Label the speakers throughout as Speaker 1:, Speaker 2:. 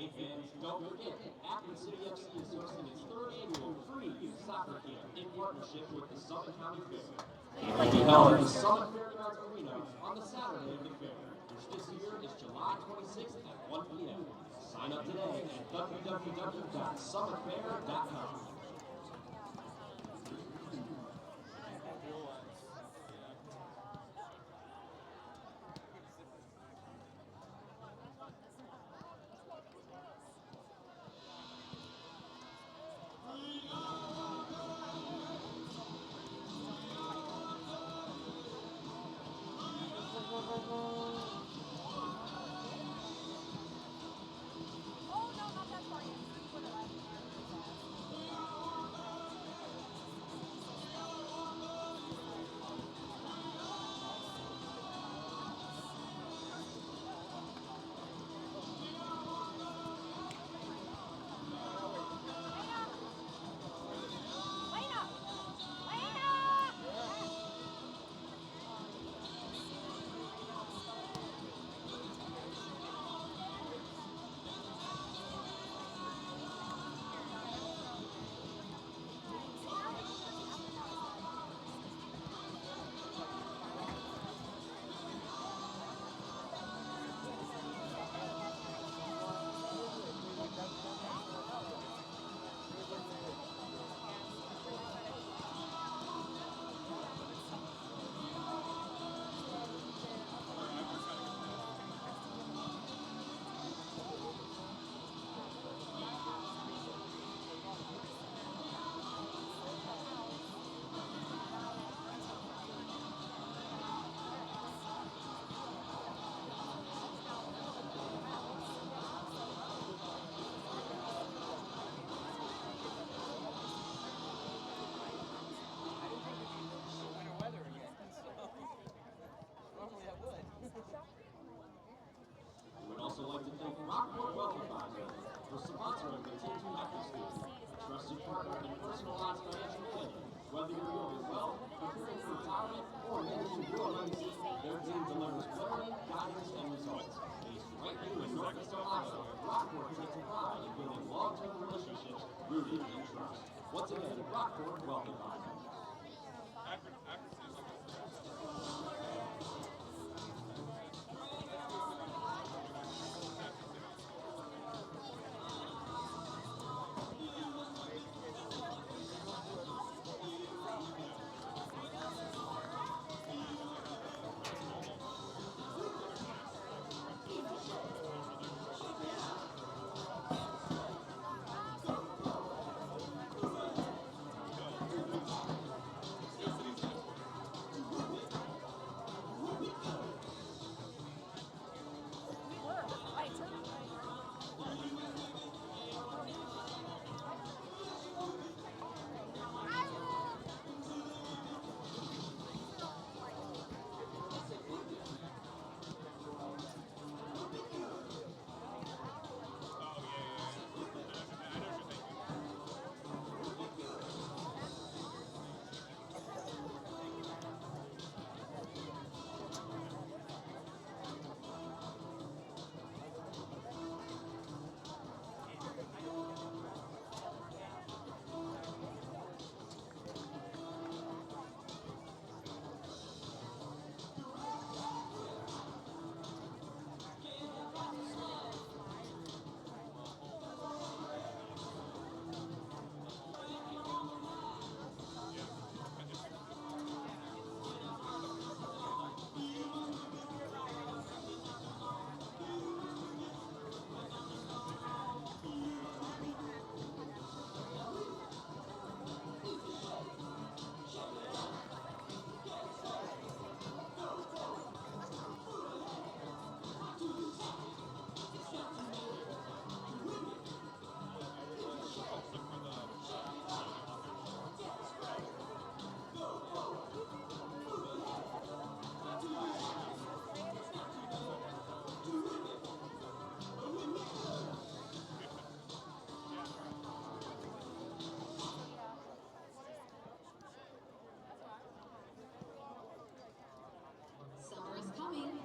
Speaker 1: Hey fans, don't forget, Akron City FC is hosting its third annual free youth soccer camp in partnership with the Summit County Fair. It will be held at the Summit Fairgrounds Arena on the Saturday of the fair, which this year is July 26th at 1 p.m. Sign up today at www.summitfair.com. Also like to thank Rockport Wealth Advisors for sponsoring the Take Happy School, a trusted partner in personalized financial planning. Whether you're building wealth, preparing for retirement, or managing your legacy, their team delivers clarity, guidance, and results. Based right here in Northeast Ohio, Rockport takes pride in building long-term relationships rooted in trust. Once again, Rockport Wealth Advisors.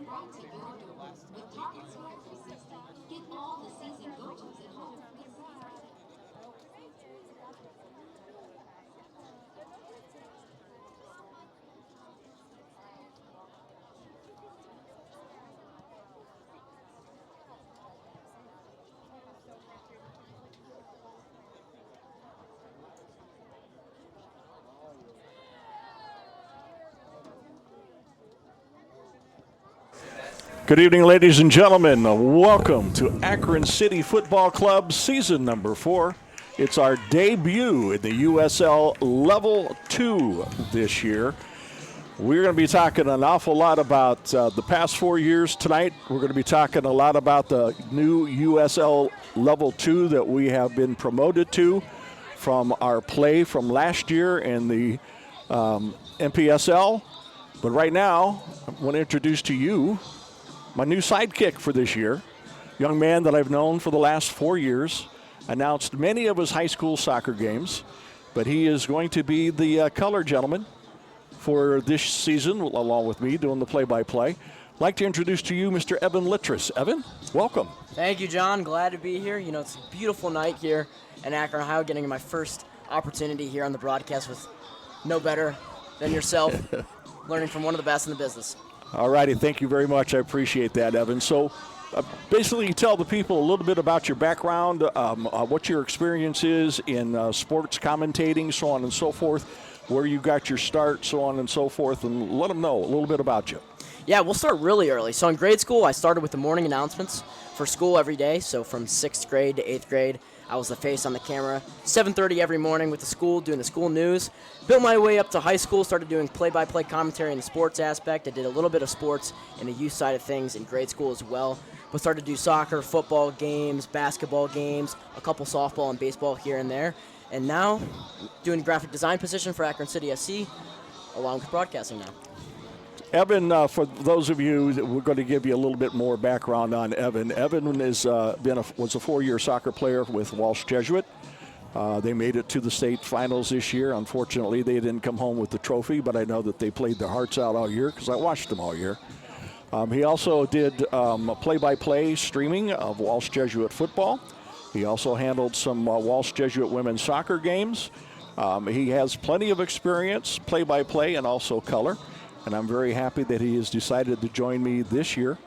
Speaker 2: Right to your door with Target Sweater 360. Get all the season go-to Good evening, ladies and gentlemen. Welcome to Akron City Football Club season number 4. It's our debut in the USL Level 2 this year. We're going to be talking an awful lot about the past 4 years tonight. We're going to be talking a lot about the new USL Level 2 that we have been promoted to from our play from last year in the NPSL. But right now, I want to introduce to you my new sidekick for this year, young man that I've known for the last 4 years, announced many of his high school soccer games, but he is going to be the color gentleman for this season, along with me doing the play-by-play. I'd like to introduce to you Mr. Evan Littris. Evan, welcome.
Speaker 3: Thank you, John. Glad to be here. You know, it's a beautiful night here in Akron, Ohio, getting my first opportunity here on the broadcast with no better than yourself, learning from one of the best in the business.
Speaker 2: All righty, thank you very much. I appreciate that, Evan. So basically tell the people a little bit about your background, what your experience is in sports commentating, so on and so forth, where you got your start, so on and so forth, and let them know a little bit about you.
Speaker 3: Yeah, we'll start really early. So in grade school, I started with the morning announcements for school every day. So from 6th grade to 8th grade, I was the face on the camera. 7:30 every morning with the school, doing the school news. Built my way up to high school, started doing play-by-play commentary in the sports aspect. I did a little bit of sports in the youth side of things in grade school as well. But started to do soccer, football games, basketball games, a couple softball and baseball here and there. And now, doing graphic design position for Akron City FC, along with broadcasting now.
Speaker 2: Evan, for those of you, we're going to give you a little bit more background on Evan. Evan was a 4-year soccer player with Walsh Jesuit. They made it to the state finals this year. Unfortunately, they didn't come home with the trophy, but I know that they played their hearts out all year because I watched them all year. He also did play-by-play streaming of Walsh Jesuit football. He also handled some Walsh Jesuit women's soccer games. He has plenty of experience, play-by-play and also color. And I'm very happy that he has decided to join me this year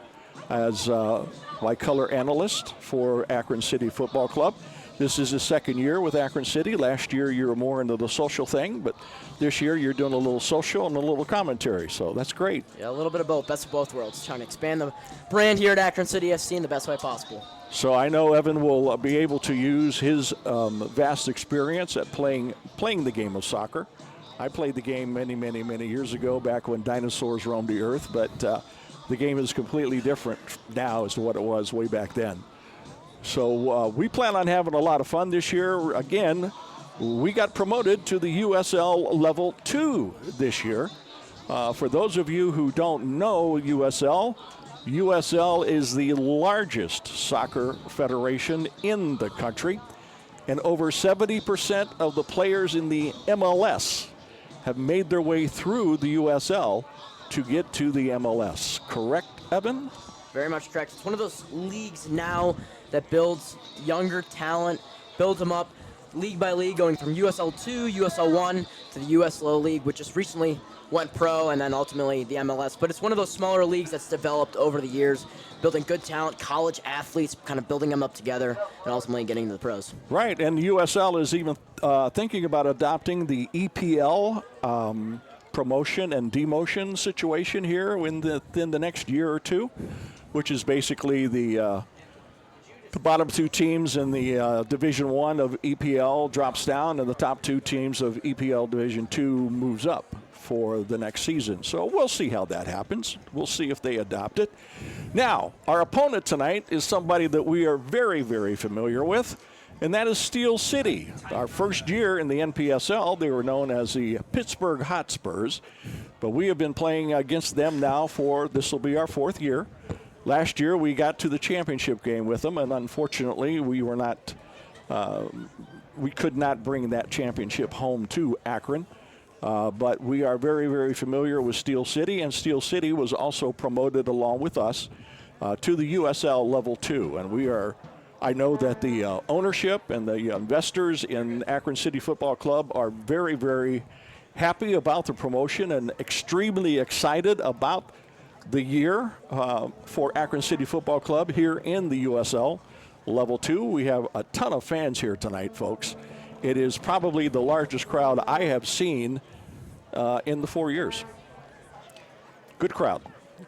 Speaker 2: as my color analyst for Akron City Football Club. This is his second year with Akron City. Last year you were more into the social thing, but this year you're doing a little social and a little commentary, so that's great.
Speaker 3: Yeah, a little bit of both, best of both worlds. Trying to expand the brand here at Akron City FC in the best way possible.
Speaker 2: So I know Evan will be able to use his vast experience at playing the game of soccer. I played the game many years ago, back when dinosaurs roamed the earth, but the game is completely different now as to what it was way back then. So we plan on having a lot of fun this year. Again, we got promoted to the USL Level 2 this year. For those of you who don't know USL is the largest soccer federation in the country, and over 70% of the players in the MLS have made their way through the USL to get to the MLS. Correct, Evan?
Speaker 3: Very much correct. It's one of those leagues now that builds younger talent, builds them up league by league, going from USL 2, USL 1 to the USL League, which just recently went pro, and then ultimately the MLS. But it's one of those smaller leagues that's developed over the years, building good talent, college athletes, kind of building them up together, and ultimately getting to the pros.
Speaker 2: Right, and USL is even thinking about adopting the EPL promotion and demotion situation here within the next year or two, which is basically the bottom two teams in the Division 1 of EPL drops down, and the top two teams of EPL Division 2 moves up for the next season. So we'll see how that happens. We'll see if they adopt it. Now, our opponent tonight is somebody that we are very familiar with, and that is Steel City. Our first year in the NPSL, they were known as the Pittsburgh Hotspurs, but we have been playing against them now this will be our 4th year. Last year, we got to the championship game with them, and unfortunately, we could not bring that championship home to Akron. But we are very familiar with Steel City, and Steel City was also promoted along with us to the USL Level 2. And I know that the ownership and the investors in Akron City Football Club are very happy about the promotion and extremely excited about the year for Akron City Football Club here in the USL Level 2. We have a ton of fans here tonight, folks. It is probably the largest crowd I have seen in the 4 years. Good crowd.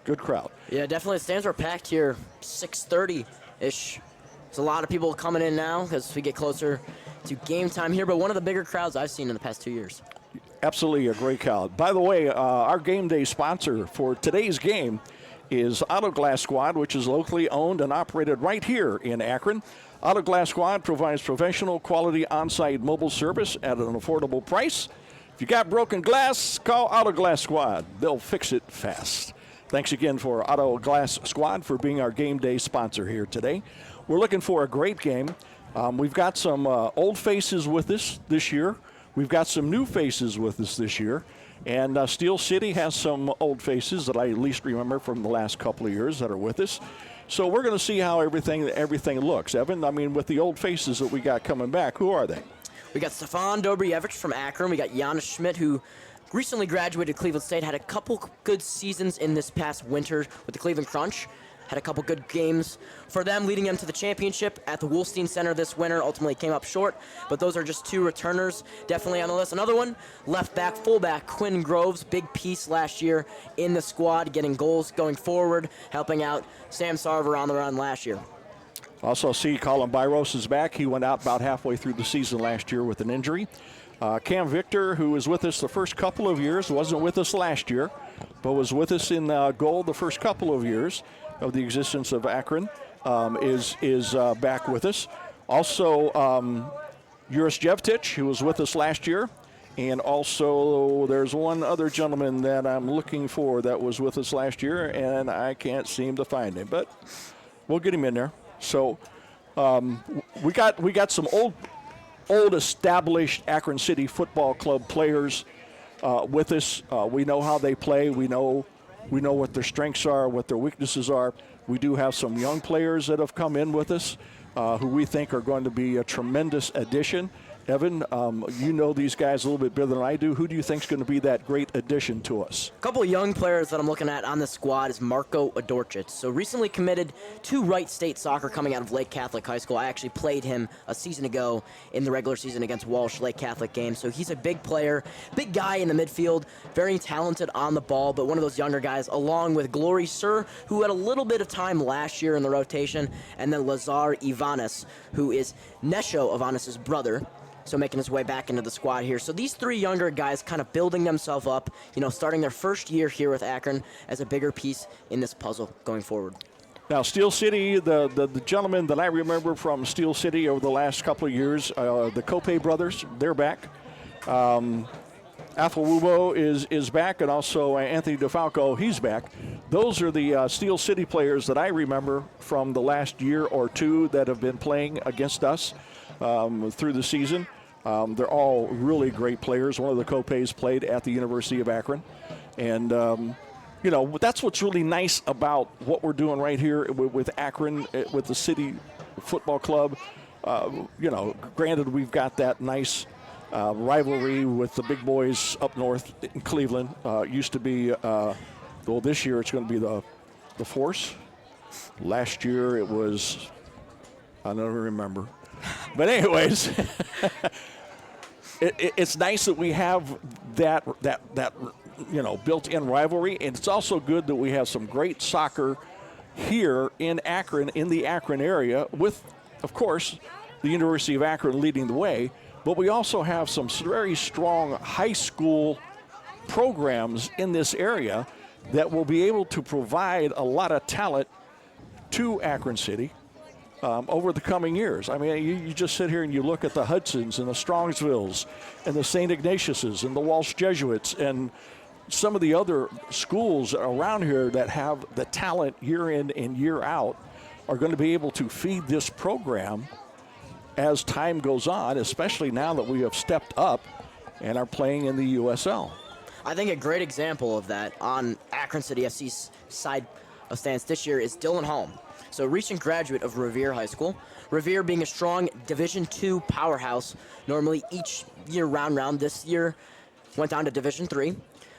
Speaker 2: Good crowd.
Speaker 3: Yeah, definitely. The stands are packed here, 6:30-ish. There's a lot of people coming in now as we get closer to game time here, but one of the bigger crowds I've seen in the past 2 years.
Speaker 2: Absolutely a great crowd. By the way, our game day sponsor for today's game is Auto Glass Squad, which is locally owned and operated right here in Akron. Auto Glass Squad provides professional quality on-site mobile service at an affordable price. If you got broken glass, call Auto Glass Squad. They'll fix it fast. Thanks again for Auto Glass Squad for being our game day sponsor here today. We're looking for a great game. We've got some old faces with us this year. We've got some new faces with us this year. And Steel City has some old faces that I at least remember from the last couple of years that are with us. So we're going to see how everything looks. Evan, I mean, with the old faces that we got coming back, who are they?
Speaker 3: We got Stefan Dobrjevich from Akron. We got Janis Schmidt, who recently graduated Cleveland State, had a couple good seasons in this past winter with the Cleveland Crunch. Had a couple good games for them, leading them to the championship at the Wolstein Center this winter. Ultimately came up short, but those are just two returners definitely on the list. Another one, left back, fullback, Quinn Groves, big piece last year in the squad, getting goals going forward, helping out Sam Sarver on the run last year.
Speaker 2: Also see Colin Byros is back. He went out about halfway through the season last year with an injury. Cam Victor, who was with us the first couple of years, wasn't with us last year, but was with us in goal the first couple of years of the existence of Akron, is back with us. Also, Juris Jevtic, who was with us last year, and also there's one other gentleman that I'm looking for that was with us last year, and I can't seem to find him, but we'll get him in there. So we got some old established Akron City Football Club players with us. We know how they play. We know what their strengths are, what their weaknesses are. We do have some young players that have come in with us who we think are going to be a tremendous addition. Evan, you know these guys a little bit better than I do. Who do you think is going to be that great addition to us?
Speaker 3: A couple of young players that I'm looking at on the squad is Marco Adorchit. So recently committed to Wright State Soccer coming out of Lake Catholic High School. I actually played him a season ago in the regular season against Walsh Lake Catholic game. So he's a big player, big guy in the midfield, very talented on the ball, but one of those younger guys, along with Glory Sir, who had a little bit of time last year in the rotation, and then Lazar Ivanis, who is Nesho Ivanis' brother. So making his way back into the squad here. So these three younger guys kind of building themselves up, starting their first year here with Akron as a bigger piece in this puzzle going forward.
Speaker 2: Now, Steel City, the gentlemen that I remember from Steel City over the last couple of years, the Cope brothers, they're back. Afawubo is back, and also Anthony DeFalco, he's back. Those are the Steel City players that I remember from the last year or two that have been playing against us through the season. They're all really great players. One of the Copes played at the University of Akron. And, that's what's really nice about what we're doing right here with Akron, with the City Football Club. Granted, we've got that nice rivalry with the big boys up north in Cleveland. Used to be, this year it's going to be the Force. Last year it was, I don't remember. But anyways, it's nice that we have that built-in rivalry, and it's also good that we have some great soccer here in Akron, in the Akron area, with, of course, the University of Akron leading the way. But we also have some very strong high school programs in this area that will be able to provide a lot of talent to Akron City over the coming years. I mean, you just sit here and you look at the Hudsons and the Strongsvilles and the St. Ignatiuses and the Walsh Jesuits and some of the other schools around here that have the talent year in and year out are going to be able to feed this program as time goes on, especially now that we have stepped up and are playing in the USL.
Speaker 3: I think a great example of that on Akron City FC's side of stance this year is Dylan Holm. So recent graduate of Revere High School. Revere being a strong Division II powerhouse, normally each year round. This year went down to Division III.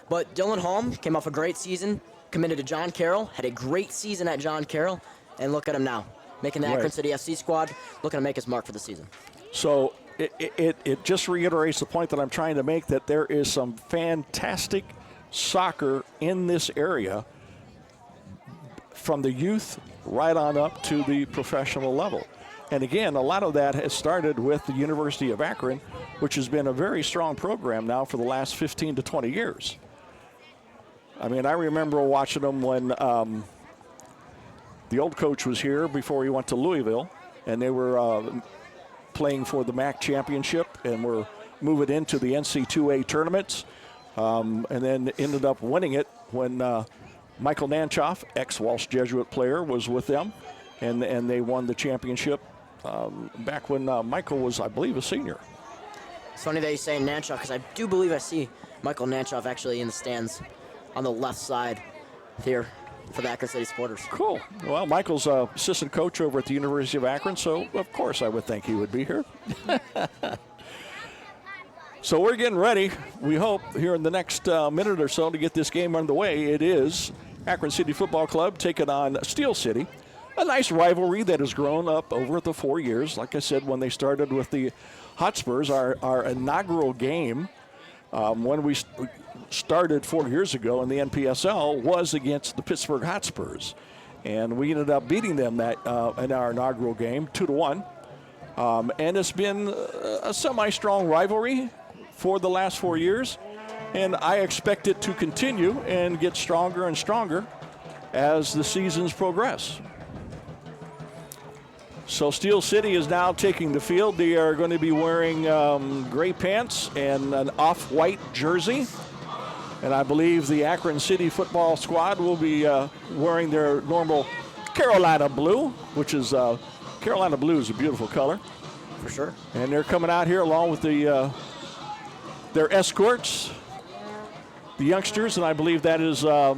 Speaker 3: But Dylan Holm came off a great season, committed to John Carroll, had a great season at John Carroll, and look at him now, making the Akron City FC squad, looking to make his mark for the season.
Speaker 2: So it just reiterates the point that I'm trying to make, that there is some fantastic soccer in this area from the youth right on up to the professional level. And again, a lot of that has started with the University of Akron, which has been a very strong program now for the last 15 to 20 years. I mean, I remember watching them when the old coach was here before he went to Louisville, and they were playing for the MAC championship and were moving into the NC2A tournaments, and then ended up winning it when Michael Nanchoff, ex-Walsh Jesuit player, was with them, and they won the championship back when Michael was, I believe, a senior.
Speaker 3: It's funny that you say Nanchoff, because I do believe I see Michael Nanchoff actually in the stands on the left side here for the Akron City supporters.
Speaker 2: Cool. Well, Michael's assistant coach over at the University of Akron, so of course I would think he would be here. So we're getting ready, we hope, here in the next minute or so to get this game underway. It is Akron City Football Club taking on Steel City. A nice rivalry that has grown up over the 4 years. Like I said, when they started with the Hotspurs, our inaugural game when we started 4 years ago in the NPSL was against the Pittsburgh Hotspurs. And we ended up beating them that in our inaugural game, 2-1. And it's been a semi-strong rivalry for the last 4 years. And I expect it to continue and get stronger and stronger as the seasons progress. So Steel City is now taking the field. They are going to be wearing gray pants and an off-white jersey. And I believe the Akron City football squad will be wearing their normal Carolina blue, which is Carolina blue is a beautiful color.
Speaker 3: For sure.
Speaker 2: And they're coming out here along with their escorts, the youngsters, and I believe that is a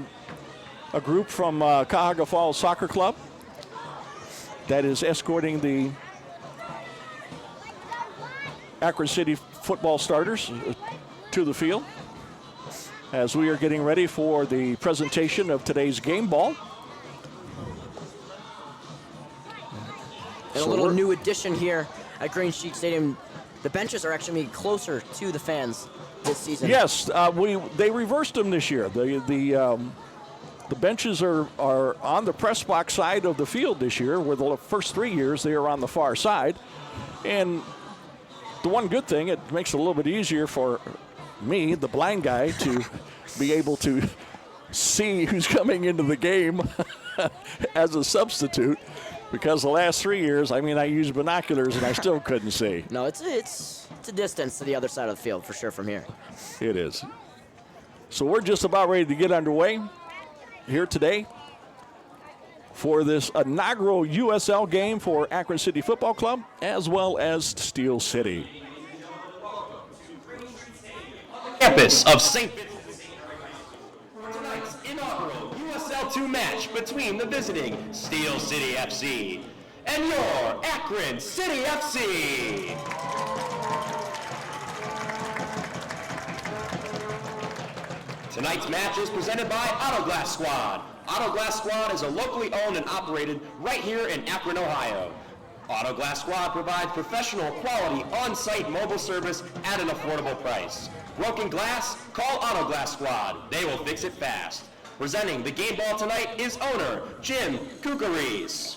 Speaker 2: group from Cuyahoga Falls Soccer Club that is escorting the Akron City football starters to the field as we are getting ready for the presentation of today's game ball.
Speaker 3: And a little new addition here at Green Sheet Stadium. The benches are actually moving closer to the fans this season.
Speaker 2: Yes, they reversed them this year. The benches are on the press box side of the field this year, where the first 3 years they are on the far side. And the one good thing, it makes it a little bit easier for me, the blind guy, to be able to see who's coming into the game as a substitute. Because the last 3 years, I mean, I used binoculars and I still couldn't see.
Speaker 3: No, it's a distance to the other side of the field for sure from here.
Speaker 2: It is. So we're just about ready to get underway here today for this inaugural USL game for Akron City Football Club as well as Steel City.
Speaker 4: Campus of St. Vincent. Tonight's inaugural USL 2 match between the visiting Steel City FC and your Akron City FC. Tonight's match is presented by Autoglass Squad. Autoglass Squad is a locally owned and operated right here in Akron, Ohio. Autoglass Squad provides professional quality on-site mobile service at an affordable price. Broken glass? Call Autoglass Squad. They will fix it fast. Presenting the game ball tonight is owner Jim Kukaris.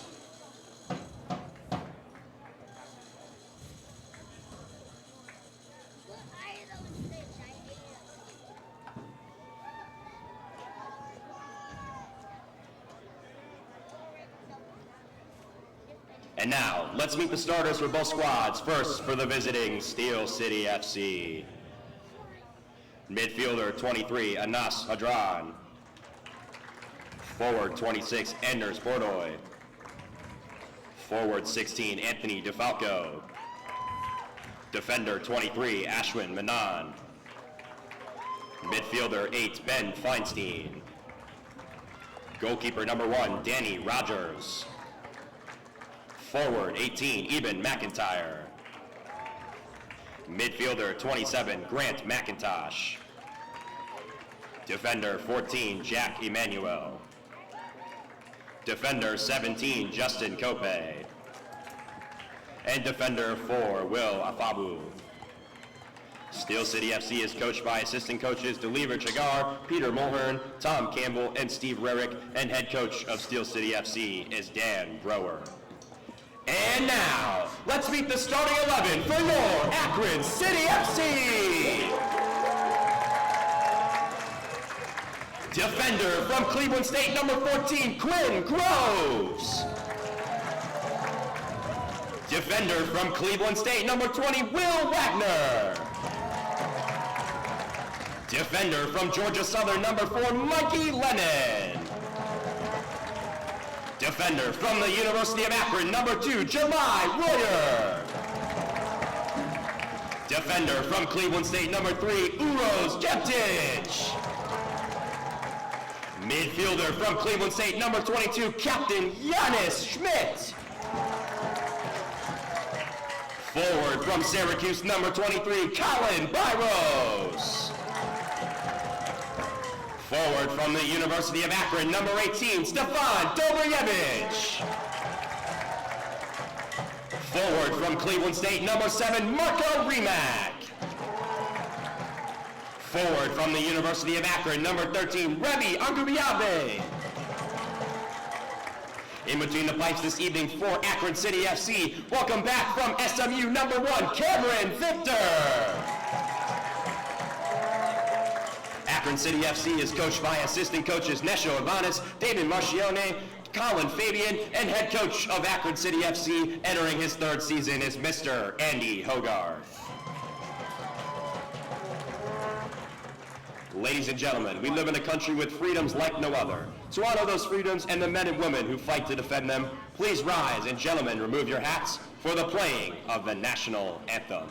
Speaker 4: And now, let's meet the starters for both squads. First, for the visiting Steel City FC. Midfielder 23, Anas Hadran. Forward 26, Anders Bordoy. Forward 16, Anthony DeFalco. Defender 23, Ashwin Menon. Midfielder 8, Ben Feinstein. Goalkeeper number 1, Danny Rogers. Forward 18, Eben McIntyre. Midfielder 27, Grant McIntosh. Defender 14, Jack Emanuel. Defender 17, Justin Cope. And Defender 4, Will Afabu. Steel City FC is coached by assistant coaches Deliver Chagar, Peter Mulhern, Tom Campbell, and Steve Rerick, and head coach of Steel City FC is Dan Brower. And now, let's meet the starting 11 for your Akron City FC. Defender from Cleveland State, number 14, Quinn Groves. Defender from Cleveland State, number 20, Will Wagner. Defender from Georgia Southern, number 4, Mikey Lennon. Defender from the University of Akron, number 2, Jemai Royer. Defender from Cleveland State, number 3, Uros Jeptich. Midfielder from Cleveland State, number 22, Captain Giannis Schmidt. Forward from Syracuse, number 23, Colin Byros. Forward from the University of Akron, number 18, Stefan Dobrjevich. Forward from Cleveland State, number 7, Marco Rimac. Forward from the University of Akron, number 13, Remy Angubiabe. In between the pipes this evening for Akron City FC, welcome back from SMU number 1, Cameron Victor. Akron City FC is coached by assistant coaches Nesho Ivanis, David Marcione, Colin Fabian, and head coach of Akron City FC, entering his 3rd season, is Mr. Andy Hoggarth. Ladies and gentlemen, we live in a country with freedoms like no other. To honor those freedoms and the men and women who fight to defend them, please rise, and gentlemen, remove your hats for the playing of the national anthem.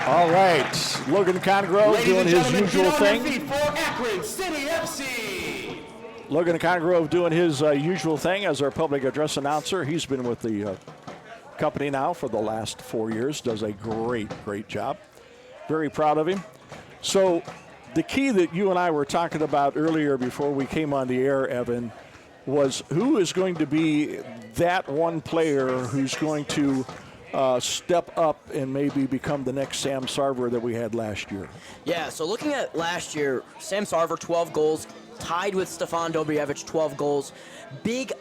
Speaker 2: All right, Logan Congrove doing his usual thing.
Speaker 4: For Akron City FC.
Speaker 2: Logan Congrove doing his usual thing as our public address announcer. He's been with the company now for the last 4 years, does a great job. Very proud of him. So the key that you and I were talking about earlier before we came on the air, Evan, was who is going to be that one player who's going to step up and maybe become the next Sam Sarver that we had last year.
Speaker 3: Yeah, so looking at last year, Sam Sarver, 12 goals, tied with Stefan Dobrjevich, 12 goals. Big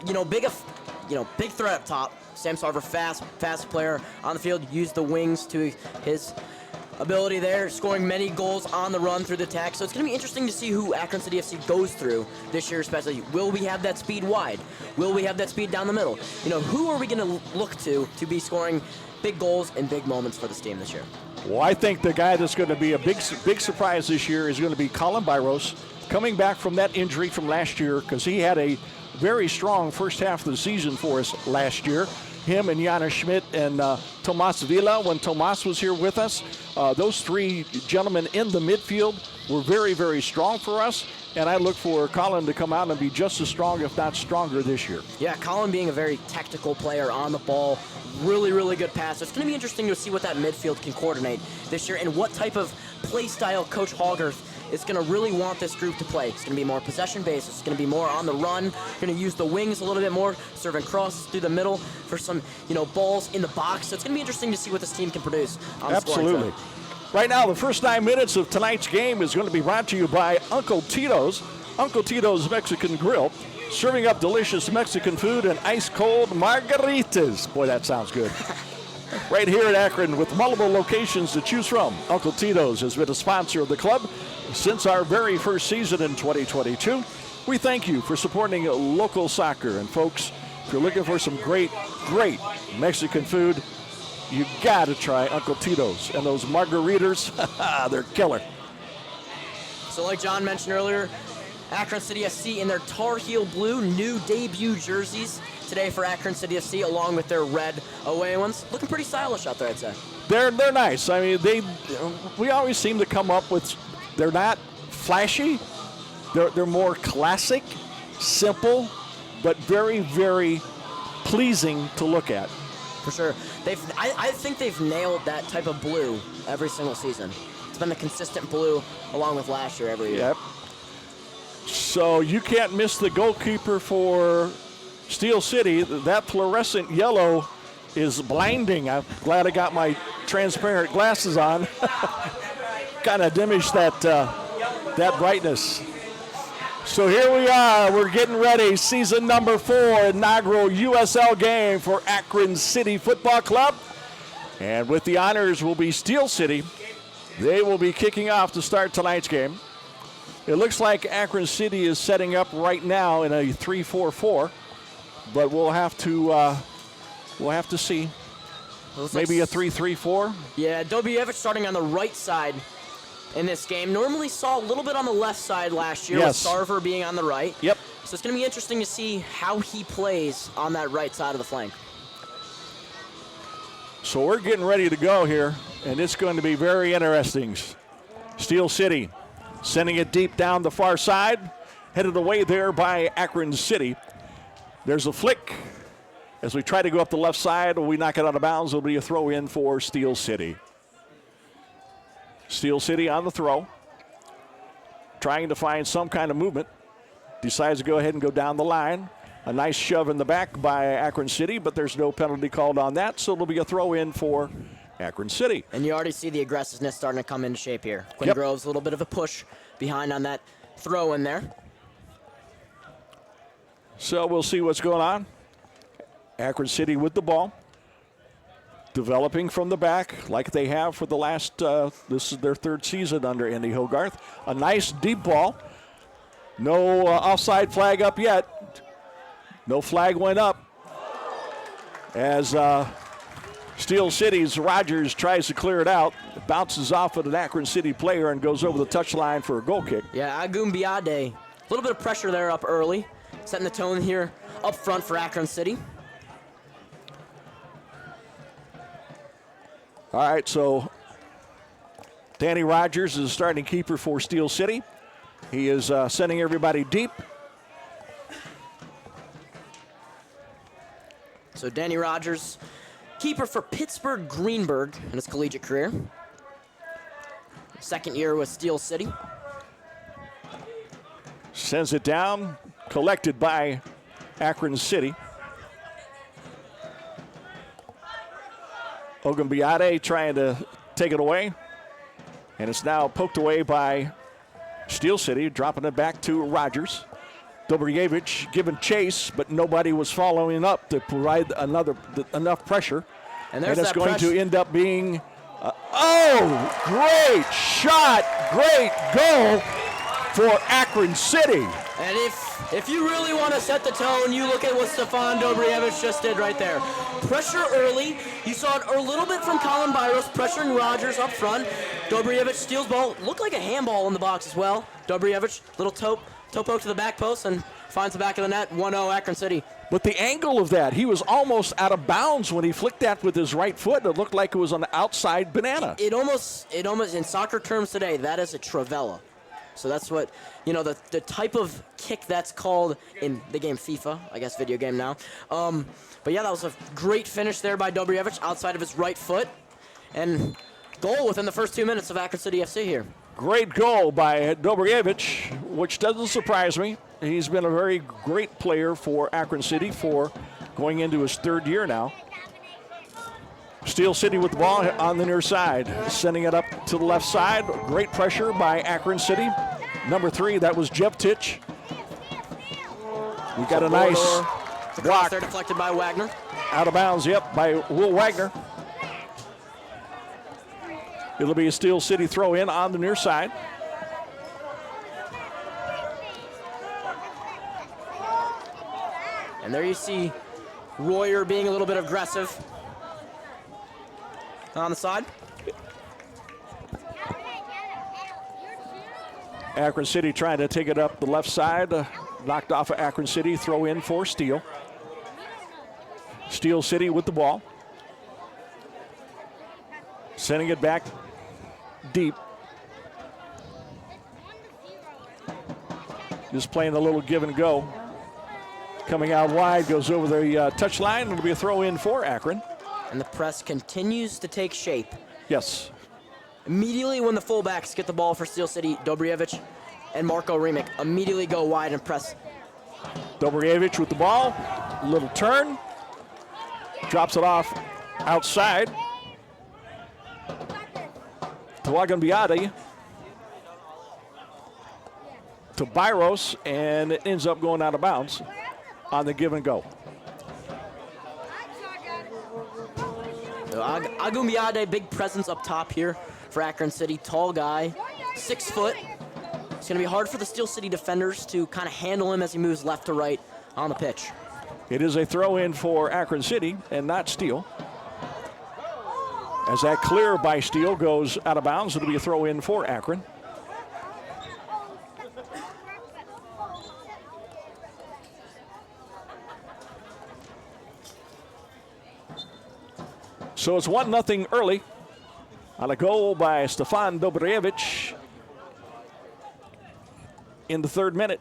Speaker 3: threat up top. Sam Sarver, fast player on the field, used the wings to his ability there, scoring many goals on the run through the attack. So it's going to be interesting to see who Akron City FC goes through this year, especially. Will we have that speed wide? Will we have that speed down the middle? Who are we going to look to be scoring big goals and big moments for this team this year?
Speaker 2: Well, I think the guy that's going to be a big surprise this year is going to be Colin Byros, coming back from that injury from last year, because he had a very strong first half of the season for us last year. Him and Giannis Schmidt and Tomas Villa, when Tomas was here with us. Those 3 gentlemen in the midfield were very strong for us, and I look for Colin to come out and be just as strong, if not stronger, this year.
Speaker 3: Yeah, Colin being a very technical player on the ball, really good passer. It's going to be interesting to see what that midfield can coordinate this year and what type of play style Coach Hoggarth is going to really want this group to play. It's going to be more possession-based. It's going to be more on the run. Going to use the wings a little bit more, serving crosses through the middle for some, balls in the box. So it's going to be interesting to see what this team can produce on the scoring
Speaker 2: Absolutely.
Speaker 3: front.
Speaker 2: Right now, the first 9 minutes of tonight's game is going to be brought to you by Uncle Tito's Mexican Grill. serving up delicious Mexican food and ice-cold margaritas. Boy, that sounds good. Right here at Akron with multiple locations to choose from. Uncle Tito's has been a sponsor of the club since our very first season in 2022. We thank you for supporting local soccer. And folks, if you're looking for some great Mexican food, you got to try Uncle Tito's. And those margaritas, they're killer.
Speaker 3: So like John mentioned earlier, Akron City FC in their Tar Heel blue new debut jerseys today for Akron City FC, along with their red away ones. Looking pretty stylish out there, I'd say.
Speaker 2: They're nice. I mean, we always seem to come up with, they're not flashy. They're more classic, simple, but very, very pleasing to look at.
Speaker 3: For sure. I think they've nailed that type of blue every single season. It's been the consistent blue along with last year every year.
Speaker 2: Yep. So you can't miss the goalkeeper for Steel City. That fluorescent yellow is blinding. I'm glad I got my transparent glasses on. Kind of diminish that brightness. So here we are. We're getting ready. Season number 4, inaugural USL game for Akron City Football Club. And with the honors will be Steel City. They will be kicking off to start tonight's game. It looks like Akron City is setting up right now in a 3-4-4, but we'll have to see. Maybe a 3-3-4.
Speaker 3: Yeah, Dobievic starting on the right side in this game. Normally saw a little bit on the left side last year, with Sarver being on the right.
Speaker 2: Yep.
Speaker 3: So it's going to be interesting to see how he plays on that right side of the flank.
Speaker 2: So we're getting ready to go here, and it's going to be very interesting. Steel City sending it deep down the far side, headed away there by Akron City. There's a flick. As we try to go up the left side, we knock it out of bounds. It'll be a throw in for Steel City. Steel City on the throw, trying to find some kind of movement. Decides to go ahead and go down the line. A nice shove in the back by Akron City, but there's no penalty called on that, so it'll be a throw in for Akron City.
Speaker 3: And you already see the aggressiveness starting to come into shape here. Quinn Groves, a little bit of a push behind on that throw in there.
Speaker 2: So we'll see what's going on. Akron City with the ball. Developing from the back like they have for the last, this is their third season under Andy Hoggarth. A nice deep ball. No offside flag up yet. No flag went up as Steel City's Rogers tries to clear it out. It bounces off of an Akron City player and goes over the touchline for a goal kick.
Speaker 3: Yeah, Agumbiade. A little bit of pressure there up early, setting the tone here up front for Akron City.
Speaker 2: All right, so Danny Rogers is the starting keeper for Steel City. He is sending everybody deep.
Speaker 3: So Danny Rogers, keeper for Pittsburgh Greenberg in his collegiate career. Second year with Steel City.
Speaker 2: Sends it down, collected by Akron City. Ogumbiade trying to take it away. And it's now poked away by Steel City, dropping it back to Rogers. Dobrievich given chase, but nobody was following up to provide enough pressure.
Speaker 3: And
Speaker 2: it's going to end up being, great shot, great goal for Akron City.
Speaker 3: And if you really want to set the tone, you look at what Stefan Dobrievich just did right there. Pressure early. You saw it a little bit from Colin Byros, pressuring Rogers up front. Dobrievich steals ball. Looked like a handball in the box as well. Dobrievich, little toe poke to the back post and finds the back of the net. 1-0 Akron City.
Speaker 2: But the angle of that, he was almost out of bounds when he flicked that with his right foot. It looked like it was an outside banana.
Speaker 3: It almost, in soccer terms today, that is a trivela. So that's what, the type of kick that's called in the game FIFA, I guess video game now. But yeah, that was a great finish there by Dobrievich outside of his right foot. And goal within the first 2 minutes of Akron City FC here.
Speaker 2: Great goal by Dobrievich, which doesn't surprise me. He's been a very great player for Akron City for going into his third year now. Steel City with the ball on the near side, sending it up to the left side. Great pressure by Akron City. Number 3, that was Jevtich. We got a nice
Speaker 3: The
Speaker 2: block.
Speaker 3: cross there deflected by Wagner.
Speaker 2: Out of bounds, yep, by Will Wagner. It'll be a Steel City throw in on the near side.
Speaker 3: And there you see Royer being a little bit aggressive on the side.
Speaker 2: Akron City trying to take it up the left side. Knocked off of Akron City. Throw in for Steel. Steel City with the ball. Sending it back deep. Just playing a little give and go. Coming out wide, goes over the touch line. It'll be a throw in for Akron.
Speaker 3: And the press continues to take shape.
Speaker 2: Yes.
Speaker 3: Immediately when the fullbacks get the ball for Steel City, Dobrievich and Marko Remick immediately go wide and press.
Speaker 2: Dobrievich with the ball. Little turn. Drops it off outside. Tawagan to Byros, and it ends up going out of bounds on the give and go.
Speaker 3: So Agumbiade, big presence up top here for Akron City. Tall guy, 6 foot. It's going to be hard for the Steel City defenders to kind of handle him as he moves left to right on the pitch.
Speaker 2: It is a throw in for Akron City and not Steel. As that clear by Steel goes out of bounds, it'll be a throw in for Akron. So it's 1-0 early on a goal by Stefan Dobrievich in the 3rd minute.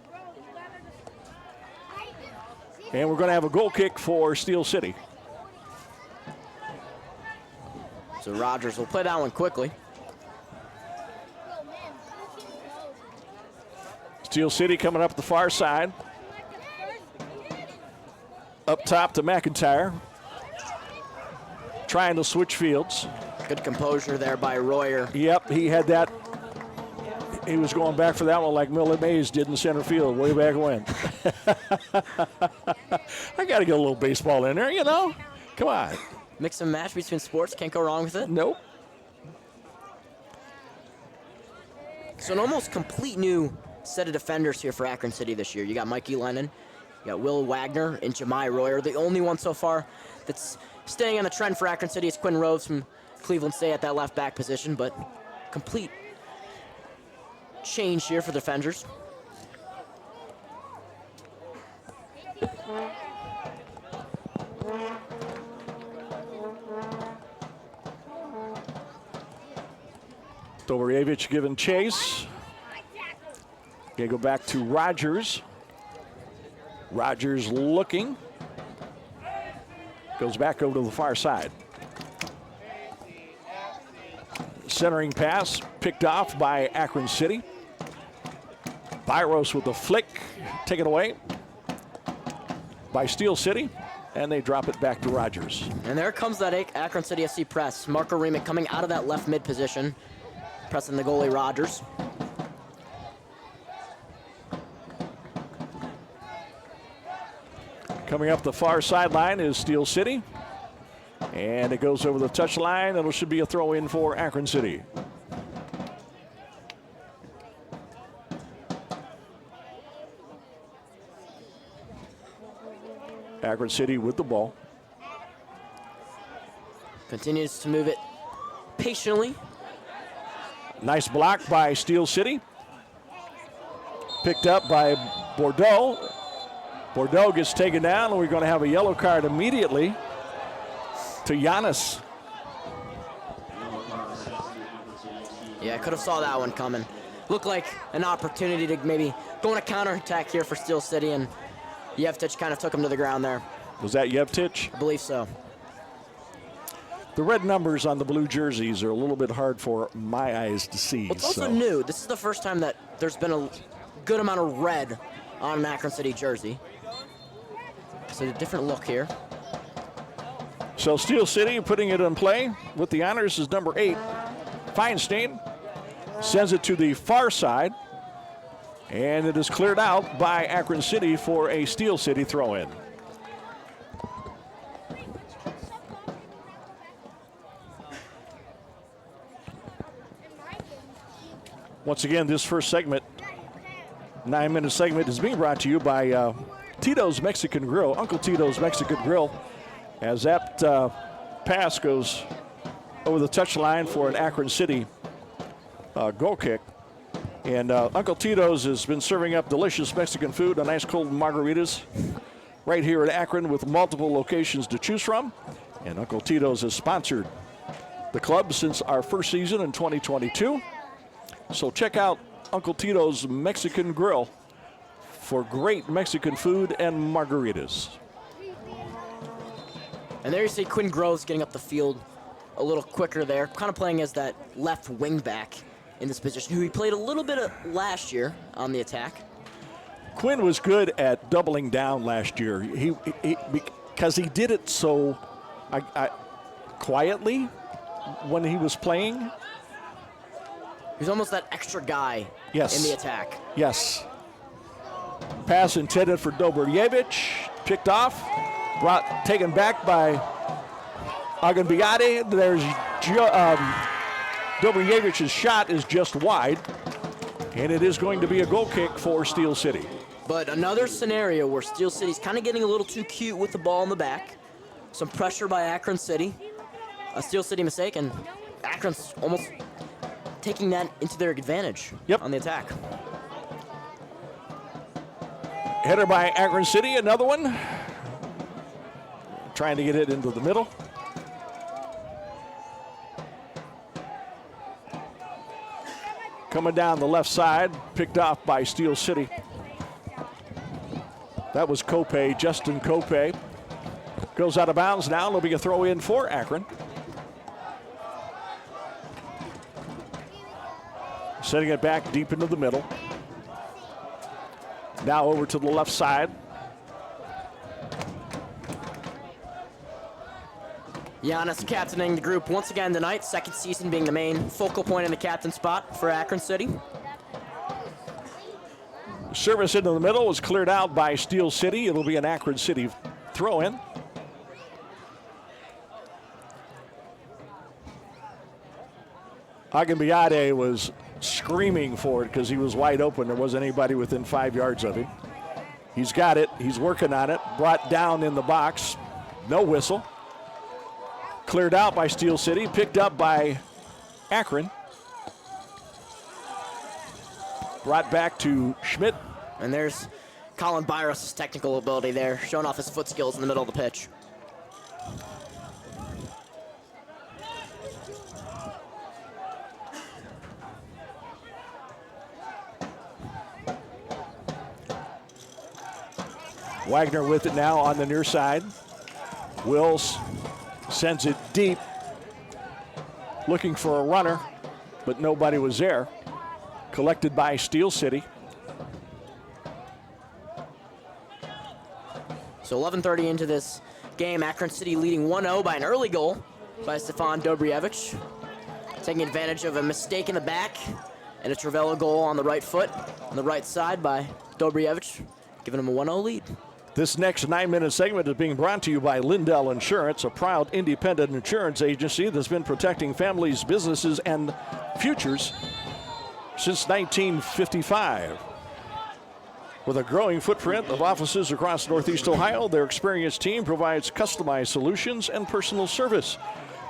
Speaker 2: And we're going to have a goal kick for Steel City.
Speaker 3: So Rogers will play that one quickly.
Speaker 2: Steel City coming up the far side. Up top to McIntyre. Trying to switch fields.
Speaker 3: Good composure there by Royer.
Speaker 2: Yep, he had that. He was going back for that one like Millie Mays did in center field way back when. I got to get a little baseball in there, you know? Come on.
Speaker 3: Mix and match between sports, can't go wrong with it.
Speaker 2: Nope.
Speaker 3: So an almost complete new set of defenders here for Akron City this year. You got Mikey Lennon, you got Will Wagner, and Jemai Royer. The only one so far that's staying on the trend for Akron City is Quinn Rhodes from Cleveland State at that left back position, but complete change here for the defenders.
Speaker 2: Dobrievich giving chase. Gonna go back to Rogers. Rogers looking. Goes back over to the far side. Centering pass picked off by Akron City. Byros with the flick. Taken away by Steel City. And they drop it back to Rogers.
Speaker 3: And there comes that Akron City FC press. Marko Remick coming out of that left mid position. Pressing the goalie Rogers.
Speaker 2: Coming up the far sideline is Steel City. And it goes over the touch line, and it should be a throw in for Akron City. Akron City with the ball.
Speaker 3: Continues to move it patiently.
Speaker 2: Nice block by Steel City. Picked up by Bordeaux. Bordeaux gets taken down, and we're going to have a yellow card immediately to Giannis.
Speaker 3: Yeah, I could have saw that one coming. Looked like an opportunity to maybe go on a counterattack here for Steel City, and Yevtich kind of took him to the ground there.
Speaker 2: Was that Yevtich?
Speaker 3: I believe so.
Speaker 2: The red numbers on the blue jerseys are a little bit hard for my eyes to see.
Speaker 3: Well, it's also new. This is the first time that there's been a good amount of red on an Akron City jersey. So a different look here.
Speaker 2: So Steel City putting it in play with the honors is number 8. Feinstein sends it to the far side. And it is cleared out by Akron City for a Steel City throw-in. Once again, this first segment, 9-minute segment, is being brought to you by Tito's Mexican Grill, Uncle Tito's Mexican Grill, as that pass goes over the touchline for an Akron City goal kick. And Uncle Tito's has been serving up delicious Mexican food and nice cold margaritas right here in Akron with multiple locations to choose from. And Uncle Tito's has sponsored the club since our first season in 2022. So check out Uncle Tito's Mexican Grill for great Mexican food and margaritas.
Speaker 3: And there you see Quinn Groves getting up the field a little quicker there, kind of playing as that left wing back in this position, who he played a little bit of last year on the attack.
Speaker 2: Quinn was good at doubling down last year. He because he did it so quietly when he was playing.
Speaker 3: He's almost that extra guy in the attack.
Speaker 2: Yes. Pass intended for Dobrjevich, picked off, taken back by Aganbiade. There's Dobrjevich's shot is just wide, and it is going to be a goal kick for Steel City.
Speaker 3: But another scenario where Steel City's kind of getting a little too cute with the ball in the back. Some pressure by Akron City. A Steel City mistake, and Akron's almost taking that into their advantage on the attack.
Speaker 2: Header by Akron City, another one. Trying to get it into the middle. Coming down the left side, picked off by Steel City. That was Cope, Justin Cope. Goes out of bounds now. It'll be a throw in for Akron. Setting it back deep into the middle. Now over to the left side.
Speaker 3: Giannis captaining the group once again tonight, second season being the main focal point in the captain spot for Akron City.
Speaker 2: Service into the middle was cleared out by Steel City. It'll be an Akron City throw-in. Aganbiade was screaming for it because he was wide open. There wasn't anybody within 5 yards of him. He's got it. He's working on it. Brought down in the box. No whistle. Cleared out by Steel City. Picked up by Akron. Brought back to Schmidt.
Speaker 3: And there's Colin Byros' technical ability there, showing off his foot skills in the middle of the pitch.
Speaker 2: Wagner with it now on the near side. Wills sends it deep, looking for a runner, but nobody was there. Collected by Steel City.
Speaker 3: So 11:30 into this game, Akron City leading 1-0 by an early goal by Stefan Dobrjevich. Taking advantage of a mistake in the back and a Travello goal on the right foot, on the right side by Dobrjevich, giving him a 1-0 lead.
Speaker 2: This next 9-minute segment is being brought to you by Lindell Insurance, a proud independent insurance agency that's been protecting families, businesses, and futures since 1955. With a growing footprint of offices across Northeast Ohio, their experienced team provides customized solutions and personal service.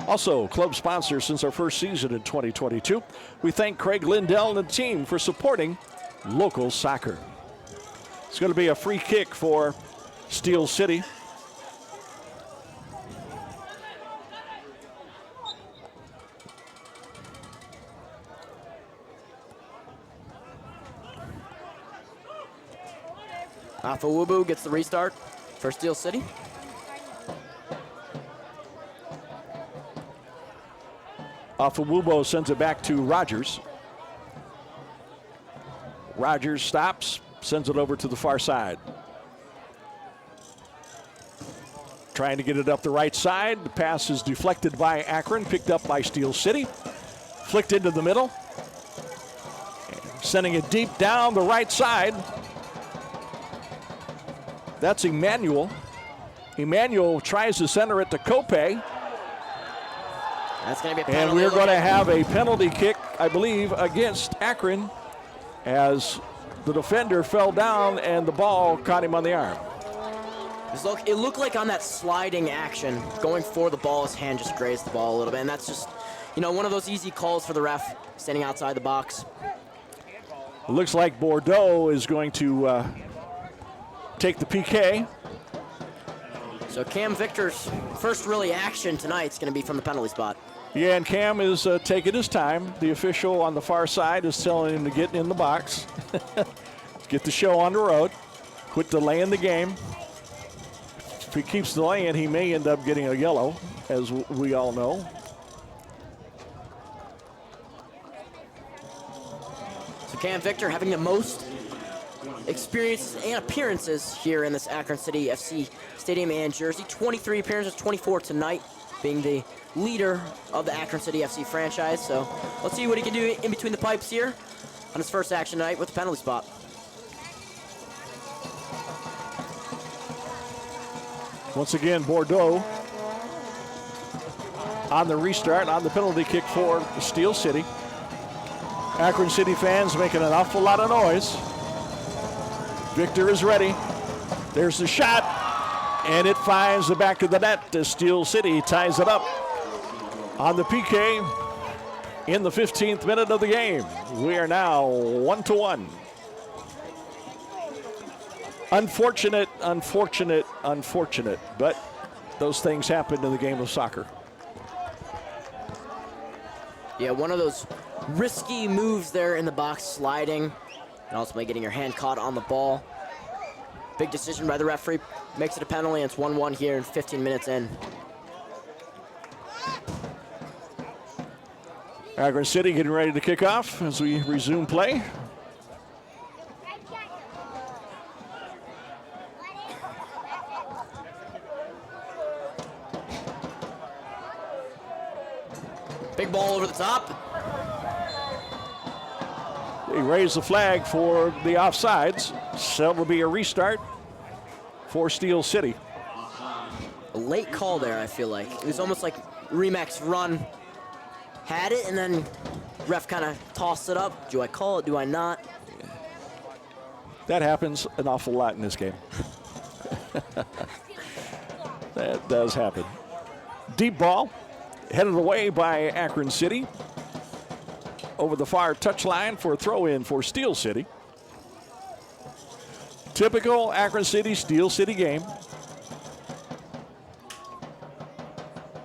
Speaker 2: Also, club sponsor since our first season in 2022. We thank Craig Lindell and the team for supporting local soccer. It's going to be a free kick for Steel City.
Speaker 3: Afawubu gets the restart for Steel City.
Speaker 2: Afawubu sends it back to Rogers. Rogers stops, sends it over to the far side. Trying to get it up the right side. The pass is deflected by Akron, picked up by Steel City. Flicked into the middle. sending it deep down the right side. That's Emmanuel. Emmanuel tries to center it to Cope.
Speaker 3: That's going to be a penalty.
Speaker 2: And we're going to have a penalty kick, I believe, against Akron as the defender fell down and the ball caught him on the arm.
Speaker 3: It looked like on that sliding action, going for the ball, his hand just grazed the ball a little bit. And that's just, one of those easy calls for the ref, standing outside the box.
Speaker 2: It looks like Bordeaux is going to take the PK.
Speaker 3: So Cam Victor's first really action tonight is going to be from the penalty spot.
Speaker 2: Yeah, and Cam is taking his time. The official on the far side is telling him to get in the box. Get the show on the road. Quit delaying the game. If he keeps delaying, he may end up getting a yellow, as we all know.
Speaker 3: So Cam Victor having the most experiences and appearances here in this Akron City FC stadium and jersey. 23 appearances, 24 tonight, being the leader of the Akron City FC franchise. So let's see what he can do in between the pipes here on his first action tonight with the penalty spot.
Speaker 2: Once again, Bordeaux on the restart, on the penalty kick for Steel City. Akron City fans making an awful lot of noise. Victor is ready. There's the shot, and it finds the back of the net as Steel City ties it up on the PK in the 15th minute of the game. We are now 1-1. Unfortunate, but those things happen in the game of soccer.
Speaker 3: Yeah, one of those risky moves there in the box, sliding, and ultimately getting your hand caught on the ball. Big decision by the referee, makes it a penalty, and it's 1-1 here in 15 minutes in.
Speaker 2: Akron City getting ready to kick off as we resume play.
Speaker 3: Big ball over the top.
Speaker 2: They raise the flag for the offsides, so it'll be a restart for Steel City.
Speaker 3: A late call there, I feel like. It was almost like Remax run, had it, and then ref kind of tossed it up. Do I call it? Do I not?
Speaker 2: That happens an awful lot in this game. That does happen. Deep ball, headed away by Akron City. Over the far touchline for a throw-in for Steel City. Typical Akron City, Steel City game.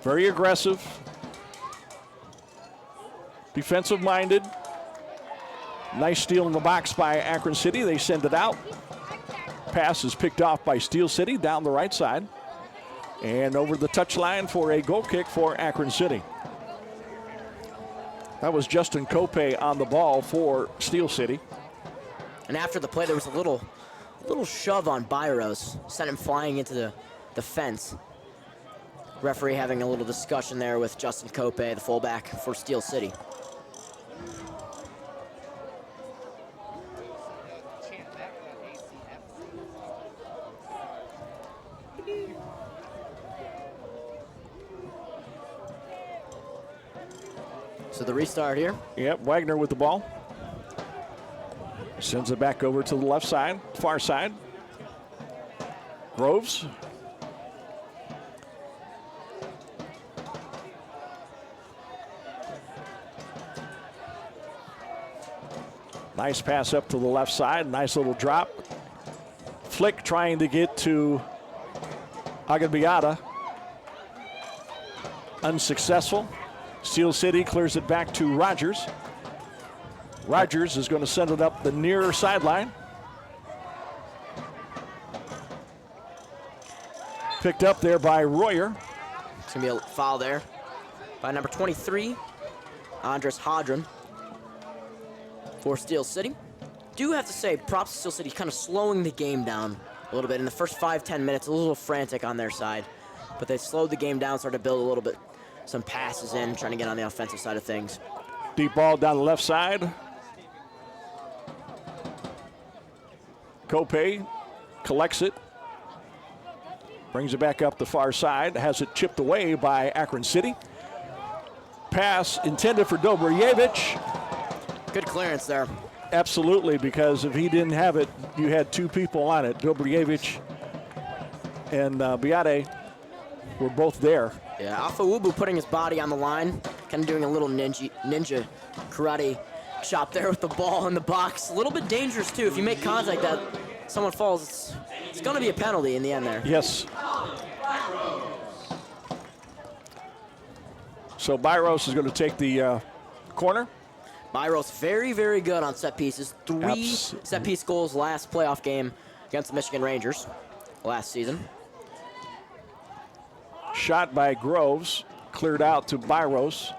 Speaker 2: Very aggressive. Defensive-minded. Nice steal in the box by Akron City. They send it out. Pass is picked off by Steel City down the right side. And over the touchline for a goal kick for Akron City. That was Justin Cope on the ball for Steel City.
Speaker 3: And after the play, there was a little shove on Byros, sent him flying into the fence. Referee having a little discussion there with Justin Cope, the fullback for Steel City. So the restart here.
Speaker 2: Yep, Wagner with the ball. Sends it back over to the left side, far side. Groves. Nice pass up to the left side, nice little drop. Flick trying to get to Agabiata. Unsuccessful. Steel City clears it back to Rogers. Rogers is going to send it up the near sideline. Picked up there by Royer.
Speaker 3: It's going to be a foul there by number 23, Andres Hadron for Steel City. Do have to say, props to Steel City, kind of slowing the game down a little bit. In the first 5-10 minutes, a little frantic on their side. But they slowed the game down, started to build a little bit, some passes in, trying to get on the offensive side of things.
Speaker 2: Deep ball down the left side. Kope collects it. Brings it back up the far side. Has it chipped away by Akron City. Pass intended for Dobrajevich.
Speaker 3: Good clearance there.
Speaker 2: Absolutely, because if he didn't have it, you had two people on it. Dobrajevich and Biade were both there.
Speaker 3: Yeah, Afawubu putting his body on the line, kind of doing a little ninja karate chop there with the ball in the box. A little bit dangerous, too. If you make contact that someone falls, it's going to be a penalty in the end there.
Speaker 2: Yes. So Byros is going to take the corner.
Speaker 3: Byros very, very good on set pieces. 3 set piece goals last playoff game against the Michigan Rangers last season.
Speaker 2: Shot by Groves, cleared out to Byros.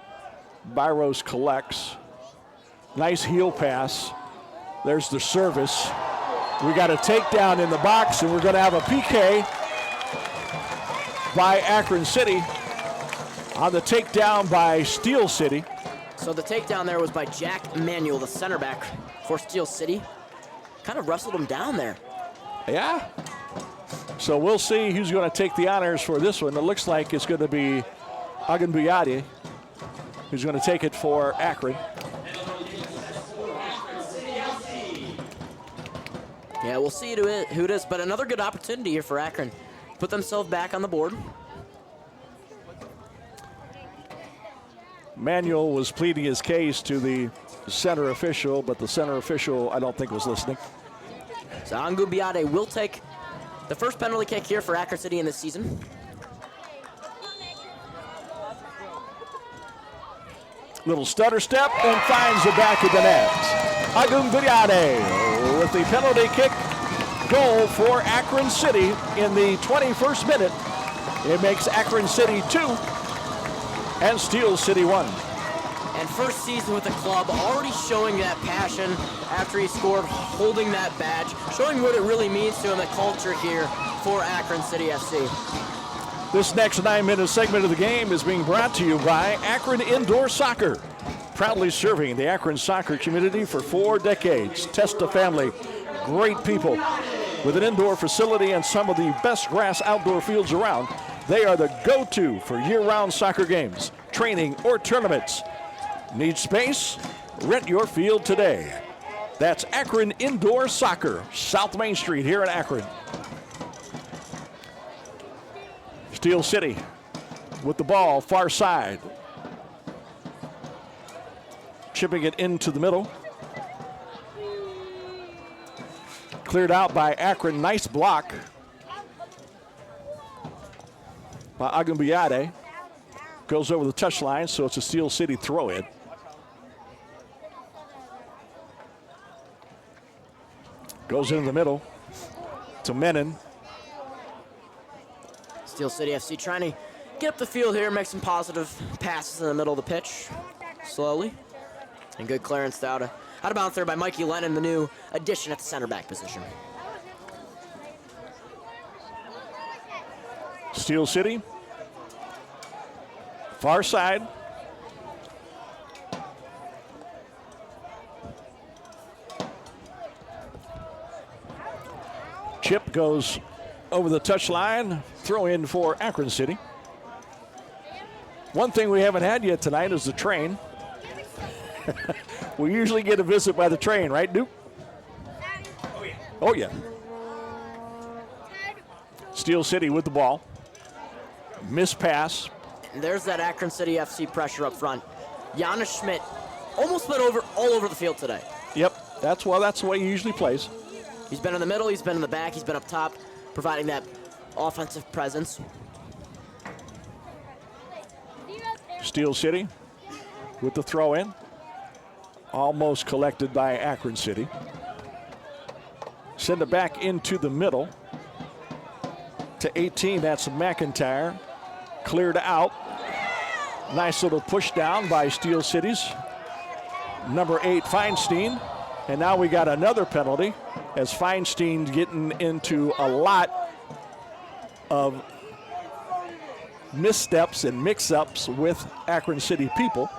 Speaker 2: Byros collects. Nice heel pass. There's the service. We got a takedown in the box, and we're going to have a PK by Akron City on the takedown by Steel City.
Speaker 3: So the takedown there was by Jack Manuel, the center back for Steel City. Kind of wrestled him down there.
Speaker 2: Yeah. So we'll see who's going to take the honors for this one. It looks like it's going to be Agunbuyade who's going to take it for Akron.
Speaker 3: Yeah, we'll see who it is, but another good opportunity here for Akron. Put themselves back on the board.
Speaker 2: Manuel was pleading his case to the center official, but the center official, I don't think, was listening.
Speaker 3: So Agunbuyade will take the first penalty kick here for Akron City in this season.
Speaker 2: Little stutter step and finds the back of the net. Agunbuyade with the penalty kick goal for Akron City in the 21st minute. It makes Akron City 2 and Steel City 1.
Speaker 3: And first season with the club, already showing that passion after he scored, holding that badge, showing what it really means to him, the culture here for Akron City FC.
Speaker 2: This next 9-minute segment of the game is being brought to you by Akron Indoor Soccer. Proudly serving the Akron soccer community for 4 decades. Testa family, great people. With an indoor facility and some of the best grass outdoor fields around, they are the go-to for year-round soccer games, training, or tournaments. Need space? Rent your field today. That's Akron Indoor Soccer, South Main Street here in Akron. Steel City with the ball, far side. Chipping it into the middle. Cleared out by Akron, nice block by Agunbuyade. Goes over the touchline, so it's a Steel City throw-in. Goes into the middle to Menon.
Speaker 3: Steel City FC trying to get up the field here, make some positive passes in the middle of the pitch, slowly. And good clearance out of bounds there by Mikey Lennon, the new addition at the center back position.
Speaker 2: Steel City, far side. Chip goes over the touchline, throw in for Akron City. One thing we haven't had yet tonight is the train. We usually get a visit by the train, right, Duke? Oh, yeah. Steel City with the ball. Miss pass.
Speaker 3: And there's that Akron City FC pressure up front. Janis Schmidt almost went over all over the field today.
Speaker 2: Yep, that's the way he usually plays.
Speaker 3: He's been in the middle, he's been in the back, he's been up top, providing that offensive presence.
Speaker 2: Steel City with the throw in. Almost collected by Akron City. Send it back into the middle to 18. That's McIntyre. Cleared out. Nice little push down by Steel City's number 8, Feinstein. And now we got another penalty as Feinstein getting into a lot of missteps and mix-ups with Akron City people.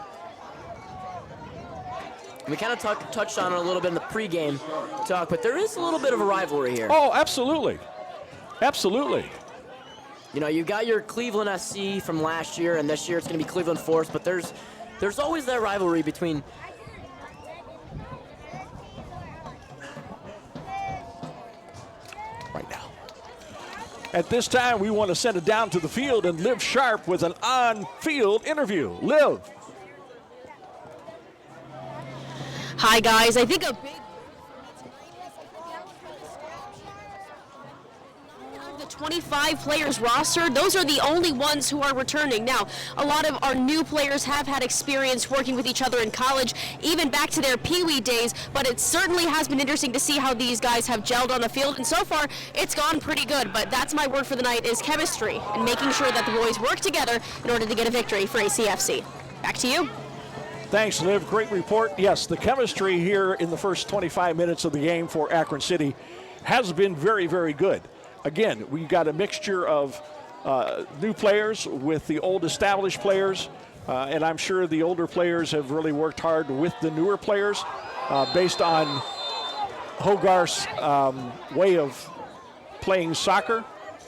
Speaker 3: We kind of touched on it a little bit in the pregame talk, but there is a little bit of a rivalry here.
Speaker 2: Oh, absolutely. Absolutely.
Speaker 3: You know, you got your Cleveland SC from last year, and this year it's going to be Cleveland Force, but there's always that rivalry between.
Speaker 2: Right now. At this time, we want to send it down to the field and Liv Sharp with an on-field interview. Liv.
Speaker 5: Hi, guys. I think a big the 25 players roster, those are the only ones who are returning. Now, a lot of our new players have had experience working with each other in college, even back to their Pee-wee days, but it certainly has been interesting to see how these guys have gelled on the field, and so far, it's gone pretty good. But that's my word for the night, is chemistry, and making sure that the boys work together in order to get a victory for ACFC. Back to you.
Speaker 2: Thanks, Liv. Great report. Yes, the chemistry here in the first 25 minutes of the game for Akron City has been very, very good. Again, we got a mixture of new players with the old established players, and I'm sure the older players have really worked hard with the newer players based on Hoggarth's way of playing soccer.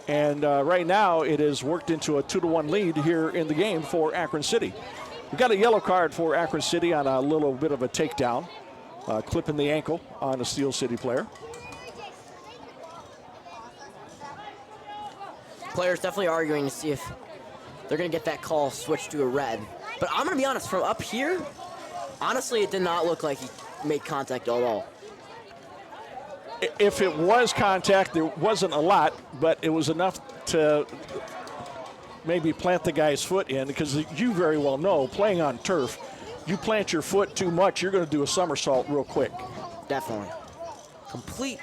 Speaker 2: And right now it has worked into a 2-1 lead here in the game for Akron City. We got a yellow card for Akron City on a little bit of a takedown, clipping the ankle on a Steel City player.
Speaker 3: Players definitely arguing to see if they're going to get that call switched to a red. But I'm going to be honest, from up here, honestly, it did not look like he made contact at all.
Speaker 2: If it was contact, there wasn't a lot, but it was enough to maybe plant the guy's foot in, because you very well know, playing on turf, you plant your foot too much, you're going to do a somersault real quick.
Speaker 3: Definitely. Complete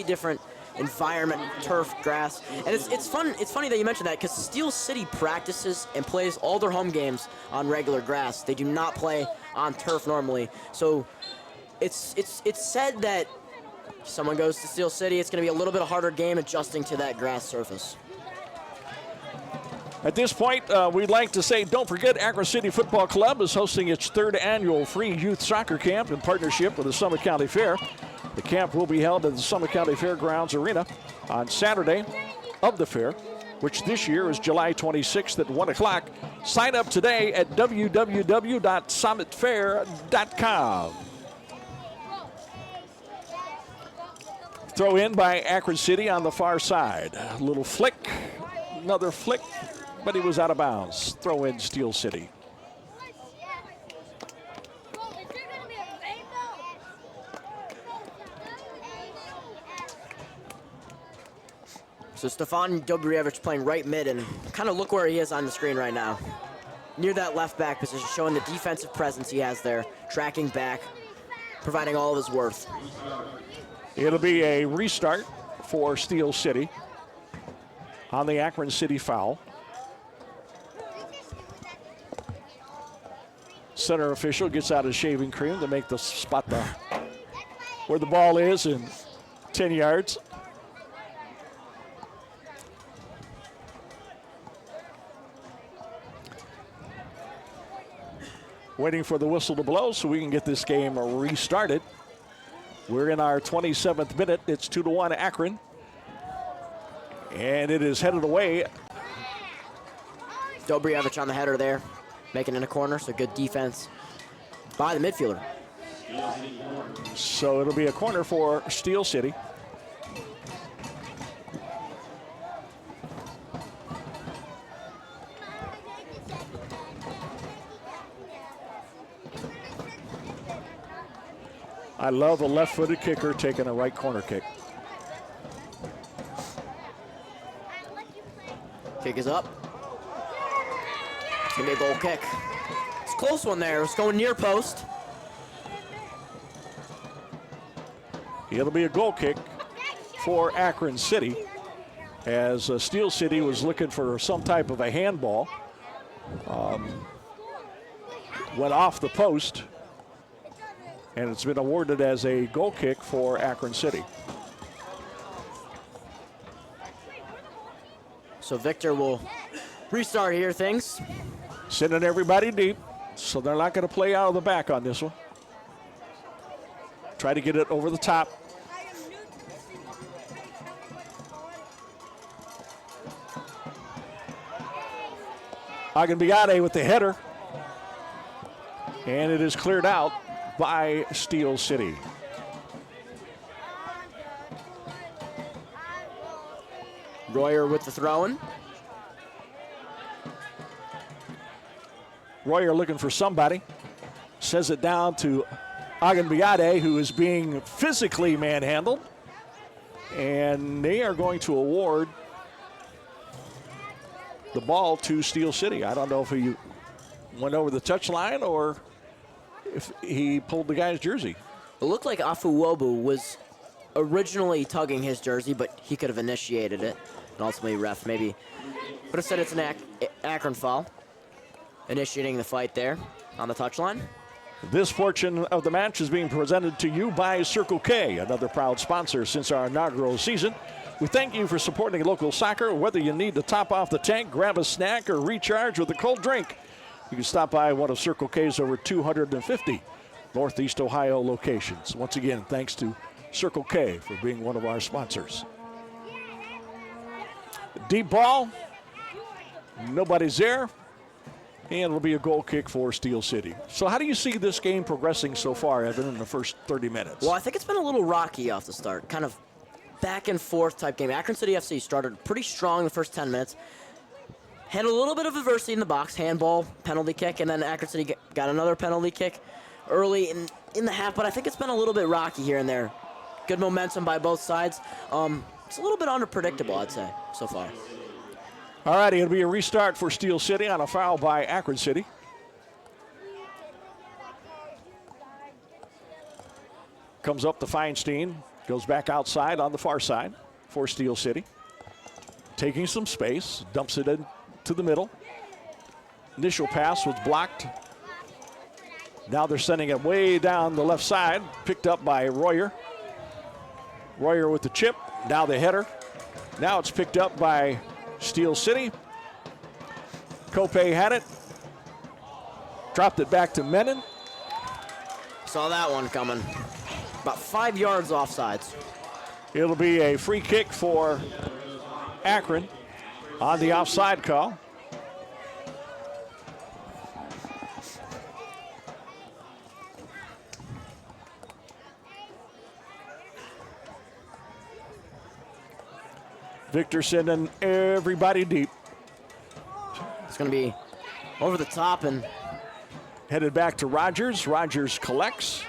Speaker 3: different environment, turf, grass. And it's funny that you mentioned that, because Steel City practices and plays all their home games on regular grass. They do not play on turf normally. So it's said that someone goes to Steel City, it's going to be a little bit a harder game adjusting to that grass surface.
Speaker 2: At this point, we'd like to say, don't forget, Akron City Football Club is hosting its 3rd annual free youth soccer camp in partnership with the Summit County Fair. The camp will be held at the Summit County Fairgrounds Arena on Saturday of the fair, which this year is July 26th at 1 o'clock. Sign up today at www.summitfair.com. Throw in by Akron City on the far side. A little flick, another flick, but he was out of bounds. Throw in Steel City.
Speaker 3: So Stefan Dobrievich playing right mid, and kind of look where he is on the screen right now. Near that left back position, showing the defensive presence he has there, tracking back, providing all of his worth.
Speaker 2: It'll be a restart for Steel City on the Akron City foul. Center official gets out his shaving cream to make the spot where the ball is in 10 yards. Waiting for the whistle to blow so we can get this game restarted. We're in our 27th minute. It's 2-1 Akron. And it is headed away.
Speaker 3: Dobrievich on the header there, making it in a corner, so good defense by the midfielder.
Speaker 2: So it'll be a corner for Steel City. I love a left-footed kicker taking a right corner kick.
Speaker 3: Kick is up. It's gonna be a goal kick. It's a close one there. It's going near post.
Speaker 2: It'll be a goal kick for Akron City, as Steel City was looking for some type of a handball. Went off the post, and it's been awarded as a goal kick for Akron City.
Speaker 3: So Victor will restart here things.
Speaker 2: Sending everybody deep, so they're not going to play out of the back on this one. Try to get it over the top. Hoggarth with the header. And it is cleared out by Steel City.
Speaker 3: Royer with the throw-in.
Speaker 2: Royer looking for somebody. Says it down to Hoggarth, who is being physically manhandled. And they are going to award the ball to Steel City. I don't know if he went over the touchline or if he pulled the guy's jersey.
Speaker 3: It looked like Afuwobu was originally tugging his jersey, but he could have initiated it. And ultimately, ref maybe. But instead, it's an Akron foul. Initiating the fight there on the touchline.
Speaker 2: This portion of the match is being presented to you by Circle K, another proud sponsor since our inaugural season. We thank you for supporting local soccer. Whether you need to top off the tank, grab a snack, or recharge with a cold drink, you can stop by one of Circle K's over 250 Northeast Ohio locations. Once again, thanks to Circle K for being one of our sponsors. Deep ball. Nobody's there. And it'll be a goal kick for Steel City. So how do you see this game progressing so far, Evan, in the first 30 minutes?
Speaker 3: Well, I think it's been a little rocky off the start. Kind of back and forth type game. Akron City FC started pretty strong the first 10 minutes. Had a little bit of adversity in the box. Handball, penalty kick, and then Akron City got another penalty kick early in the half. But I think it's been a little bit rocky here and there. Good momentum by both sides. It's a little bit unpredictable, I'd say, so far.
Speaker 2: All righty, it'll be a restart for Steel City on a foul by Akron City. Comes up to Feinstein, goes back outside on the far side for Steel City. Taking some space, dumps it into the middle. Initial pass was blocked. Now they're sending it way down the left side, picked up by Royer. Royer with the chip, now the header. Now it's picked up by Steel City. Cope had it. Dropped it back to Menon.
Speaker 3: Saw that one coming. About 5 yards offsides.
Speaker 2: It'll be a free kick for Akron on the offside call. Victor sending everybody deep.
Speaker 3: It's going to be over the top and
Speaker 2: headed back to Rogers. Rogers collects.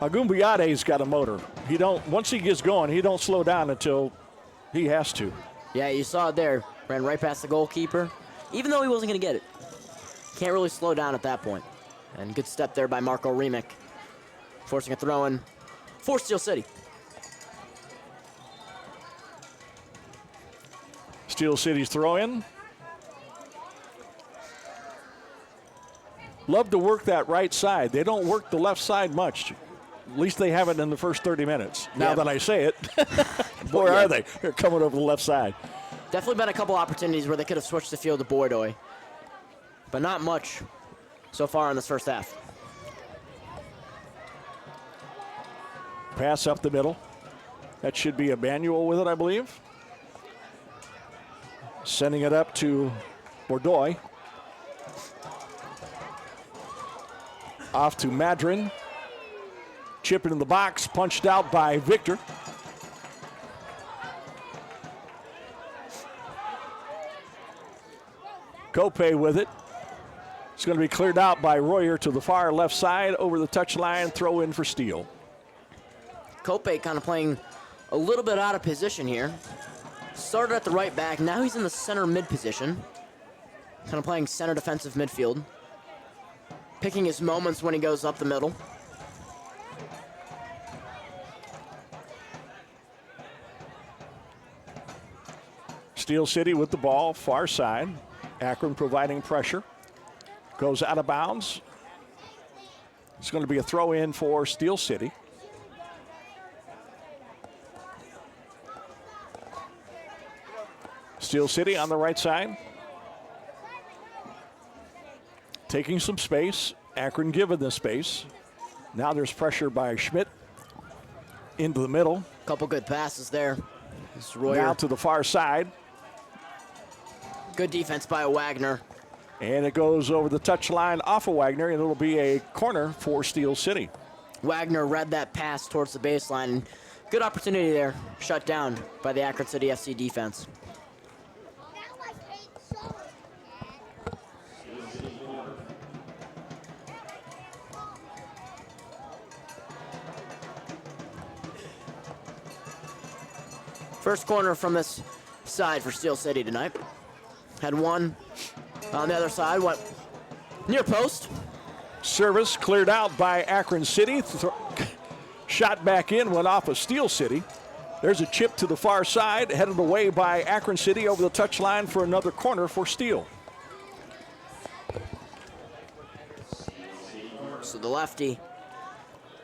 Speaker 2: Agumbiade's got a motor. Once he gets going, he don't slow down until he has to.
Speaker 3: Yeah, you saw it there. Ran right past the goalkeeper, even though he wasn't going to get it. Can't really slow down at that point. And good step there by Marco Remick, forcing a throw-in for Steel City.
Speaker 2: Steel City's throw-in. Love to work that right side. They don't work the left side much. At least they haven't in the first 30 minutes. Now that I say it, where are they? They're coming over the left side.
Speaker 3: Definitely been a couple opportunities where they could have switched the field to Bordoy, but not much so far in this first half.
Speaker 2: Pass up the middle. That should be Emmanuel with it, I believe. Sending it up to Bordoy. Off to Madrin. Chip it in the box, punched out by Victor. Cope with it. It's going to be cleared out by Royer to the far left side, over the touchline, throw in for Steel.
Speaker 3: Cope kind of playing a little bit out of position here. Started at the right back, now he's in the center mid position. Kind of playing center defensive midfield. Picking his moments when he goes up the middle.
Speaker 2: Steel City with the ball, far side. Akron providing pressure. Goes out of bounds. It's going to be a throw in for Steel City. Steel City on the right side. taking some space. Akron given the space. Now there's pressure by Schmidt into the middle.
Speaker 3: Couple good passes there. It's Royer.
Speaker 2: Now to the far side.
Speaker 3: Good defense by Wagner.
Speaker 2: And it goes over the touchline off of Wagner, and it'll be a corner for Steel City.
Speaker 3: Wagner read that pass towards the baseline. Good opportunity there, shut down by the Akron City FC defense. First corner from this side for Steel City tonight. Had one on the other side, went near post.
Speaker 2: Service cleared out by Akron City. Shot back in, went off of Steel City. There's a chip to the far side, headed away by Akron City over the touchline for another corner for Steel.
Speaker 3: So the lefty,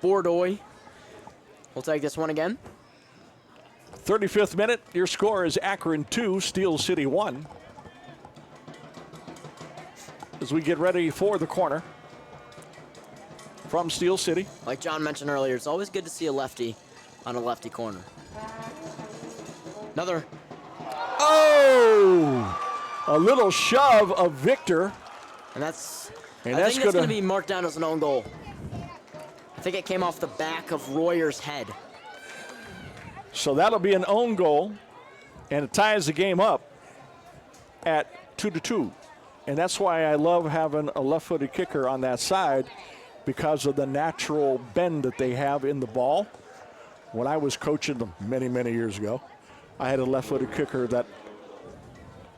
Speaker 3: Bordoy, will take this one again.
Speaker 2: 35th minute, your score is Akron 2, Steel City 1. As we get ready for the corner from Steel City.
Speaker 3: Like John mentioned earlier, it's always good to see a lefty on a lefty corner. Another.
Speaker 2: Oh! A little shove of Victor.
Speaker 3: And that's,
Speaker 2: And
Speaker 3: I
Speaker 2: that's
Speaker 3: think that's
Speaker 2: gonna
Speaker 3: going to be marked down as an own goal. I think it came off the back of Royer's head.
Speaker 2: So that'll be an own goal, and it ties the game up at 2-2. And that's why I love having a left-footed kicker on that side, because of the natural bend that they have in the ball. When I was coaching them many, many years ago, I had a left-footed kicker that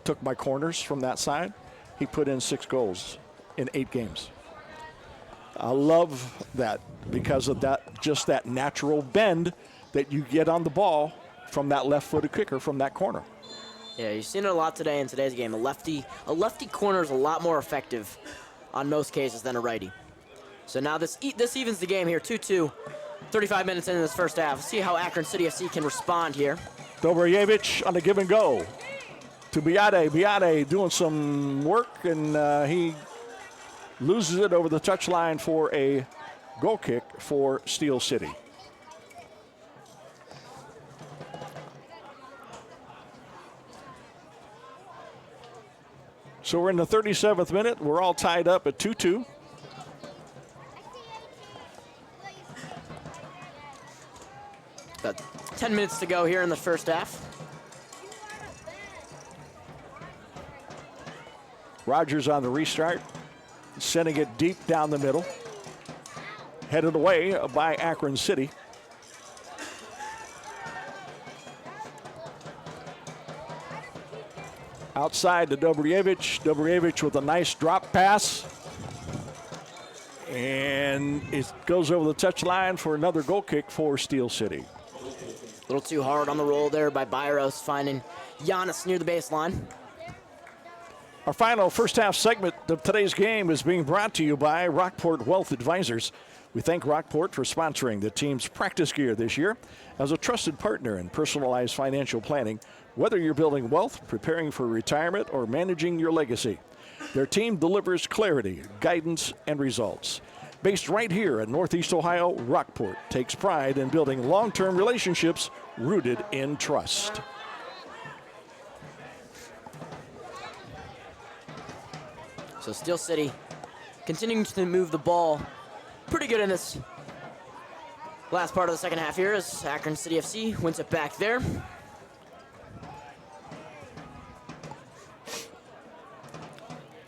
Speaker 2: took my corners from that side. He put in 6 goals in 8 games. I love that because of that, just that natural bend that you get on the ball from that left-footed kicker from that corner.
Speaker 3: Yeah, you've seen it a lot today in today's game. A lefty corner is a lot more effective on most cases than a righty. So now this evens the game here, 2-2, 35 minutes into this first half. See how Akron City FC can respond here.
Speaker 2: Dobrajevich on the give and go to Biade. Biade doing some work, and he loses it over the touchline for a goal kick for Steel City. So we're in the 37th minute. We're all tied up at 2-2.
Speaker 3: About 10 minutes to go here in the first half.
Speaker 2: Rogers on the restart, sending it deep down the middle. Headed away by Akron City. Outside to Dobrajevich. Dobrajevich with a nice drop pass. And it goes over the touchline for another goal kick for Steel City.
Speaker 3: A little too hard on the roll there by Byros, finding Giannis near the baseline.
Speaker 2: Our final first half segment of today's game is being brought to you by Rockport Wealth Advisors. We thank Rockport for sponsoring the team's practice gear this year. As a trusted partner in personalized financial planning, whether you're building wealth, preparing for retirement, or managing your legacy, their team delivers clarity, guidance, and results. Based right here in Northeast Ohio, Rockport takes pride in building long-term relationships rooted in trust.
Speaker 3: So Steel City continuing to move the ball pretty good in this last part of the second half here as Akron City FC wins it back there.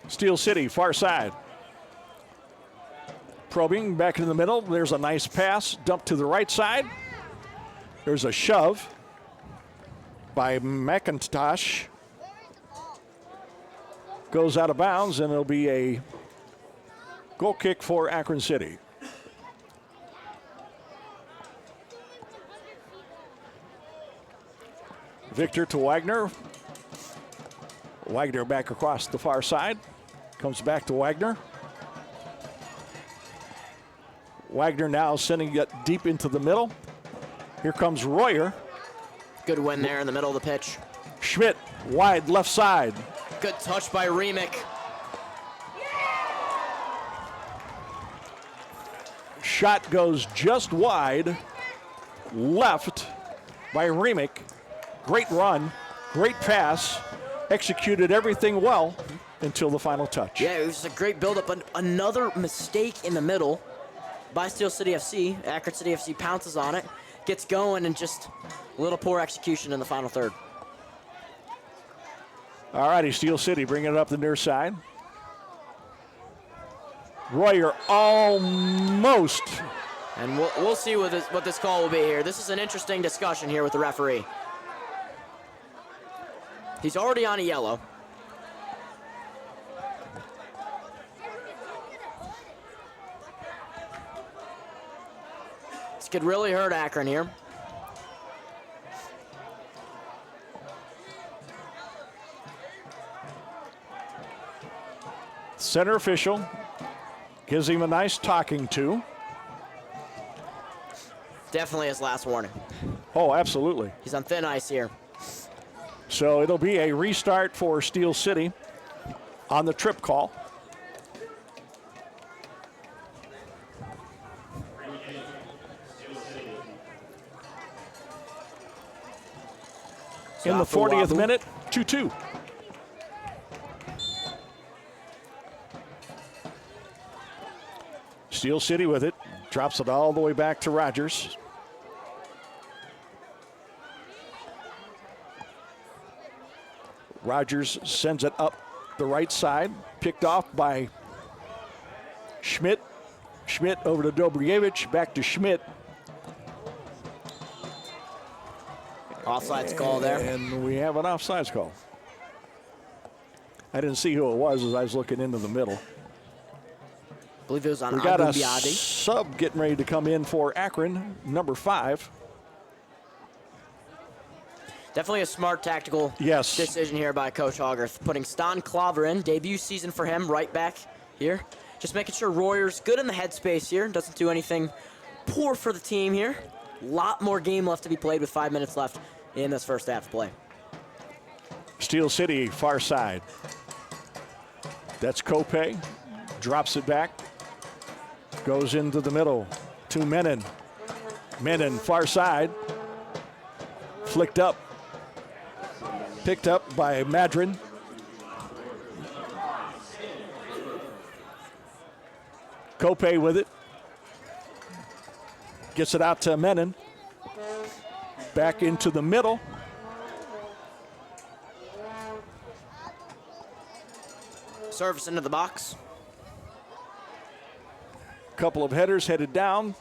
Speaker 2: Steel City, far side. Probing back in the middle. There's a nice pass, dumped to the right side. There's a shove by McIntosh. Goes out of bounds, and it'll be a goal kick for Akron City. Victor to Wagner. Wagner back across the far side. Comes back to Wagner. Wagner now sending it deep into the middle. Here comes Royer.
Speaker 3: Good win there in the middle of the pitch.
Speaker 2: Schmidt, wide left side.
Speaker 3: Good touch by Remick.
Speaker 2: Shot goes just wide, left by Remick. Great run, great pass, executed everything well until the final touch.
Speaker 3: Yeah, it was a great build-up. Another mistake in the middle by Steel City FC. Akron City FC pounces on it, gets going, and just a little poor execution in the final third.
Speaker 2: All righty, Steel City bringing it up the near side. Royer almost.
Speaker 3: And we'll see what this call will be here. This is an interesting discussion here with the referee. He's already on a yellow. This could really hurt Akron here.
Speaker 2: Center official gives him a nice talking to.
Speaker 3: Definitely his last warning.
Speaker 2: Oh, absolutely.
Speaker 3: He's on thin ice here.
Speaker 2: So it'll be a restart for Steel City on the trip call. In the 40th minute, 2-2. Steel City with it, drops it all the way back to Rogers. Rogers sends it up the right side, picked off by Schmidt. Schmidt over to Dobrievich, back to Schmidt.
Speaker 3: Offsides call there.
Speaker 2: And we have an offsides call. I didn't see who it was as I was looking into the middle.
Speaker 3: I believe it was on
Speaker 2: We got a
Speaker 3: Agunbiadi.
Speaker 2: sub getting ready to come in for Akron, number 5.
Speaker 3: Definitely a smart tactical decision here by Coach Hoggarth. Putting Stan Klaver in, debut season for him, right back here. Just making sure Royer's good in the headspace here. Doesn't do anything poor for the team here. A lot more game left to be played with 5 minutes left in this first half of play.
Speaker 2: Steel City, far side. That's Cope. Drops it back. Goes into the middle to Menon. Menon, far side. Flicked up. Picked up by Madron. Cope with it. Gets it out to Menon. Back into the middle.
Speaker 3: Service into the box.
Speaker 2: Couple of headers headed down.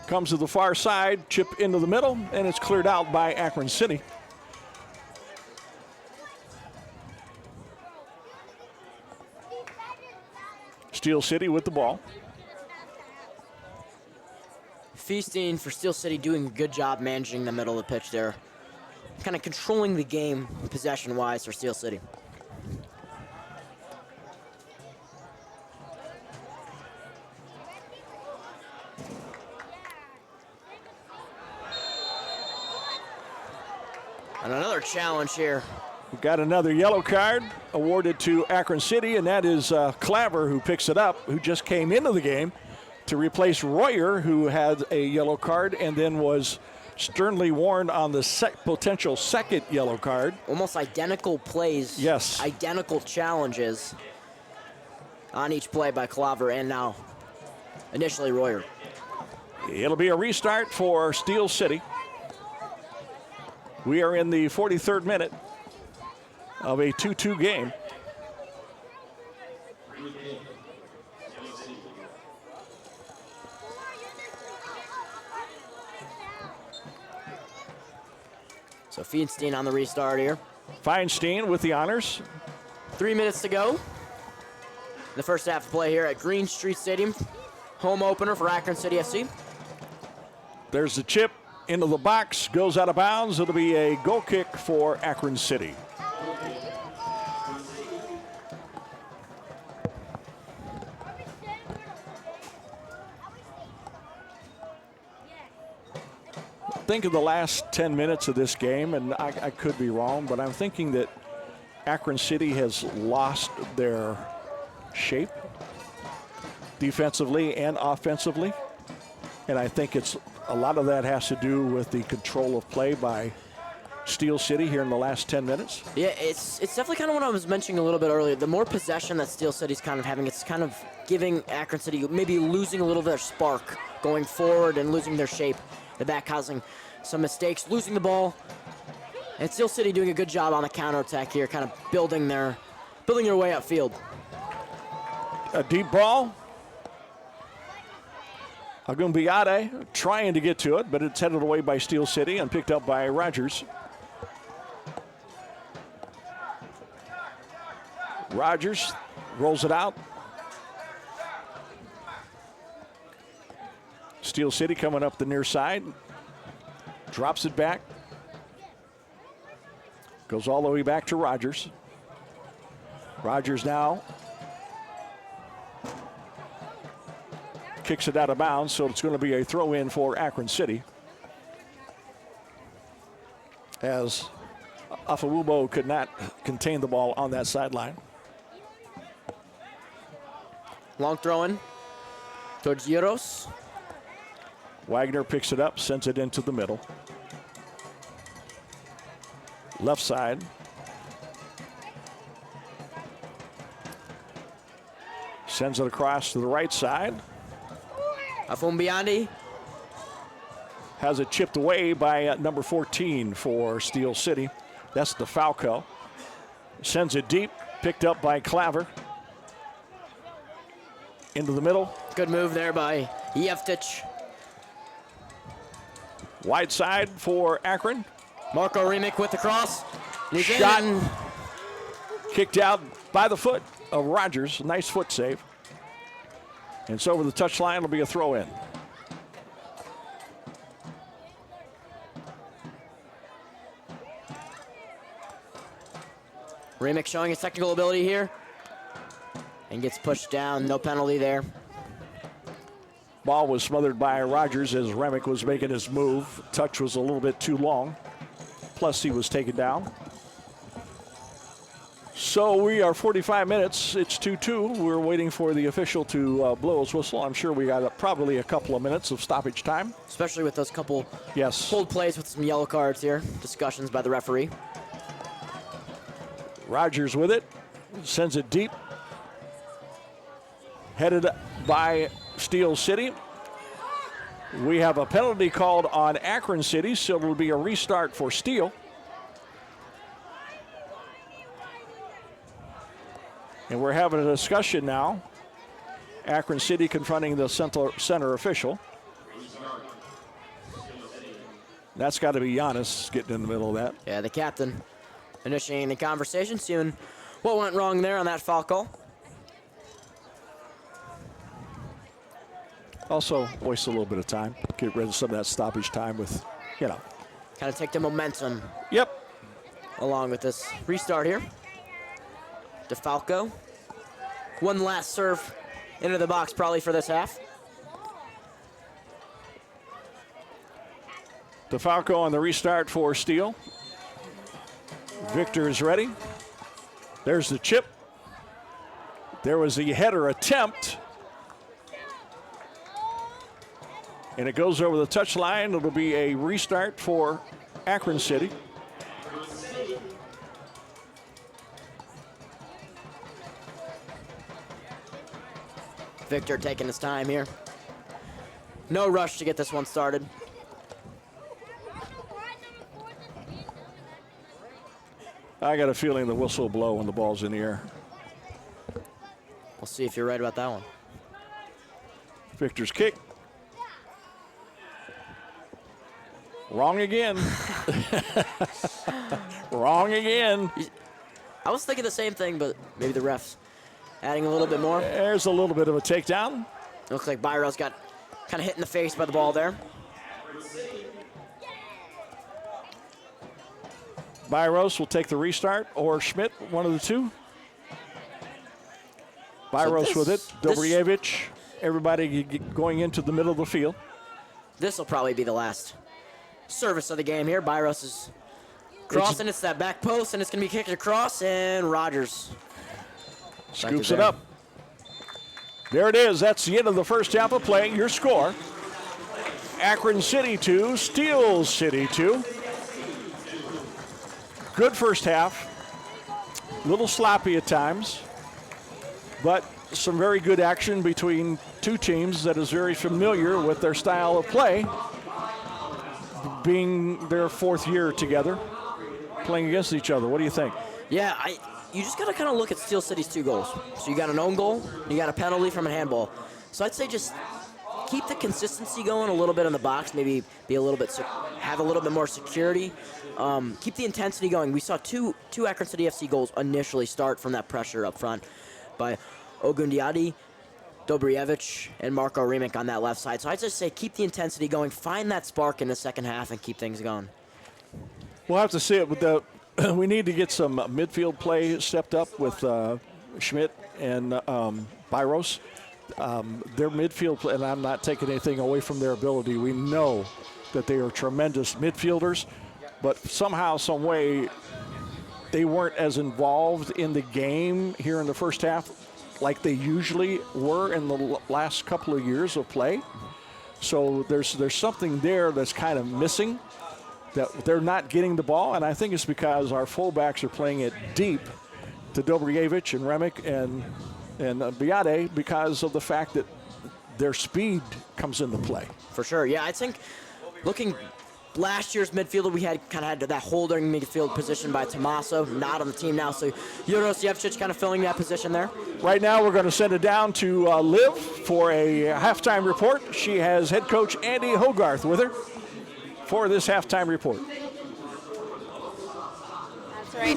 Speaker 2: Comes to the far side, chip into the middle, and it's cleared out by Akron City. Steel City with the ball.
Speaker 3: Feasting for Steel City doing a good job managing the middle of the pitch there. Kind of controlling the game possession-wise for Steel City. And another challenge here.
Speaker 2: We've got another yellow card awarded to Akron City, and that is Klaver who picks it up, who just came into the game to replace Royer, who had a yellow card and then was sternly warned on the potential second yellow card.
Speaker 3: Almost identical plays.
Speaker 2: Yes.
Speaker 3: Identical challenges on each play by Klaver and now initially Royer.
Speaker 2: It'll be a restart for Steel City. We are in the 43rd minute of a 2-2 game.
Speaker 3: So Feinstein on the restart here.
Speaker 2: Feinstein with the honors.
Speaker 3: 3 minutes to go. The first half of play here at Green Street Stadium. Home opener for Akron City FC.
Speaker 2: There's the chip into the box, goes out of bounds. It'll be a goal kick for Akron City. Think of the last 10 minutes of this game, and I could be wrong, but I'm thinking that Akron City has lost their shape. defensively and offensively. And I think a lot of that has to do with the control of play by Steel City here in the last 10 minutes.
Speaker 3: Yeah, it's definitely kind of what I was mentioning a little bit earlier. The more possession that Steel City's kind of having, it's kind of giving Akron City maybe losing a little bit of spark going forward and losing their shape. The back causing some mistakes, losing the ball. And Steel City doing a good job on the counterattack here, kind of building their way upfield.
Speaker 2: A deep ball. Agumbiade trying to get to it, but it's headed away by Steel City and picked up by Rogers. Rogers rolls it out. Steel City coming up the near side. Drops it back. Goes all the way back to Rogers. Rogers now kicks it out of bounds, so it's going to be a throw in for Akron City, as Afawubo could not contain the ball on that sideline.
Speaker 3: Long throw in towards Euros.
Speaker 2: Wagner picks it up, sends it into the middle. Left side. Sends it across to the right side.
Speaker 3: Afumbiandi.
Speaker 2: Has it chipped away by number 14 for Steel City. That's DeFalco. Sends it deep, picked up by Claver. Into the middle.
Speaker 3: Good move there by Jeftic.
Speaker 2: Wide side for Akron.
Speaker 3: Marco Remick with the cross. He's
Speaker 2: Shot.
Speaker 3: in.
Speaker 2: Kicked out by the foot of Rogers. Nice foot save. And so over the touchline, it'll be a throw in.
Speaker 3: Remick showing his technical ability here. And gets pushed down. No penalty there.
Speaker 2: Ball was smothered by Rogers as Remick was making his move. Touch was a little bit too long. Plus he was taken down. So we are 45 minutes. It's 2-2. We're waiting for the official to blow his whistle. I'm sure we got probably a couple of minutes of stoppage time.
Speaker 3: Especially with those couple
Speaker 2: Yes.
Speaker 3: pulled plays with some yellow cards here. Discussions by the referee.
Speaker 2: Rogers with it. Sends it deep. Headed by Steel City. We have a penalty called on Akron City, so it'll be a restart for Steel. And we're having a discussion now. Akron City confronting the center official. That's got to be Giannis getting in the middle of that.
Speaker 3: Yeah, the captain initiating the conversation, seeing what went wrong there on that foul call.
Speaker 2: Also, waste a little bit of time. Get rid of some of that stoppage time with,
Speaker 3: Kind of take the momentum
Speaker 2: Yep.
Speaker 3: along with this restart here. DeFalco. One last serve into the box probably for this half.
Speaker 2: DeFalco on the restart for Steel. Victor is ready. There's the chip. There was the header attempt. And it goes over the touchline. It'll be a restart for Akron City.
Speaker 3: Victor taking his time here. No rush to get this one started.
Speaker 2: I got a feeling the whistle will blow when the ball's in the air.
Speaker 3: We'll see if you're right about that one.
Speaker 2: Victor's kick. Wrong again. Wrong again.
Speaker 3: I was thinking the same thing, but maybe the refs adding a little bit more.
Speaker 2: There's a little bit of a takedown.
Speaker 3: Looks like Byros got kind of hit in the face by the ball there.
Speaker 2: Byros will take the restart, or Schmidt, one of the two. Byros with it. Dobrjevich, everybody going into the middle of the field.
Speaker 3: This will probably be the last service of the game here. Byros is crossing. It's that back post, and it's going to be kicked across, and Rogers
Speaker 2: scoops it up. There it is. That's the end of the first half of play. Your score: Akron City 2, Steel City 2. Good first half. A little sloppy at times, but some very good action between two teams that is very familiar with their style of play, being their fourth year together, playing against each other. What do you think?
Speaker 3: Yeah, you just got to kind of look at Steel City's 2 goals. So you got an own goal, you got a penalty from a handball. So I'd say just keep the consistency going a little bit in the box, maybe be a little bit, have a little bit more security. Keep the intensity going. We saw two Akron City FC goals initially start from that pressure up front by Ogundiadi, Dobrievich, and Marko Remick on that left side. So I'd just say keep the intensity going, find that spark in the second half, and keep things going.
Speaker 2: We'll have to see it with the. We need to get some midfield play stepped up with Schmidt and Byros. Their midfield play, and I'm not taking anything away from their ability. We know that they are tremendous midfielders, but somehow, some way, they weren't as involved in the game here in the first half like they usually were in the last couple of years of play. So there's something there that's kind of missing, that they're not getting the ball, and I think it's because our fullbacks are playing it deep to Dobrievich and Remick and Biade because of the fact that their speed comes into play.
Speaker 3: For sure, yeah. I think looking last year's midfielder, we had that holding midfield position by Tommaso, not on the team now. So Jurosiewicz kind of filling that position there.
Speaker 2: Right now, we're going to send it down to Liv for a halftime report. She has head coach Andy Hoggarth with her for this halftime report.
Speaker 5: That's right.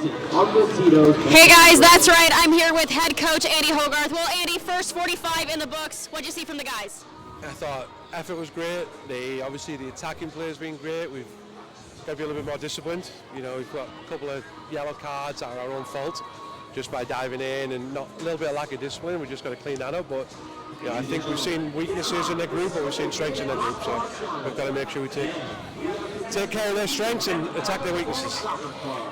Speaker 5: Hey guys, that's right. I'm here with head coach Andy Hoggarth. Well, Andy, first 45 in the books. What'd you see from the guys?
Speaker 6: I thought effort was great. Obviously the attacking play has been great. We've got to be a little bit more disciplined. You know, we've got a couple of yellow cards that are our own fault, just by diving in, and not a little bit of lack of discipline. We've just got to clean that up. But yeah, I think we've seen weaknesses in the group, but we've seen strengths in the group. So we've got to make sure we take care of their strengths and attack their weaknesses.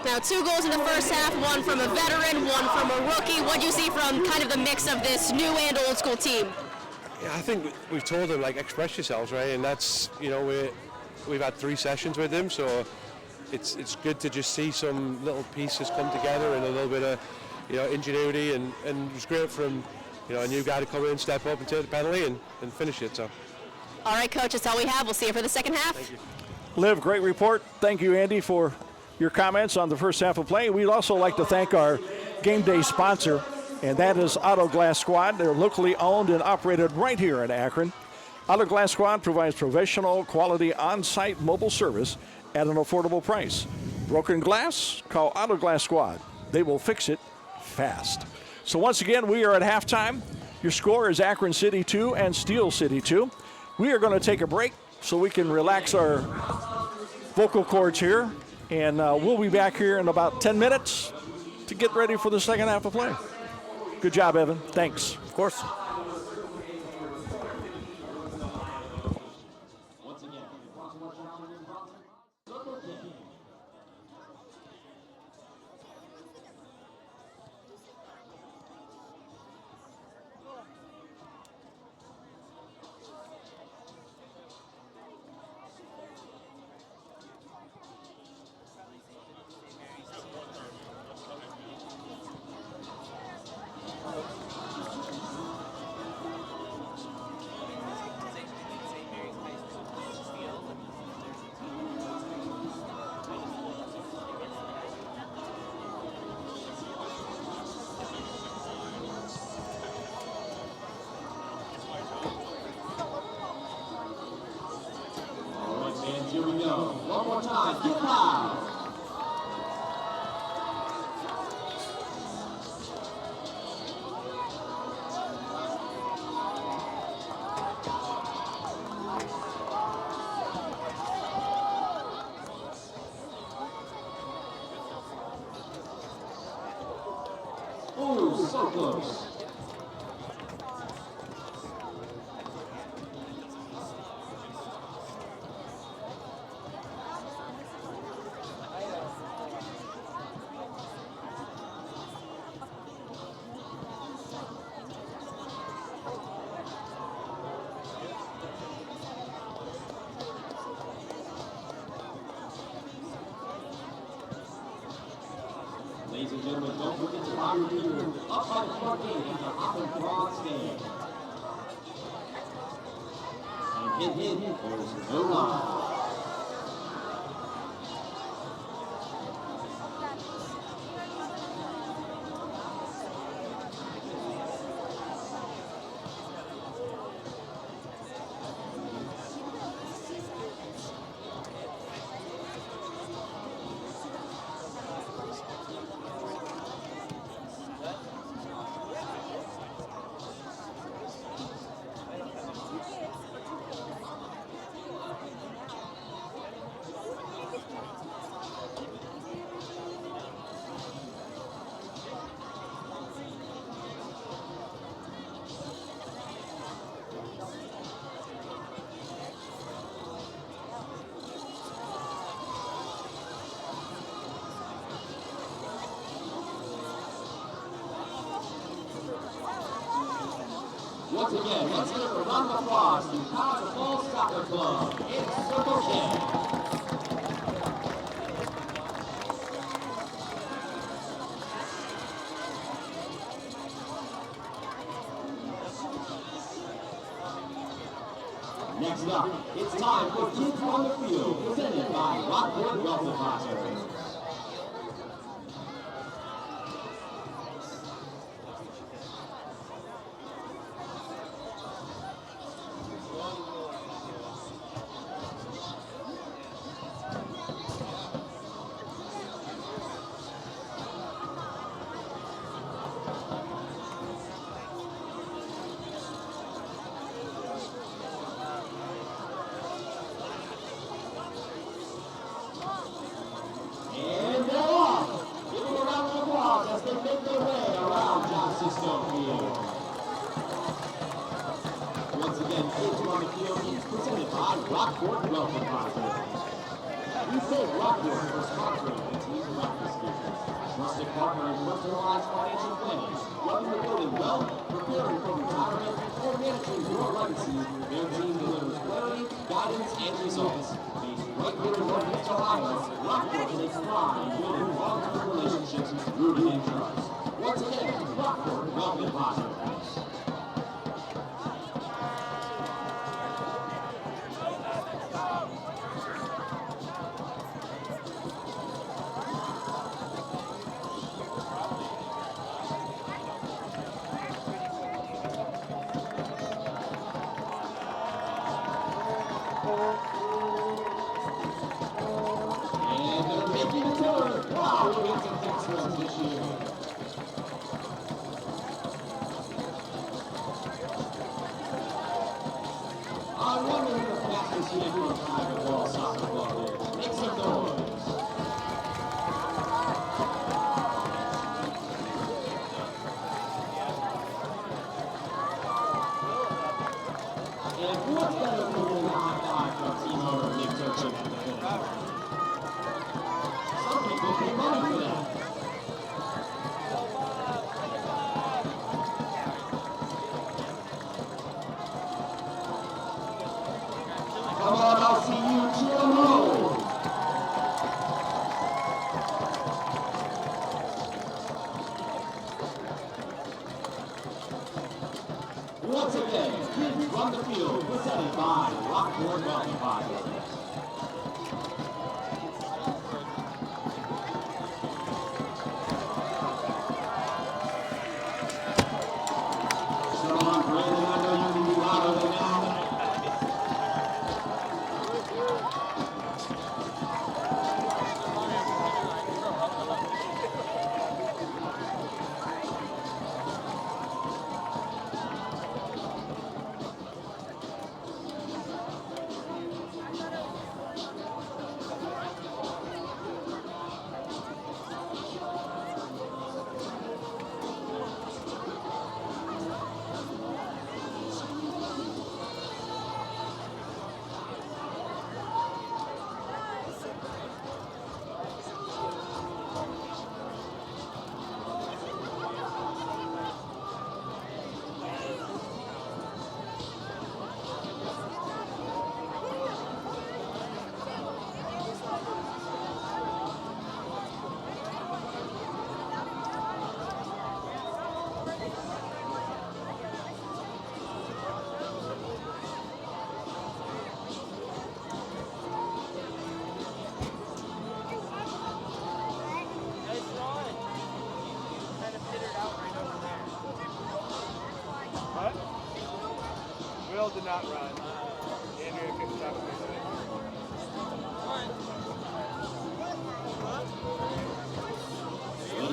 Speaker 5: Now, 2 goals in the first half, one from a veteran, one from a rookie. What'd you see from kind of the mix of this new and old school team?
Speaker 6: Yeah, I think we've told them, like, express yourselves, right? And that's, you know, we've had 3 sessions with them, so it's good to just see some little pieces come together and a little bit of, you know, ingenuity, and it was great from, you know, a new guy to come in, step up and take the penalty and finish it. So.
Speaker 5: All right, coach, that's all we have. We'll see you for the second half.
Speaker 6: Thank you.
Speaker 2: Liv, great report. Thank you, Andy, for your comments on the first half of play. We'd also like to thank our game day sponsor, and that is Auto Glass Squad. They're locally owned and operated right here in Akron. Auto Glass Squad provides professional, quality, on-site mobile service at an affordable price. Broken glass? Call Auto Glass Squad. They will fix it fast. So once again, we are at halftime. Your score is Akron City 2 and Steel City 2. We are going to take a break so we can relax our vocal cords here, and we'll be back here in about 10 minutes to get ready for the second half of play. Good job, Evan. Thanks.
Speaker 3: Of course.
Speaker 1: Here we go. One more time. Get loud. Oh, so close. Ladies and gentlemen, don't forget to buy your beer up by the front gate at the Akron stand. And hit, there's no line. Once again, let's give a round of applause to Hoggarth Falls Soccer Club. It's Circle K. Next up, it's time for Kids on the Field, presented by Rockport Wealth Advisors. Once again, Kids on the Field is presented by Rockport Wealth Advisors. We thank Rockport for sponsoring the team practice series. Trusted partner in personalized financial planning. Whether you're building wealth, preparing for retirement, or managing your legacy, their team delivers clarity, guidance, and results. Based right here in Northeast Ohio, Rockport takes pride in building long-term relationships rooted in trust. Once again, Rockport Wealth Advisors. And they're making a turn. Wow, we're getting some fast ones this year. I wonder who the fastest here to drive the ball soccer club is. Make some noise. And what's better than doing a high five from team owner Nick Turchin at the finish? Some people pay money for that. Come on, I'll see you, Jim. Once again, Kids on the Field, presented by Rockport Wealth Advisors. Sean, Brandon, I know you can be louder than that. Ladies and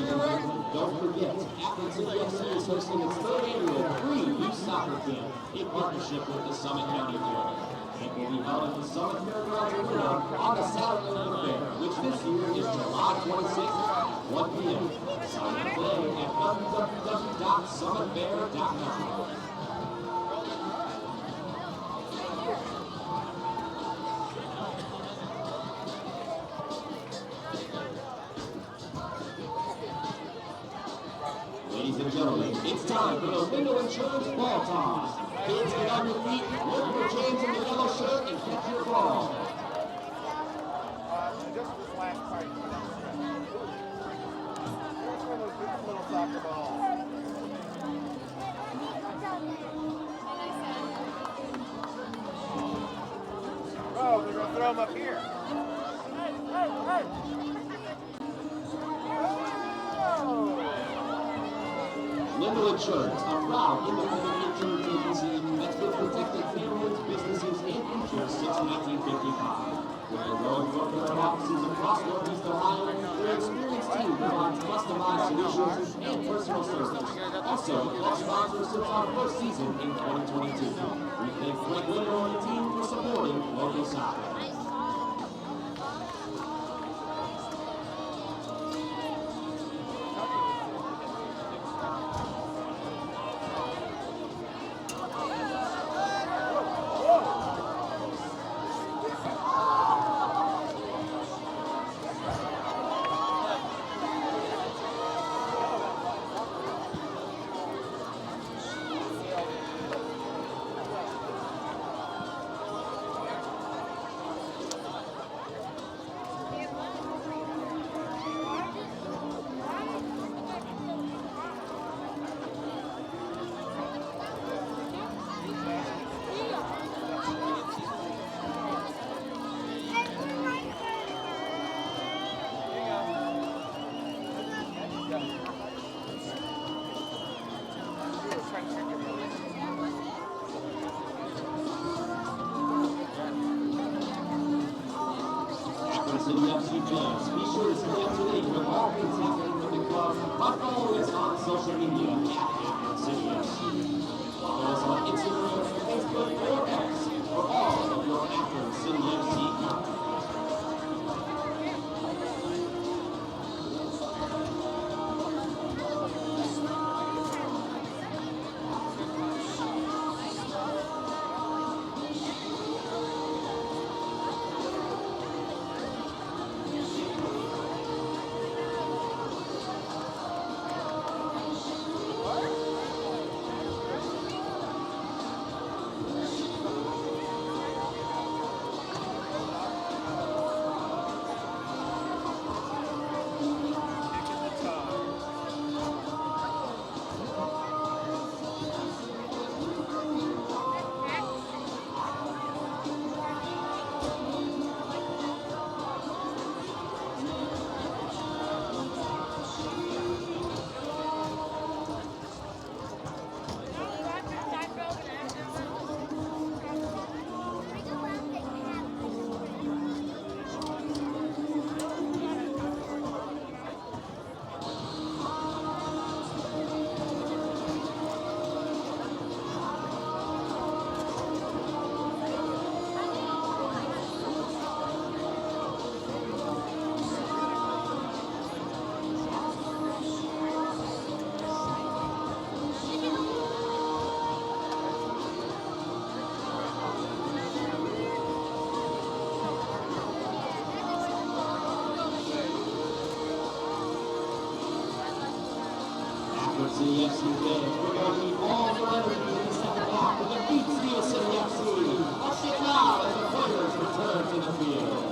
Speaker 1: gentlemen, don't forget, Akron City FC is hosting its third annual free youth soccer camp in partnership with the Summit County Fair. It will be held at the Summit Fairgrounds Arena on the Saturday of the fair, which this year is July 26th at 1 p.m. Sign up today at www.summitfair.com. Ladies and gentlemen, it's time for the window insurance ball toss. Kids, get on your feet, look for James in the yellow shirt, and catch your ball.
Speaker 7: Just this last part. Here's one of those big little soccer balls. Oh, they're going to throw them up here.
Speaker 1: Window Insurance, a proud independent insurance agency that's been protecting families, businesses, and interests since 1955. With their growing footprint offices across Northeast Ohio, their experienced team provides customized solutions and personal service. Also, our sponsor since our first season in 2022. We thank Frank Window and the team for supporting local soccer. City FC fans, be sure to stay up to date with all things happening with the club by following us on social media at Akron City FC. Follow us on Instagram, Facebook, or X for all of your Akron City FC content. City FC fans, we're going to need all your energy in the second half to defeat Steel City FC. Let's get loud as the players return to the field.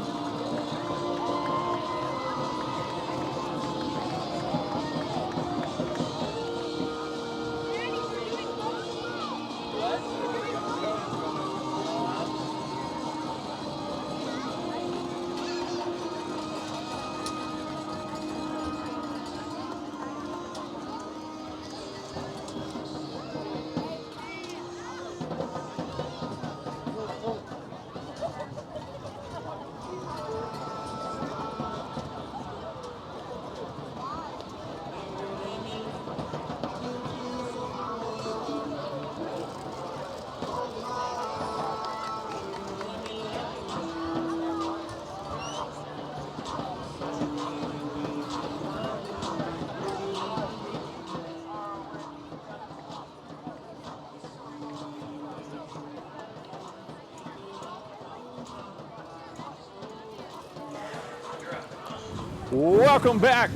Speaker 2: Welcome back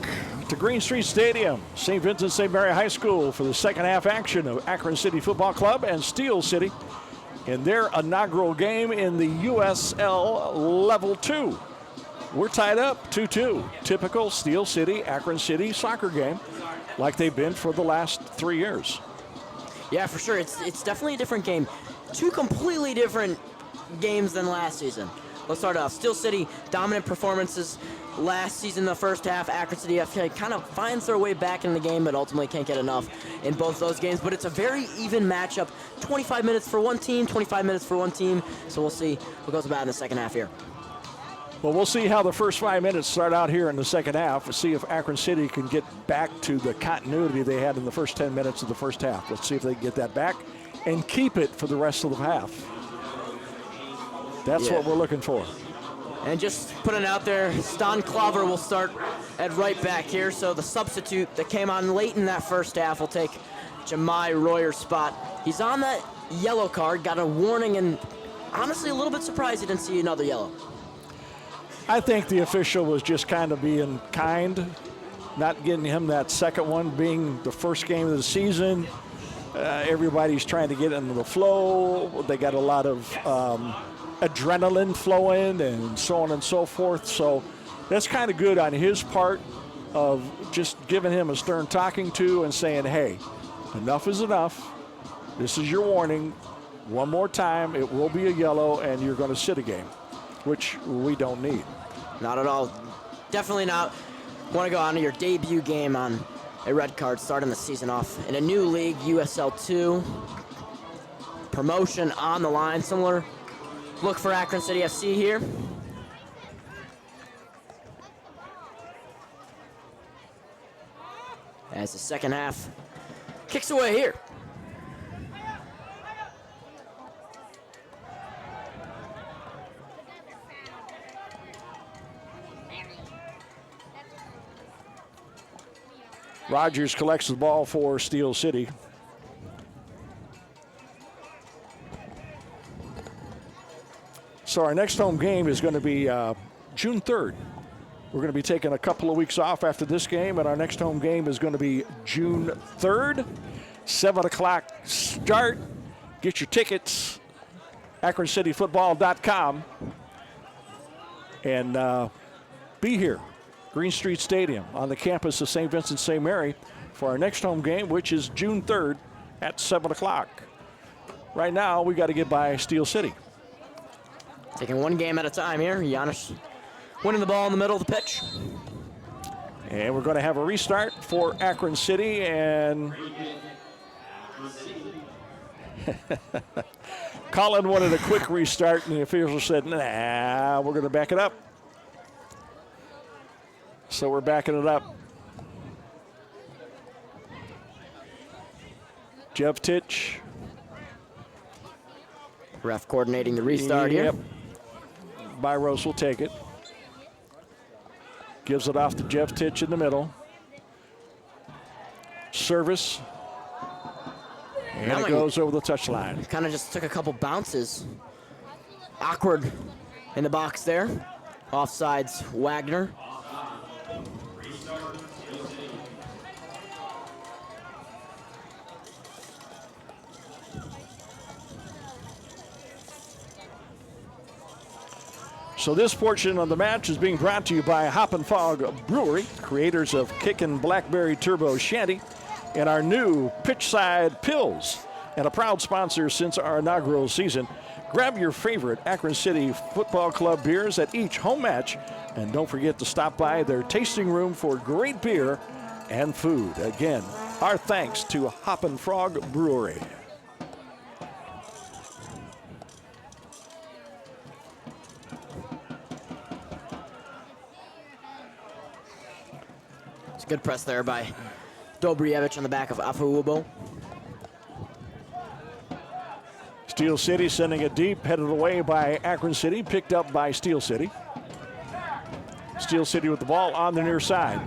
Speaker 2: to Green Street Stadium, St. Vincent St. Mary High School for the second half action of Akron City Football Club and Steel City in their inaugural game in the USL Level 2. We're tied up 2-2. Typical Steel City, Akron City soccer game like they've been for the last 3 years.
Speaker 3: Yeah, for sure. It's definitely a different game. Two completely different games than last season. Let's start off. Steel City, dominant performances last season, the first half. Akron City FC kind of finds their way back in the game, but ultimately can't get enough in both those games. But it's a very even matchup. 25 minutes for one team, 25 minutes for one team. So we'll see what goes about in the second half here.
Speaker 2: Well, we'll see how the first 5 minutes start out here in the second half. We'll see if Akron City can get back to the continuity they had in the first 10 minutes of the first half. Let's see if they can get that back and keep it for the rest of the half. That's what we're looking for.
Speaker 3: And just putting it out there, Stan Klaver will start at right back here. So the substitute that came on late in that first half will take Jemai Royer's spot. He's on that yellow card, got a warning, and honestly a little bit surprised he didn't see another yellow.
Speaker 2: I think the official was just kind of being kind, not getting him that second one, being the first game of the season. Everybody's trying to get into the flow. They got a lot of adrenaline flowing and so on and so forth. So that's kind of good on his part of just giving him a stern talking to and saying, hey, enough is enough. This is your warning. One more time, it will be a yellow and you're going to sit a game, which we don't need.
Speaker 3: Not at all. Definitely not want to go on to your debut game on a red card, starting the season off in a new league, USL 2. Promotion on the line, similar look for Akron City FC here. As the second half kicks away here.
Speaker 2: Rogers collects the ball for Steel City. So our next home game is going to be June 3rd. We're going to be taking a couple of weeks off after this game, and our next home game is going to be June 3rd, 7 o'clock start. Get your tickets, AkronCityFootball.com, and be here. Green Street Stadium on the campus of St. Vincent St. Mary for our next home game, which is June 3rd at 7 o'clock. Right now, we got to get by Steel City.
Speaker 3: Taking one game at a time here. Giannis winning the ball in the middle of the pitch.
Speaker 2: And we're going to have a restart for Akron City. And Colin wanted a quick restart, and the official said, nah, we're going to back it up. So we're backing it up. Jeff Titch.
Speaker 3: Ref coordinating the restart here.
Speaker 2: Byros will take it. Gives it off to Jeff Titch in the middle. Service. And it goes over the touchline.
Speaker 3: Kind of just took a couple bounces. Awkward in the box there. Offsides Wagner.
Speaker 2: So this portion of the match is being brought to you by Hop and Fog Brewery, creators of Kickin' Blackberry Turbo Shandy, and our new Pitchside Pills, and a proud sponsor since our inaugural season. Grab your favorite Akron City Football Club beers at each home match, and don't forget to stop by their tasting room for great beer and food. Again, our thanks to Hop and Frog Brewery.
Speaker 3: Good press there by Dobrievich on the back of Afuubo.
Speaker 2: Steel City sending it deep, headed away by Akron City, picked up by Steel City. Steel City with the ball on the near side.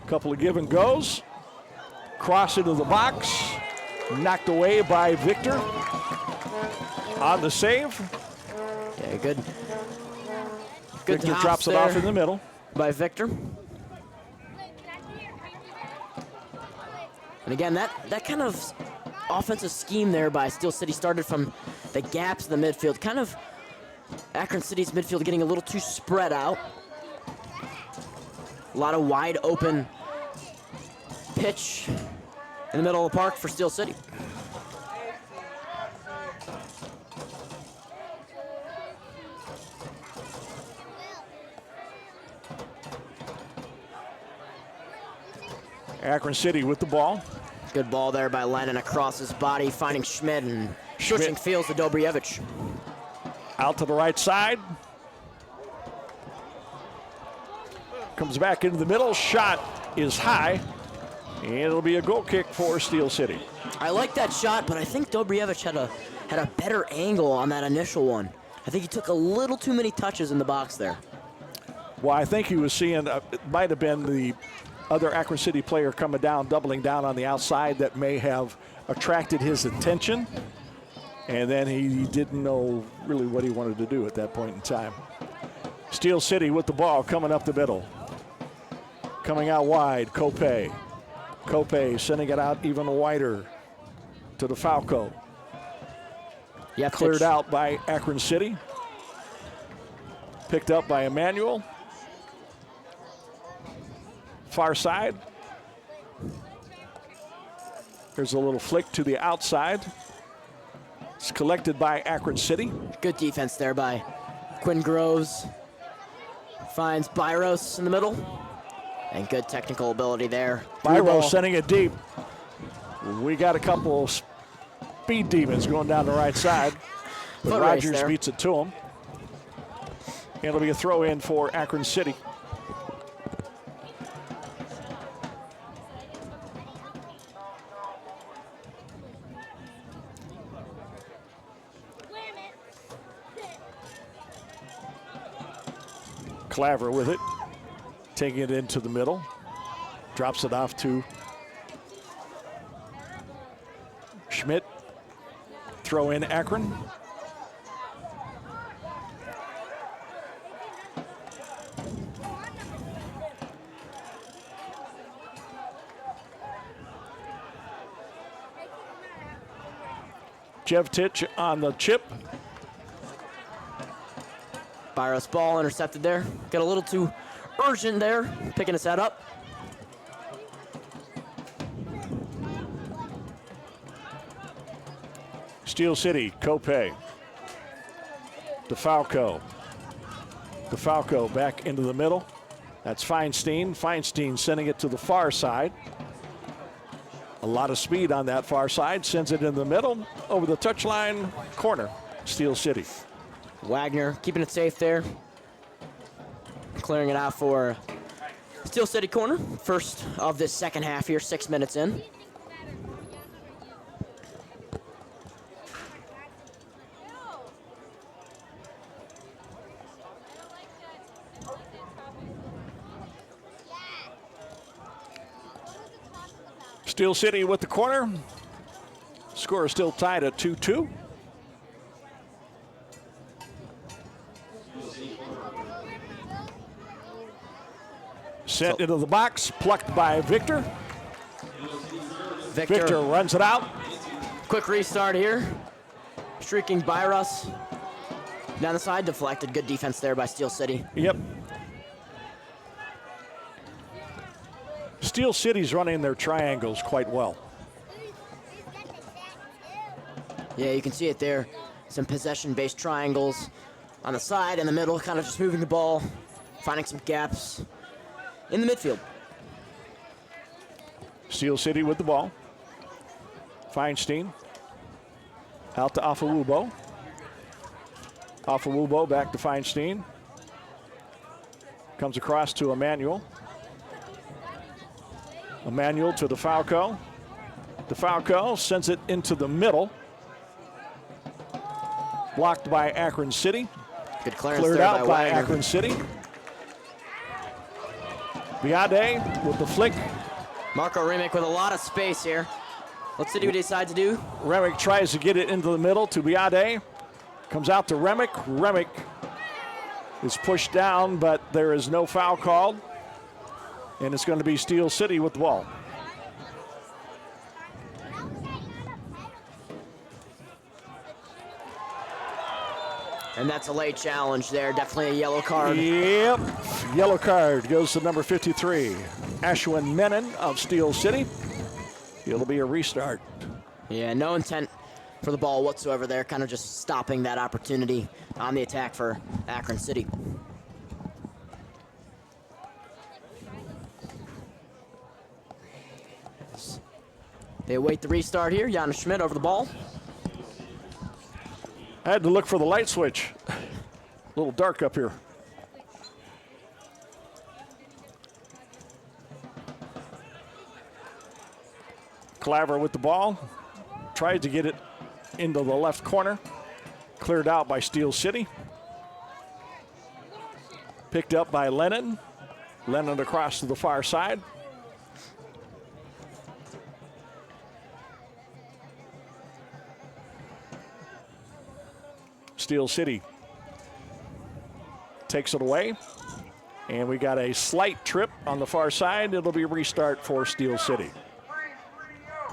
Speaker 2: Couple of give and goes. Cross into the box. Knocked away by Victor. On the save.
Speaker 3: Okay, good.
Speaker 2: Victor
Speaker 3: hops
Speaker 2: drops it
Speaker 3: there
Speaker 2: off in the middle.
Speaker 3: by Victor. And again, that kind of offensive scheme there by Steel City started from the gaps in the midfield. Kind of Akron City's midfield getting a little too spread out. A lot of wide open pitch in the middle of the park for Steel City.
Speaker 2: Akron City with the ball.
Speaker 3: Good ball there by Lennon across his body, finding Schmidt, and switching fields to Dobrievich.
Speaker 2: Out to the right side. Comes back into the middle. Shot is high. And it'll be a goal kick for Steel City.
Speaker 3: I like that shot, but I think Dobrievich had a better angle on that initial one. I think he took a little too many touches in the box there.
Speaker 2: Well, I think he was seeing, it might have been the other Akron City player coming down, doubling down on the outside that may have attracted his attention. And then he didn't know really what he wanted to do at that point in time. Steel City with the ball coming up the middle. Coming out wide, Cope. Cope sending it out even wider to the Falco.
Speaker 3: Yep,
Speaker 2: Cleared out by Akron City. Picked up by Emmanuel. Far side. There's a little flick to the outside. It's collected by Akron City.
Speaker 3: Good defense there by Quinn Groves. Finds Byros in the middle. And good technical ability there.
Speaker 2: Byros sending it deep. We got a couple speed demons going down the right side. But Rogers beats it to him. And it'll be a throw in for Akron City. Claver with it, taking it into the middle, drops it off to Schmidt. Throw in Akron. Jevtich on the chip.
Speaker 3: Byros ball intercepted there. Got a little too urgent there, picking his head up.
Speaker 2: Steel City, Cope. DeFalco. DeFalco back into the middle. That's Feinstein. Feinstein sending it to the far side. A lot of speed on that far side. Sends it in the middle. Over the touchline, corner. Steel City.
Speaker 3: Wagner keeping it safe there. Clearing it out for Steel City corner. First of this second half here, 6 minutes in.
Speaker 2: Steel City with the corner. Score is still tied at 2-2. Sent into the box, plucked by Victor. Victor runs it out.
Speaker 3: Quick restart here. Streaking Byros. Down the side, deflected. Good defense there by Steel City.
Speaker 2: Yep. Steel City's running their triangles quite well.
Speaker 3: Yeah, you can see it there. Some possession-based triangles on the side, in the middle, kind of just moving the ball, finding some gaps in the midfield.
Speaker 2: Steel City with the ball. Feinstein. Out to Afawubo. Afawubo back to Feinstein. Comes across to Emmanuel. Emmanuel to DeFalco. DeFalco sends it into the middle. Blocked by Akron City.
Speaker 3: Good clearance
Speaker 2: Cleared
Speaker 3: there
Speaker 2: out by
Speaker 3: Wagner.
Speaker 2: Akron City. Biade with the flick.
Speaker 3: Marco Remick with a lot of space here. Let's see what he decides to do.
Speaker 2: Remick tries to get it into the middle to Biade. Comes out to Remick. Remick is pushed down, but there is no foul called. And it's going to be Steel City with the ball.
Speaker 3: And that's a late challenge there. Definitely a yellow card.
Speaker 2: Yep. Yellow card goes to number 53, Ashwin Menon of Steel City. It'll be a restart.
Speaker 3: Yeah, no intent for the ball whatsoever there. Kind of just stopping that opportunity on the attack for Akron City. They await the restart here. Jan Schmidt over the ball.
Speaker 2: I had to look for the light switch. A little dark up here. Claver with the ball. Tried to get it into the left corner. Cleared out by Steel City. Picked up by Lennon. Lennon across to the far side. Steel City takes it away. And we got a slight trip on the far side. It'll be a restart for Steel City.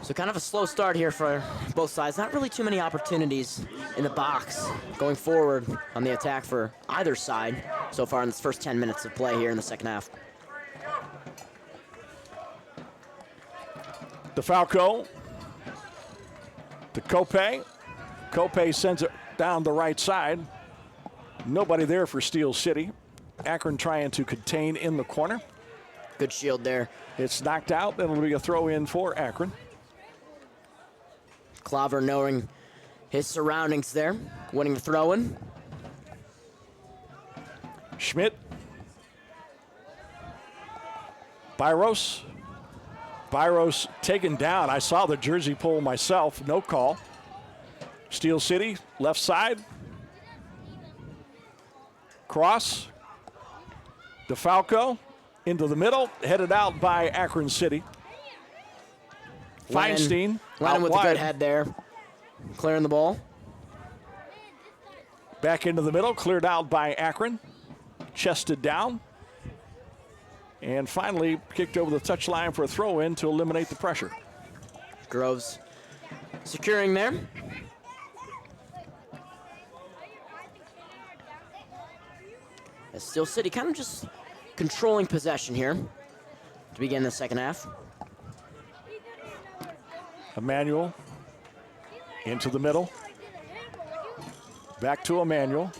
Speaker 3: So kind of a slow start here for both sides. Not really too many opportunities in the box going forward on the attack for either side so far in this first 10 minutes of play here in the second half. DeFalco to Cope. Cope sends it down the right side. Nobody there for Steel City. Akron trying to contain in the corner. Good shield there.
Speaker 2: It's knocked out, and it'll be a throw in for Akron.
Speaker 3: Claver knowing his surroundings there, winning the throw in.
Speaker 2: Schmidt. Byros. Byros taken down. I saw the jersey pull myself. No call. Steel City, left side. Cross. DeFalco into the middle, headed out by Akron City. Feinstein
Speaker 3: Lennon with a
Speaker 2: wide.
Speaker 3: good head there, clearing the ball.
Speaker 2: Back into the middle, cleared out by Akron. Chested down. And finally kicked over the touchline for a throw-in to eliminate the pressure.
Speaker 3: Groves securing there. As Steel City kind of just controlling possession here to begin the second half.
Speaker 2: Emmanuel into the middle. Back to Emmanuel.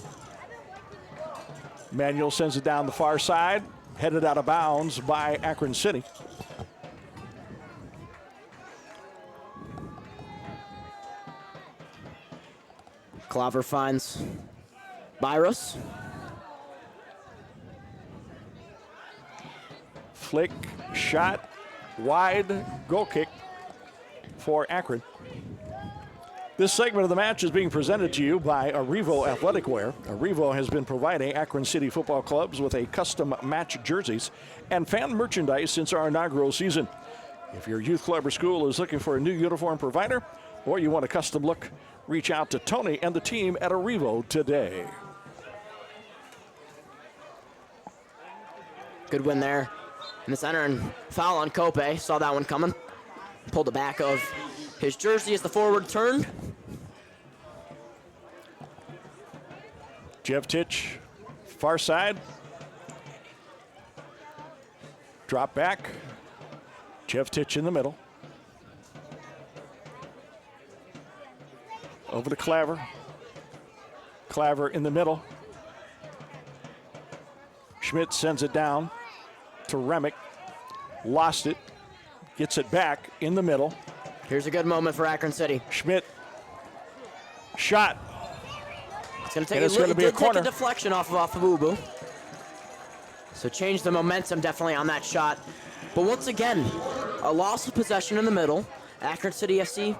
Speaker 2: Emmanuel sends it down the far side, headed out of bounds by Akron City.
Speaker 3: Claver finds Byros.
Speaker 2: Flick, shot, wide, goal kick for Akron. This segment of the match is being presented to you by Arrivo Athletic Wear. Arrivo has been providing Akron City football clubs with a custom match jerseys and fan merchandise since our inaugural season. If your youth club or school is looking for a new uniform provider or you want a custom look, reach out to Tony and the team at Arrivo today.
Speaker 3: Good win there in the center, and foul on Cope. Saw that one coming. Pulled the back of his jersey as the forward turned.
Speaker 2: Jevtich, far side. Drop back. Jevtich in the middle. Over to Claver. Claver in the middle. Schmidt sends it down to Remick. Lost it. Gets it back in the middle.
Speaker 3: Here's a good moment for Akron City.
Speaker 2: Schmidt. Shot.
Speaker 3: It's going to take
Speaker 2: And it's gonna be a corner.
Speaker 3: Take a deflection off of Afububu. So change the momentum definitely on that shot. But once again, a loss of possession in the middle. Akron City FC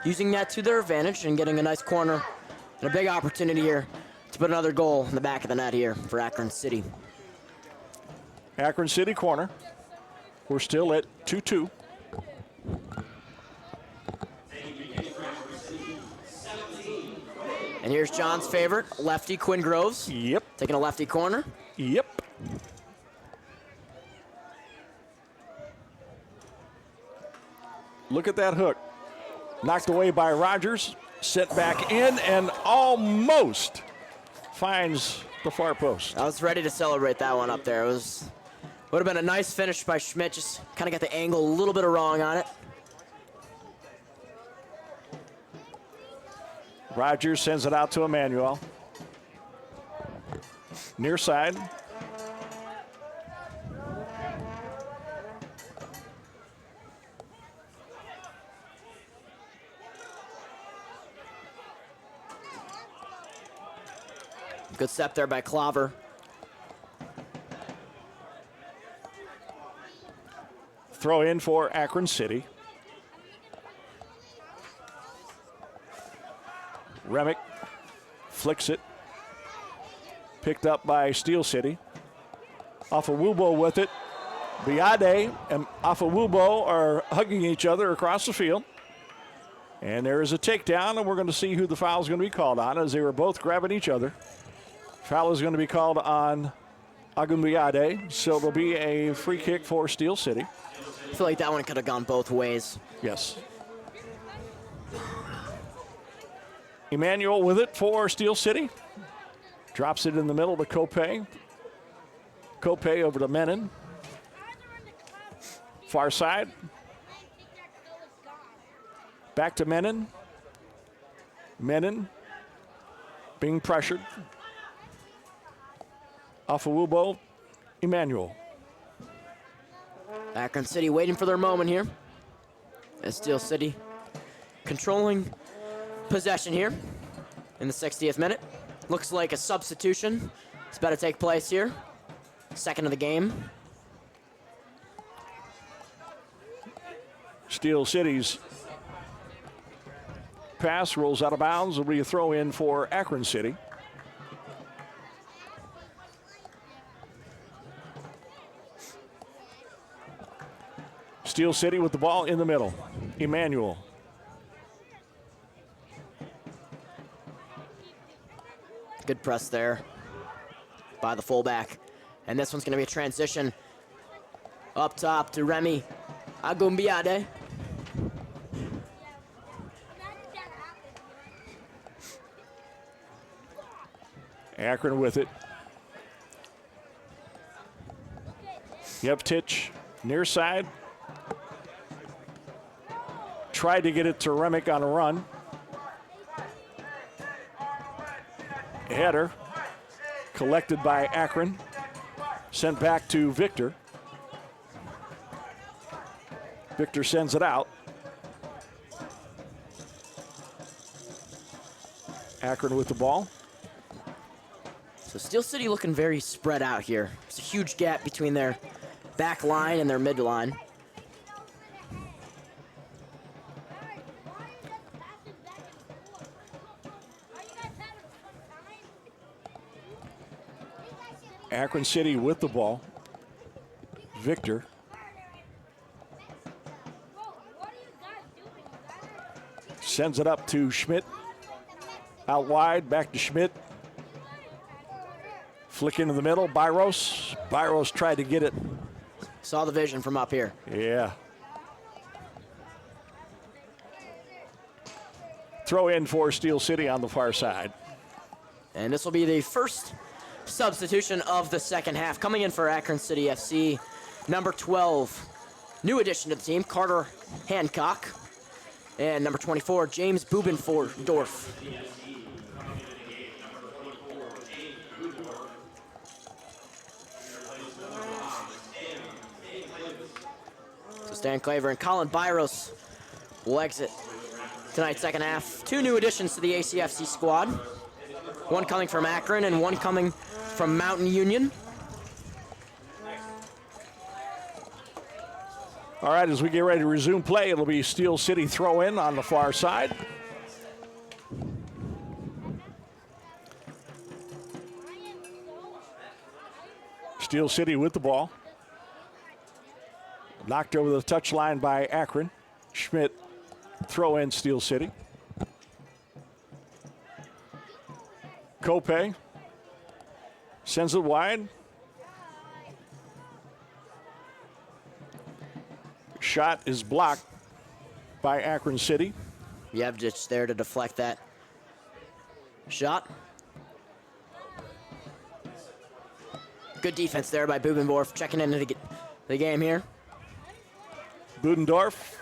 Speaker 3: using that to their advantage and getting a nice corner and a big opportunity here to put another goal in the back of the net here for Akron City.
Speaker 2: Akron City corner. We're still at 2-2.
Speaker 3: And here's John's favorite, lefty Quinn Groves.
Speaker 2: Yep.
Speaker 3: Taking a lefty corner.
Speaker 2: Yep. Look at that hook. Knocked away by Rogers. Sent back in and almost finds the far post.
Speaker 3: I was ready to celebrate that one up there. Would have been a nice finish by Schmidt. Just kind of got the angle a little bit wrong on it.
Speaker 2: Rogers sends it out to Emmanuel. Near side.
Speaker 3: Good step there by Clover.
Speaker 2: Throw in for Akron City. Remick flicks it. Picked up by Steel City. Afawubo with it. Biade and Afawubo are hugging each other across the field. And there is a takedown, and we're going to see who the foul is going to be called on as they were both grabbing each other. Foul is going to be called on Agumbiade, so it'll be a free kick for Steel City.
Speaker 3: I feel like that one could have gone both ways.
Speaker 2: Yes. Emmanuel with it for Steel City. Drops it in the middle to Cope. Cope over to Menon. Far side. Back to Menon. Menon being pressured. Afawubo, Emmanuel.
Speaker 3: Akron City waiting for their moment here. As Steel City controlling possession here in the 60th minute. Looks like a substitution is about to take place here. Second of the game.
Speaker 2: Steel City's pass rolls out of bounds. It'll be a throw in for Akron City. Steel City with the ball in the middle. Emmanuel.
Speaker 3: Good press there by the fullback. And this one's going to be a transition up top to Remy Agumbiade.
Speaker 2: Akron with it. Yevtich near side. Tried to get it to Remick on a run. Header collected by Akron. Sent back to Victor. Victor sends it out. Akron with the ball.
Speaker 3: So Steel City looking very spread out here. There's a huge gap between their back line and their mid line.
Speaker 2: Akron City with the ball. Victor. Sends it up to Schmidt. Out wide, back to Schmidt. Flick into the middle, Byros. Byros tried to get it.
Speaker 3: Saw the vision from up here.
Speaker 2: Yeah. Throw in for Steel City on the far side.
Speaker 3: And this will be the first substitution of the second half. Coming in for Akron City FC, number 12, new addition to the team, Carter Hancock. And number 24, James Bubendorf. So Stan Claver and Colin Byros will exit tonight's second half. Two new additions to the ACFC squad. One coming from Akron and one coming from Mountain Union.
Speaker 2: All right, as we get ready to resume play, it'll be Steel City throw in on the far side. Steel City with the ball. Knocked over the touchline by Akron. Schmidt throw in Steel City. Kope sends it wide. Shot is blocked by Akron City.
Speaker 3: Yevjic there to deflect that shot. Good defense there by Bubendorf, checking into the game here.
Speaker 2: Budendorf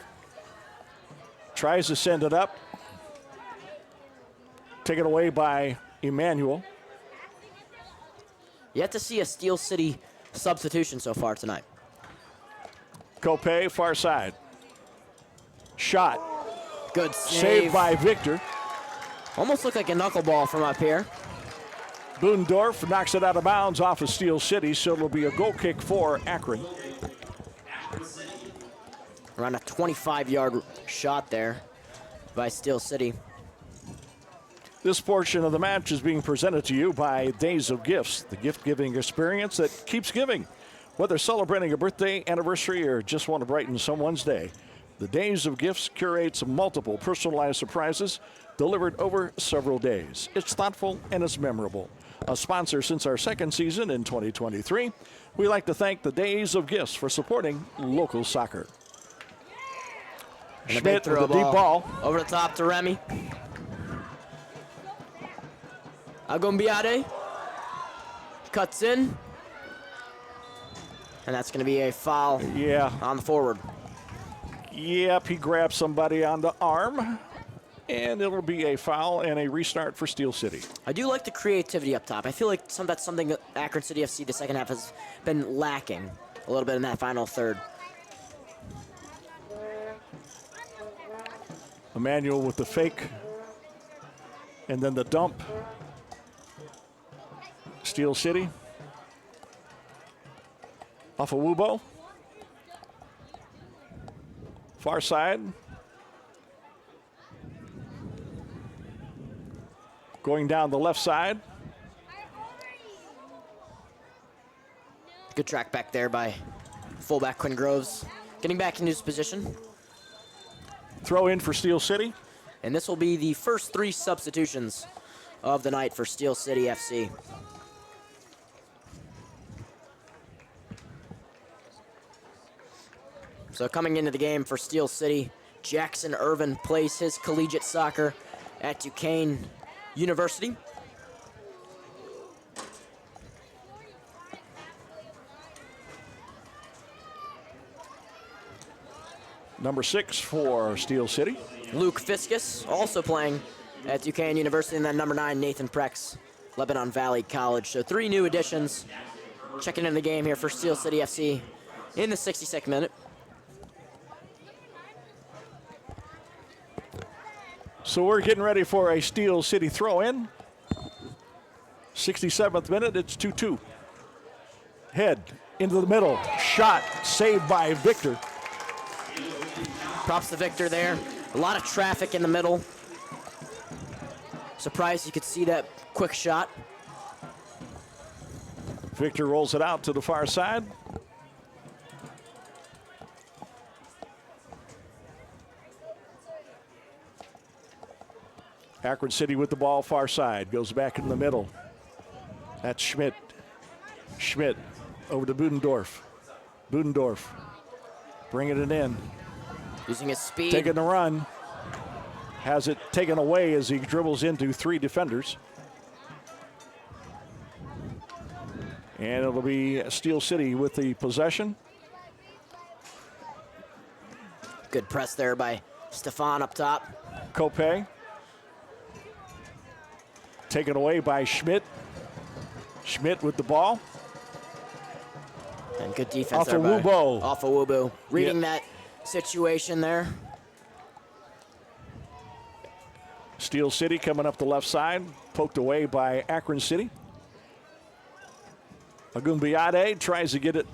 Speaker 2: tries to send it up. Taken away by Emmanuel.
Speaker 3: Yet to see a Steel City substitution so far tonight.
Speaker 2: Kope, far side. Shot.
Speaker 3: Good save.
Speaker 2: Saved by Victor.
Speaker 3: Almost looked like a knuckleball from up here.
Speaker 2: Budendorf knocks it out of bounds off of Steel City, so it'll be a goal kick for Akron.
Speaker 3: Around a 25-yard shot there by Steel City.
Speaker 2: This portion of the match is being presented to you by Days of Gifts, the gift-giving experience that keeps giving. Whether celebrating a birthday, anniversary, or just want to brighten someone's day, the Days of Gifts curates multiple personalized surprises delivered over several days. It's thoughtful and it's memorable. A sponsor since our second season in 2023, we like to thank the Days of Gifts for supporting local soccer.
Speaker 3: And
Speaker 2: Schmidt with a deep ball.
Speaker 3: Over the top to Remy. Agumbiade cuts in. And that's going to be a foul on the forward.
Speaker 2: Yep, he grabbed somebody on the arm. And it'll be a foul and a restart for Steel City.
Speaker 3: I do like the creativity up top. I feel like that's something that Akron City FC the second half has been lacking a little bit in that final third.
Speaker 2: Emmanuel with the fake. And then the dump. Steel City. Off of Wubo. Far side. Going down the left side.
Speaker 3: Good track back there by fullback Quinn Groves. Getting back into his position.
Speaker 2: Throw in for Steel City.
Speaker 3: And this will be the first 3 substitutions of the night for Steel City FC. So coming into the game for Steel City, Jackson Irvin plays his collegiate soccer at Duquesne University.
Speaker 2: Number 6 for Steel City.
Speaker 3: Luke Fiskus also playing at Duquesne University, and then number 9, Nathan Prex, Lebanon Valley College. So 3 new additions checking in the game here for Steel City FC in the 62nd minute.
Speaker 2: So we're getting ready for a Steel City throw-in. 67th minute, it's 2-2. Head into the middle, shot, saved by Victor.
Speaker 3: Props to Victor there. A lot of traffic in the middle. Surprised you could see that quick shot.
Speaker 2: Victor rolls it out to the far side. Akron City with the ball far side, goes back in the middle. That's Schmidt. Schmidt over to Budendorf. Budendorf bringing it in.
Speaker 3: Using his speed.
Speaker 2: Taking the run. Has it taken away as he dribbles into 3 defenders. And it'll be Steel City with the possession.
Speaker 3: Good press there by Stefan up top.
Speaker 2: Kope. Taken away by Schmidt. Schmidt with the ball.
Speaker 3: And good defense
Speaker 2: off
Speaker 3: there
Speaker 2: of
Speaker 3: by
Speaker 2: Wubo.
Speaker 3: Off of Wubu. Reading that situation there.
Speaker 2: Steel City coming up the left side. Poked away by Akron City. Agumbiade tries to get it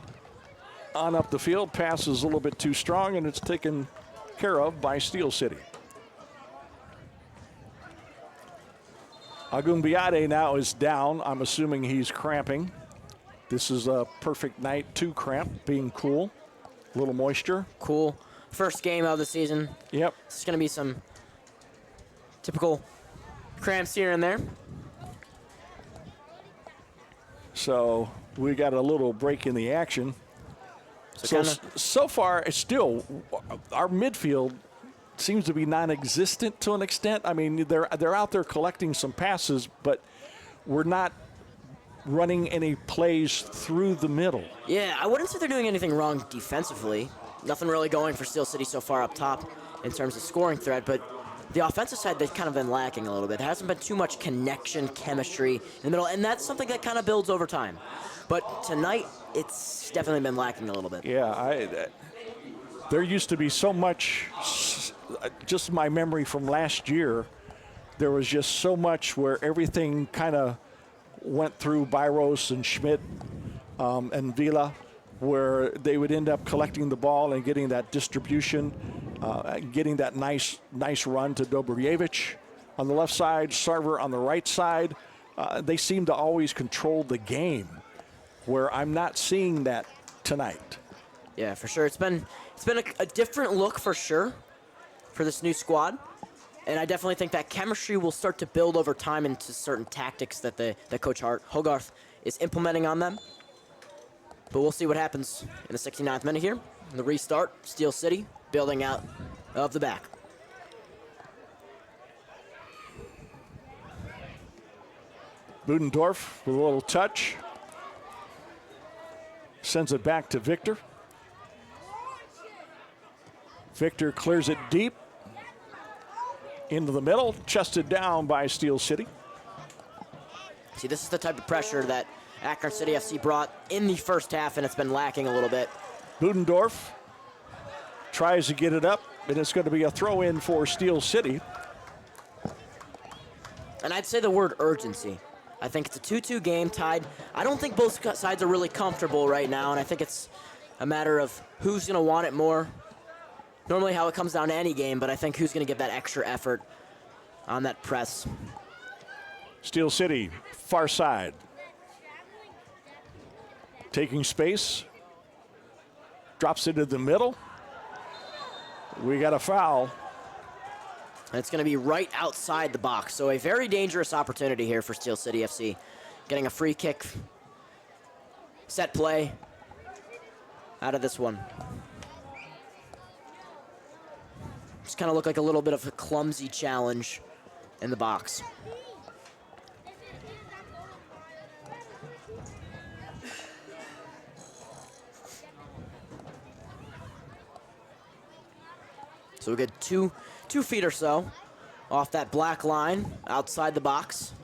Speaker 2: on up the field. Pass is a little bit too strong, and it's taken care of by Steel City. Agumbiade now is down. I'm assuming he's cramping. This is a perfect night to cramp, being cool. A little moisture.
Speaker 3: Cool. First game of the season.
Speaker 2: Yep.
Speaker 3: This is going to be some typical cramps here and there.
Speaker 2: So we got a little break in the action. So far, it's still, our midfield seems to be non-existent to an extent. I mean, they're out there collecting some passes, but we're not running any plays through the middle.
Speaker 3: Yeah, I wouldn't say they're doing anything wrong defensively. Nothing really going for Steel City so far up top in terms of scoring threat, but the offensive side, they've kind of been lacking a little bit. There hasn't been too much connection, chemistry in the middle, and that's something that kind of builds over time. But tonight, it's definitely been lacking a little bit.
Speaker 2: Yeah, there used to be so much, just my memory from last year, there was just so much where everything kind of went through Byros and Schmidt and Vila, where they would end up collecting the ball and getting that distribution, getting that nice run to Dobrojevich on the left side, Sarver on the right side. They seem to always control the game, where I'm not seeing that tonight.
Speaker 3: Yeah, for sure. It's been a different look for sure for this new squad. And I definitely think that chemistry will start to build over time into certain tactics that Coach Hoggarth is implementing on them. But we'll see what happens in the 69th minute here. The restart, Steel City building out of the back.
Speaker 2: Budendorf with a little touch. Sends it back to Victor. Victor clears it deep. Into the middle, chested down by Steel City.
Speaker 3: See, this is the type of pressure that Akron City FC brought in the first half, and it's been lacking a little bit.
Speaker 2: Budendorf tries to get it up, and it's going to be a throw-in for Steel City.
Speaker 3: And I'd say the word urgency. I think it's a 2-2 game tied. I don't think both sides are really comfortable right now, and I think it's a matter of who's going to want it more. Normally how it comes down to any game, but I think who's going to give that extra effort on that press.
Speaker 2: Steel City, far side. Taking space. Drops into the middle. We got a foul.
Speaker 3: And it's going to be right outside the box. So a very dangerous opportunity here for Steel City FC. Getting a free kick, set play out of this one. Just kind of looked like a little bit of a clumsy challenge in the box. So we get two feet or so off that black line outside the box.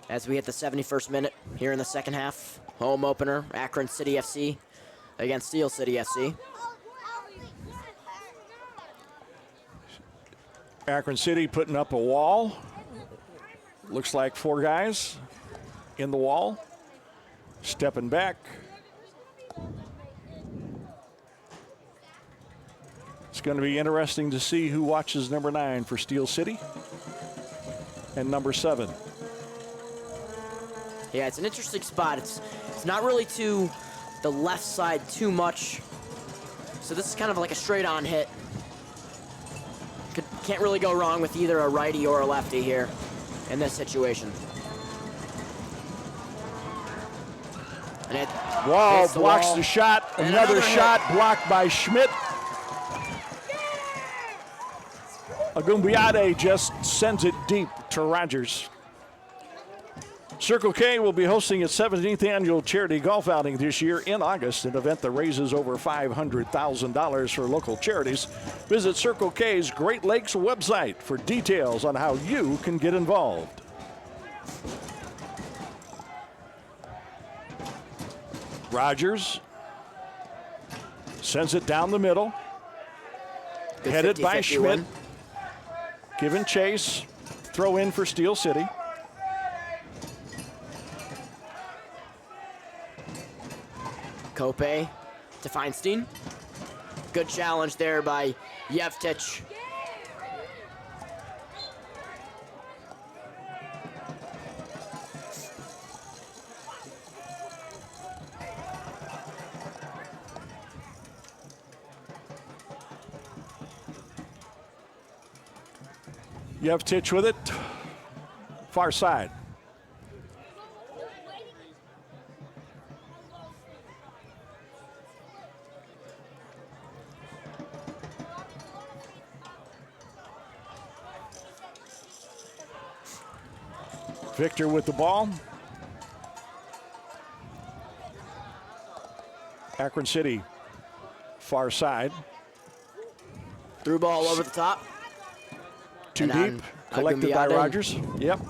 Speaker 3: As we hit the 71st minute here in the second half. Home opener, Akron City FC against Steel City FC.
Speaker 2: Akron City putting up a wall. Looks like 4 guys in the wall. Stepping back. It's going to be interesting to see who watches number 9 for Steel City and number 7.
Speaker 3: Yeah, it's an interesting spot. It's not really to the left side too much. So this is kind of like a straight-on hit. Can't really go wrong with either a righty or a lefty here in this situation. And it
Speaker 2: Wow,
Speaker 3: hits the
Speaker 2: blocks
Speaker 3: wall.
Speaker 2: the shot.
Speaker 3: And
Speaker 2: Another
Speaker 3: another
Speaker 2: shot blocked by Schmidt. Agumbiade just sends it deep to Rogers. Circle K will be hosting its 17th annual charity golf outing this year in August, an event that raises over $500,000 for local charities. Visit Circle K's Great Lakes website for details on how you can get involved. Rogers sends it down the middle.
Speaker 3: Good
Speaker 2: Headed by
Speaker 3: 50-50
Speaker 2: Schmidt.
Speaker 3: one.
Speaker 2: Giving chase. Throw in for Steel City.
Speaker 3: Kope to Feinstein. Good challenge there by Yevtich.
Speaker 2: Yevtich with it. Far side. Victor with the ball. Akron City, far side.
Speaker 3: Through ball over the top.
Speaker 2: Too
Speaker 3: And
Speaker 2: deep, collected by
Speaker 3: Agumbiade.
Speaker 2: Rogers. Yep.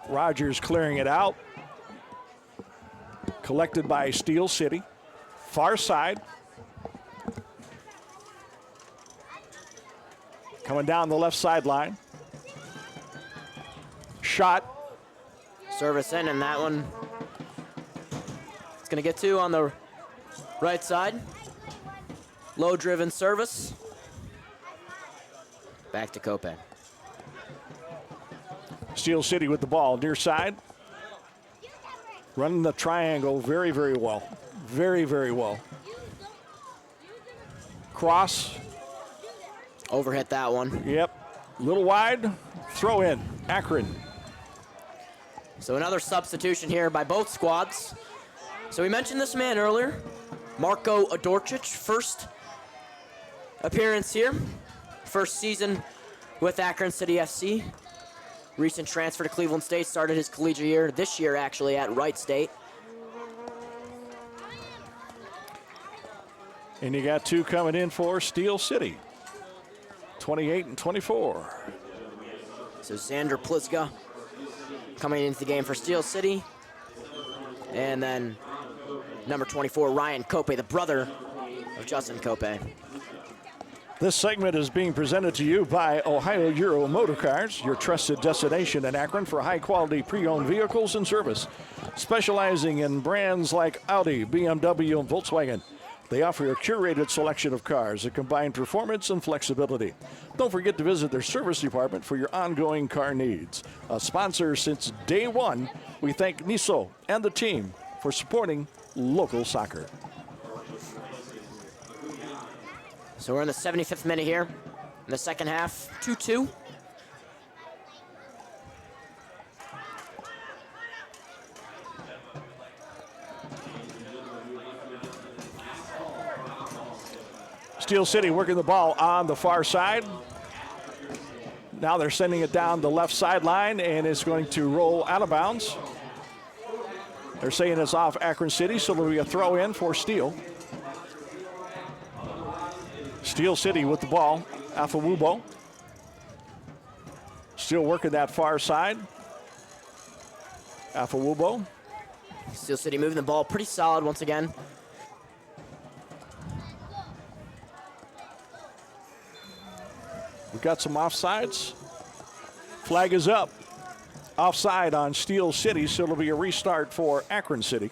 Speaker 2: Rogers clearing it out. Collected by Steel City. Far side. Coming down the left sideline. Shot.
Speaker 3: Service in, and that one it's going to get to on the right side. Low-driven service. Back to Cope.
Speaker 2: Steel City with the ball, near side. Running the triangle very, very well. Very, very well. Cross.
Speaker 3: Overhit that one.
Speaker 2: Yep. Little wide. Throw in. Akron.
Speaker 3: So another substitution here by both squads. So we mentioned this man earlier. Marko Adorcic, first appearance here. First season with Akron City FC. Recent transfer to Cleveland State, started his collegiate year this year actually at Wright State.
Speaker 2: And you got two coming in for Steel City. 28 and 24.
Speaker 3: So Xander Plizga coming into the game for Steel City. And then number 24, Ryan Cope, the brother of Justin Cope.
Speaker 2: This segment is being presented to you by Ohio Euro Motor Cars, your trusted destination in Akron for high-quality pre-owned vehicles and service. Specializing in brands like Audi, BMW, and Volkswagen, they offer a curated selection of cars that combine performance and flexibility. Don't forget to visit their service department for your ongoing car needs. A sponsor since day one, we thank Niso and the team for supporting local soccer.
Speaker 3: So we're in the 75th minute here in the second half, 2-2.
Speaker 2: Steel City working the ball on the far side. Now they're sending it down the left sideline, and it's going to roll out of bounds. They're saying it's off Akron City, so there'll be a throw in for Steel. Steel City with the ball. Afawubo. Still working that far side. Afawubo.
Speaker 3: Steel City moving the ball pretty solid once again.
Speaker 2: We've got some offsides. Flag is up. Offside on Steel City, so it'll be a restart for Akron City.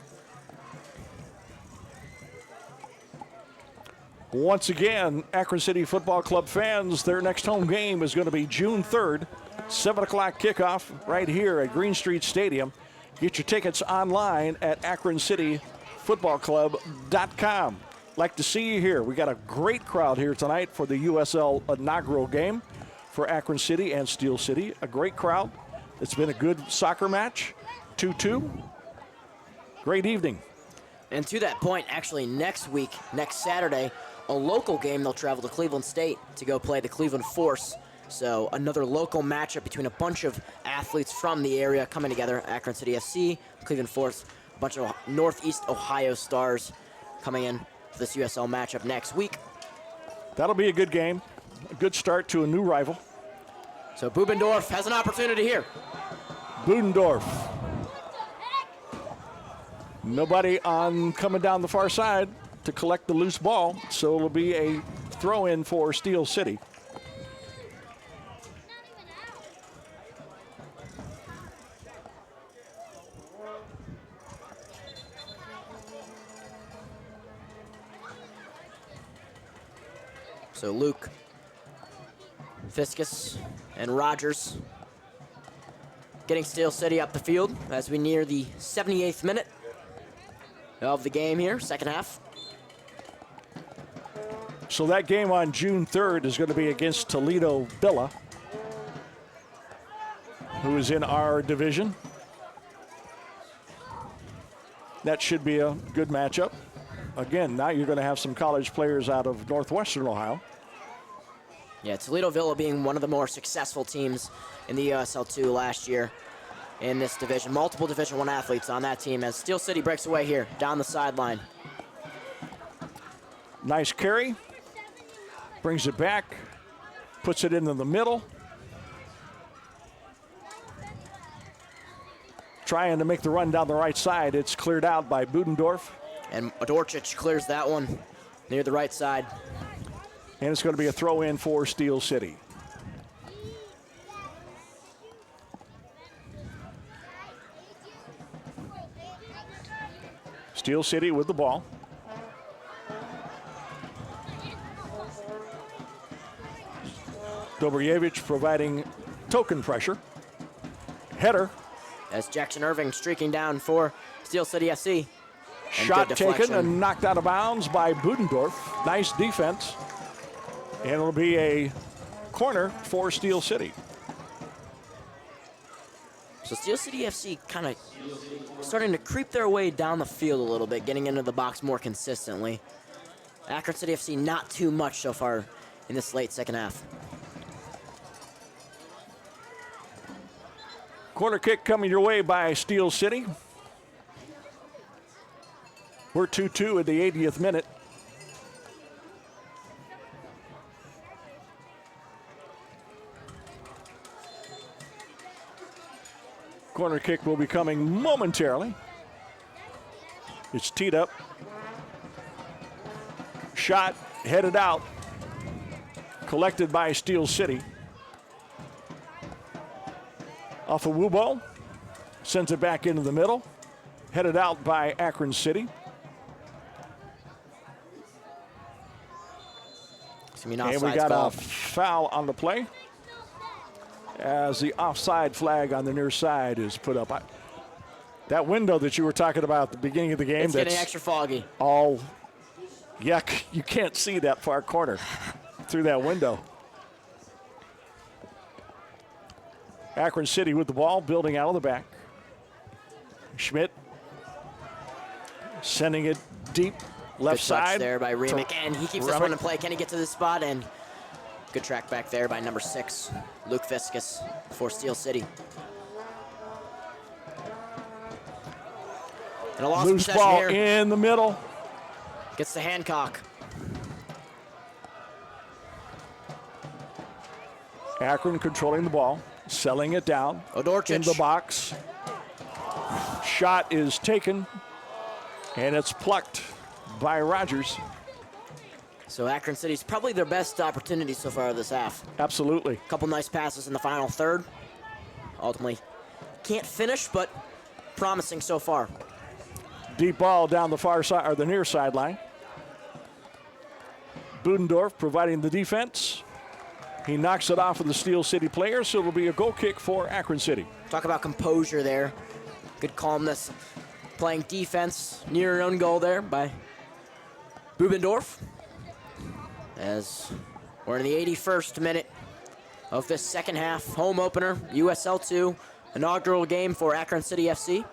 Speaker 2: Once again, Akron City Football Club fans, their next home game is going to be June 3rd, 7 o'clock kickoff right here at Green Street Stadium. Get your tickets online at akroncityfootballclub.com. Like to see you here. We got a great crowd here tonight for the USL inaugural game for Akron City and Steel City. A great crowd. It's been a good soccer match. 2-2. Great evening.
Speaker 3: And to that point, actually next week, next Saturday, a local game, they'll travel to Cleveland State to go play the Cleveland Force. So another local matchup between a bunch of athletes from the area coming together. Akron City FC, Cleveland Force, a bunch of Northeast Ohio stars coming in for this USL matchup next week.
Speaker 2: That'll be a good game. A good start to a new rival.
Speaker 3: So Bubendorf has an opportunity here.
Speaker 2: Budendorf. Nobody on coming down the far side to collect the loose ball, so it'll be a throw-in for Steel City.
Speaker 3: So Luke, Fiskus, and Rogers getting Steel City up the field as we near the 78th minute of the game here, second half.
Speaker 2: So that game on June 3rd is going to be against Toledo Villa, who is in our division. That should be a good matchup. Again, now you're going to have some college players out of Northwestern Ohio.
Speaker 3: Yeah, Toledo Villa being one of the more successful teams in the USL2 last year in this division. Multiple Division I athletes on that team as Steel City breaks away here down the sideline.
Speaker 2: Nice carry. Brings it back. Puts it into the middle. Trying to make the run down the right side. It's cleared out by Budendorf.
Speaker 3: And Odorcic clears that one near the right side.
Speaker 2: And it's going to be a throw in for Steel City. Steel City with the ball. Dobrjevich providing token pressure. Header.
Speaker 3: As Jackson Irving streaking down for Steel City FC.
Speaker 2: Shot taken and knocked out of bounds by Budendorf. Nice defense. And it'll be a corner for Steel City.
Speaker 3: So Steel City FC kind of starting to creep their way down the field a little bit, getting into the box more consistently. Akron City FC not too much so far in this late second half.
Speaker 2: Corner kick coming your way by Steel City. We're 2-2 at the 80th minute. Corner kick will be coming momentarily. It's teed up. Shot headed out. Collected by Steel City. Off of Wubo. Sends it back into the middle. Headed out by Akron City. And we got a foul on the play as the offside flag on the near side is put up. That window that you were talking about at the beginning of the game,
Speaker 3: it's getting extra foggy.
Speaker 2: All yuck. You can't see that far corner through that window. Akron City with the ball, building out of the back. Schmidt sending it deep left
Speaker 3: good
Speaker 2: side.
Speaker 3: Touch there by Remick, and he keeps this one in play. Can he get to this spot? And good track back there by number 6, Luke Fiskus for Steel City. And a loss of
Speaker 2: loose
Speaker 3: possession
Speaker 2: ball
Speaker 3: here.
Speaker 2: In the middle.
Speaker 3: Gets to Hancock.
Speaker 2: Akron controlling the ball, selling it down.
Speaker 3: Odorcic
Speaker 2: in the box. Shot is taken, and it's plucked by Rogers.
Speaker 3: So Akron City's probably their best opportunity so far this half.
Speaker 2: Absolutely.
Speaker 3: A couple nice passes in the final third. Ultimately, can't finish, but promising so far.
Speaker 2: Deep ball down the far side, or the near sideline. Budendorf providing the defense. He knocks it off of the Steel City player, so it'll be a goal kick for Akron City.
Speaker 3: Talk about composure there. Good calmness. Playing defense near your own goal there by Bubendorf. As we're in the 81st minute of this second half. Home opener, USL 2, inaugural game for Akron City FC.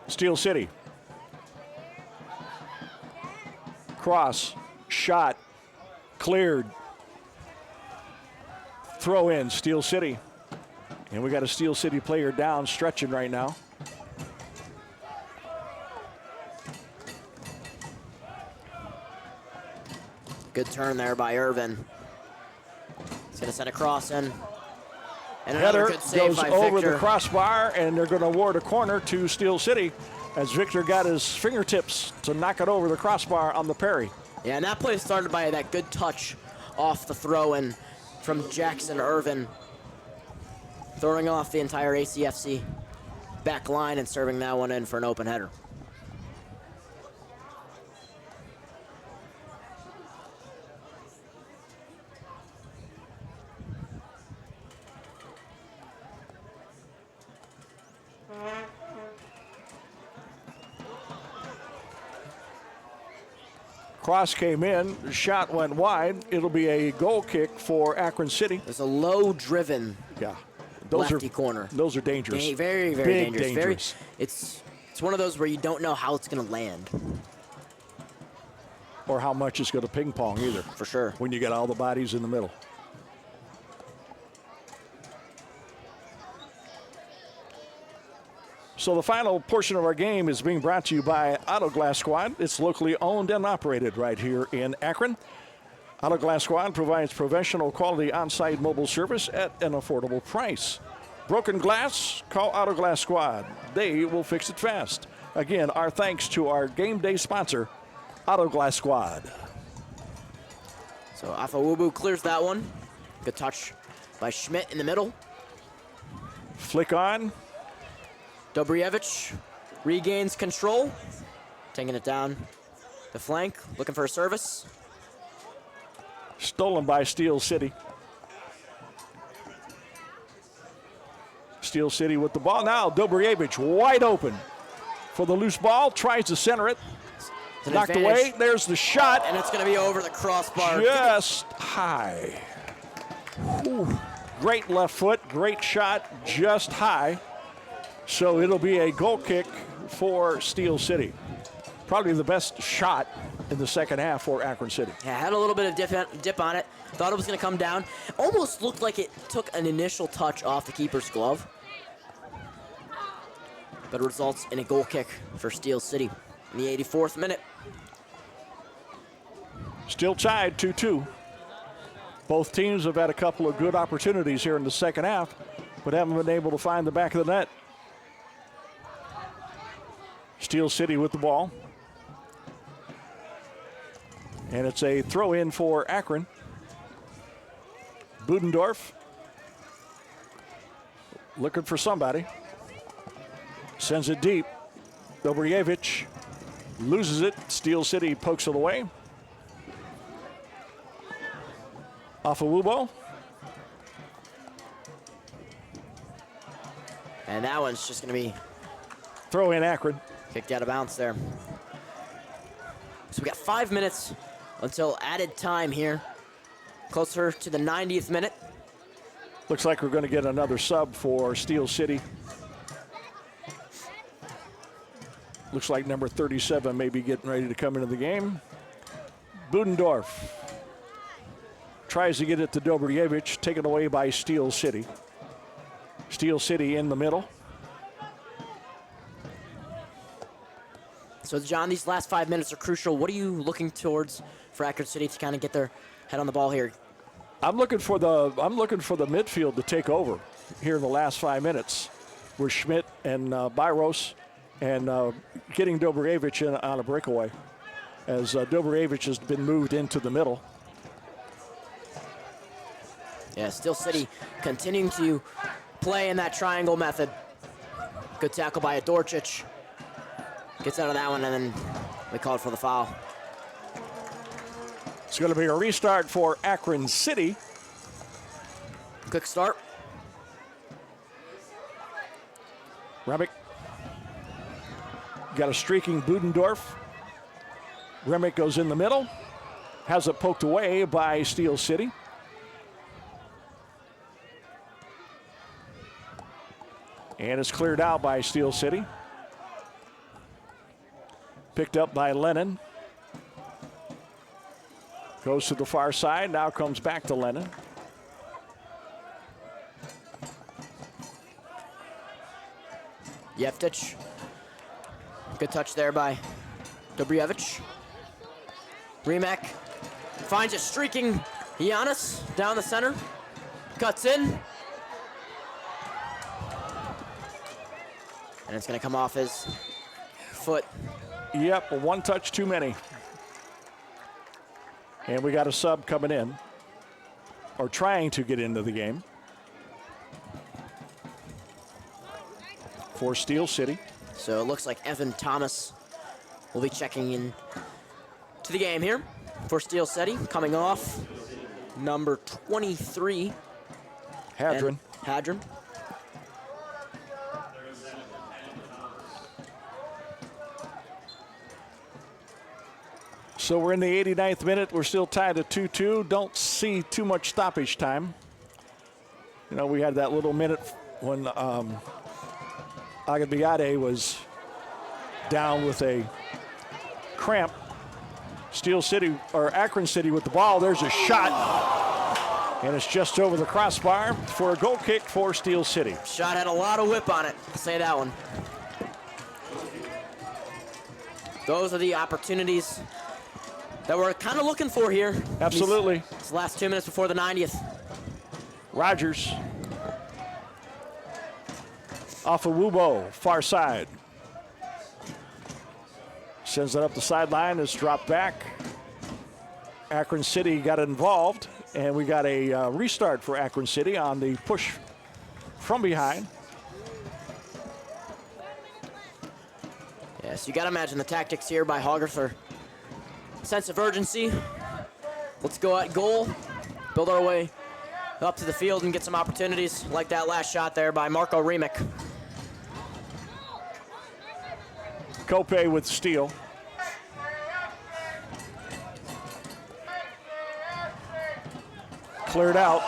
Speaker 2: Steel City. Cross, shot, cleared. Throw in, Steel City. And we got a Steel City player down, stretching right now.
Speaker 3: Good turn there by Irvin. He's going to send a cross in. And
Speaker 2: Header
Speaker 3: good save
Speaker 2: goes
Speaker 3: by
Speaker 2: over
Speaker 3: Victor.
Speaker 2: the crossbar, and they're going to award a corner to Steel City as Victor got his fingertips to knock it over the crossbar on the parry.
Speaker 3: Yeah, and that play started by that good touch off the throw-in from Jackson Irvin, throwing off the entire ACFC back line and serving that one in for an open header.
Speaker 2: Cross came in, shot went wide. It'll be a goal kick for Akron City.
Speaker 3: There's a low-driven
Speaker 2: Yeah,
Speaker 3: lefty corner.
Speaker 2: Those are dangerous.
Speaker 3: Very, very
Speaker 2: Big
Speaker 3: dangerous. It's It's one of those where you don't know how it's going to land.
Speaker 2: Or how much it's going to ping pong either.
Speaker 3: For sure.
Speaker 2: When you get all the bodies in the middle. So the final portion of our game is being brought to you by Auto Glass Squad. It's locally owned and operated right here in Akron. Auto Glass Squad provides professional quality on-site mobile service at an affordable price. Broken glass? Call Auto Glass Squad. They will fix it fast. Again, our thanks to our game day sponsor, Auto Glass Squad.
Speaker 3: So Afawubu clears that one. Good touch by Schmidt in the middle.
Speaker 2: Flick on.
Speaker 3: Dobrjevich regains control. Taking it down the flank, looking for a service.
Speaker 2: Stolen by Steel City. Steel City with the ball. Now Dobrjevich wide open for the loose ball. Tries to center it. Knocked away. There's the shot.
Speaker 3: And it's going to be over the crossbar.
Speaker 2: Just high. Ooh. Great left foot. Great shot. Just high. So it'll be a goal kick for Steel City. Probably the best shot in the second half for Akron City.
Speaker 3: Yeah, had a little bit of dip on it. Thought it was going to come down. Almost looked like it took an initial touch off the keeper's glove. But it results in a goal kick for Steel City in the 84th minute.
Speaker 2: Still tied 2-2. Both teams have had a couple of good opportunities here in the second half, but haven't been able to find the back of the net. Steel City with the ball. And it's a throw in for Akron. Budendorf looking for somebody. Sends it deep. Dobrjevich loses it. Steel City pokes it away. Afawubo.
Speaker 3: And that one's just going to be
Speaker 2: throw in Akron.
Speaker 3: Kicked out of bounds there. So we got 5 minutes until added time here. Closer to the 90th minute.
Speaker 2: Looks like we're going to get another sub for Steel City. Looks like number 37 may be getting ready to come into the game. Budendorf tries to get it to Dobrjevich, taken away by Steel City. Steel City in the middle.
Speaker 3: So, John, these last 5 minutes are crucial. What are you looking towards for Akron City to kind of get their head on the ball here?
Speaker 2: I'm looking for the midfield to take over here in the last 5 minutes, with Schmidt and Byros, and getting Dobrjevich in on a breakaway, as Dobrjevich has been moved into the middle.
Speaker 3: Yeah, Steel City continuing to play in that triangle method. Good tackle by Adorcic. Gets out of that one, and then we called for the foul.
Speaker 2: It's going to be a restart for Akron City.
Speaker 3: Quick start.
Speaker 2: Remick got a streaking Budendorf. Remick goes in the middle. Has it poked away by Steel City. And it's cleared out by Steel City. Picked up by Lennon. Goes to the far side, now comes back to Lennon.
Speaker 3: Yeftic. Good touch there by Dobrjevich. Remak finds a streaking Giannis down the center. Cuts in. And it's going to come off his foot.
Speaker 2: Yep, one touch too many. And we got a sub coming in, or trying to get into the game, for Steel City.
Speaker 3: So it looks like Evan Thomas will be checking in to the game here for Steel City. Coming off, number 23.
Speaker 2: Hadron.
Speaker 3: Hadron.
Speaker 2: So we're in the 89th minute. We're still tied at 2-2. Don't see too much stoppage time. You know, we had that little minute when Agabiade was down with a cramp. Steel City, or Akron City with the ball. There's a shot. And it's just over the crossbar for a goal kick for Steel City.
Speaker 3: Shot had a lot of whip on it. I'll say that one. Those are the opportunities that we're kind of looking for here.
Speaker 2: Absolutely.
Speaker 3: It's the last 2 minutes before the 90th.
Speaker 2: Rogers. Off of Wubo, far side. Sends it up the sideline. It's dropped back. Akron City got involved, and we got a restart for Akron City on the push from behind.
Speaker 3: Yes, you got to imagine the tactics here by Hoggarth are sense of urgency. Let's go at goal, build our way up to the field and get some opportunities like that last shot there by Marco Remick.
Speaker 2: Kope with steal. Cleared out.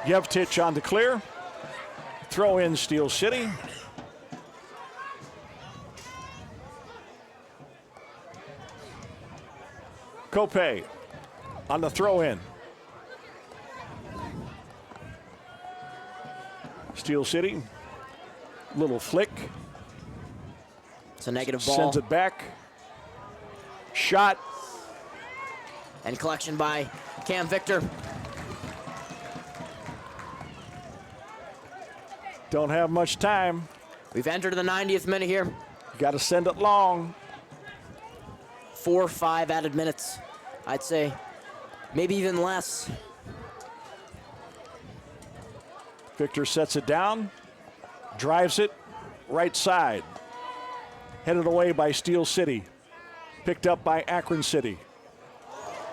Speaker 2: Yevtich on the clear. Throw in Steel City. Kope on the throw in. Steel City. Little flick.
Speaker 3: It's a negative ball.
Speaker 2: Sends it back. Shot.
Speaker 3: And collection by Cam Victor.
Speaker 2: Don't have much time.
Speaker 3: We've entered the 90th minute here.
Speaker 2: Got to send it long.
Speaker 3: 4 or 5 added minutes, I'd say. Maybe even less.
Speaker 2: Victor sets it down. Drives it. Right side. Headed away by Steel City. Picked up by Akron City.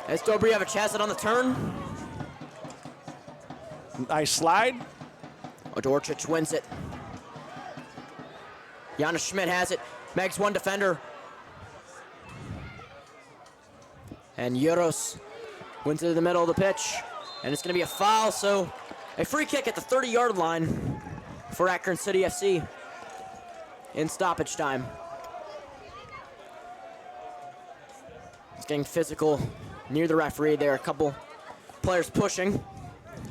Speaker 3: As Dobrevich has it on the turn.
Speaker 2: Nice slide.
Speaker 3: Odorchich wins it. Janis Schmidt has it. Megs one defender. And Euros went to the middle of the pitch. And it's going to be a foul, so a free kick at the 30-yard line for Akron City FC in stoppage time. It's getting physical near the referee. There are a couple players pushing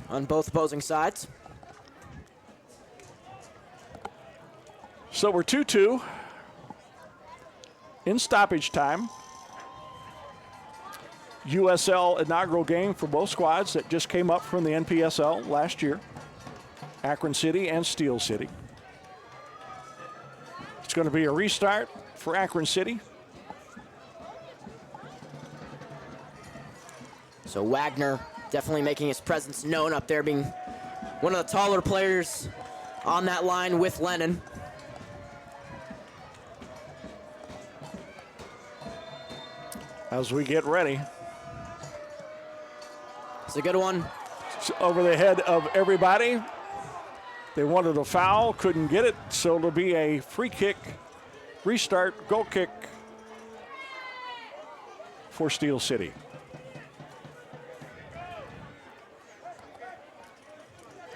Speaker 3: on both opposing sides.
Speaker 2: So we're 2-2 in stoppage time. USL inaugural game for both squads that just came up from the NPSL last year. Akron City and Steel City. It's going to be a restart for Akron City.
Speaker 3: So Wagner definitely making his presence known up there, being one of the taller players on that line with Lennon.
Speaker 2: As we get ready.
Speaker 3: It's a good one.
Speaker 2: It's over the head of everybody. They wanted a foul, couldn't get it, so it'll be a free kick, restart, goal kick for Steel City.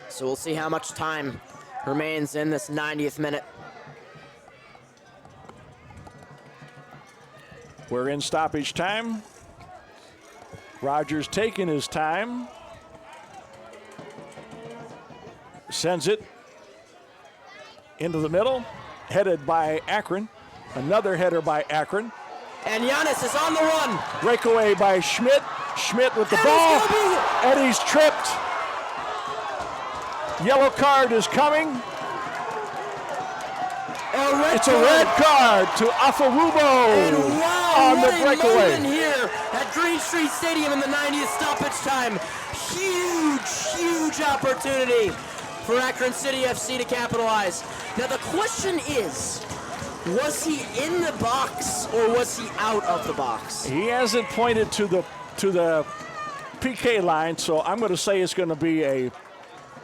Speaker 3: So we'll see how much time remains in this 90th minute.
Speaker 2: We're in stoppage time. Rogers taking his time. Sends it into the middle, headed by Akron. Another header by Akron.
Speaker 3: And Giannis is on the run.
Speaker 2: Breakaway by Schmidt. Schmidt with the ball. Eddie's tripped. Yellow card is coming. It's a red card to Afawubo on the breakaway.
Speaker 3: Moment here at Green Street Stadium in the 90th stoppage time. Huge opportunity for Akron City FC to capitalize. Now the question is, was he in the box or was he out of the box?
Speaker 2: He hasn't pointed to the PK line, so I'm going to say it's going to be a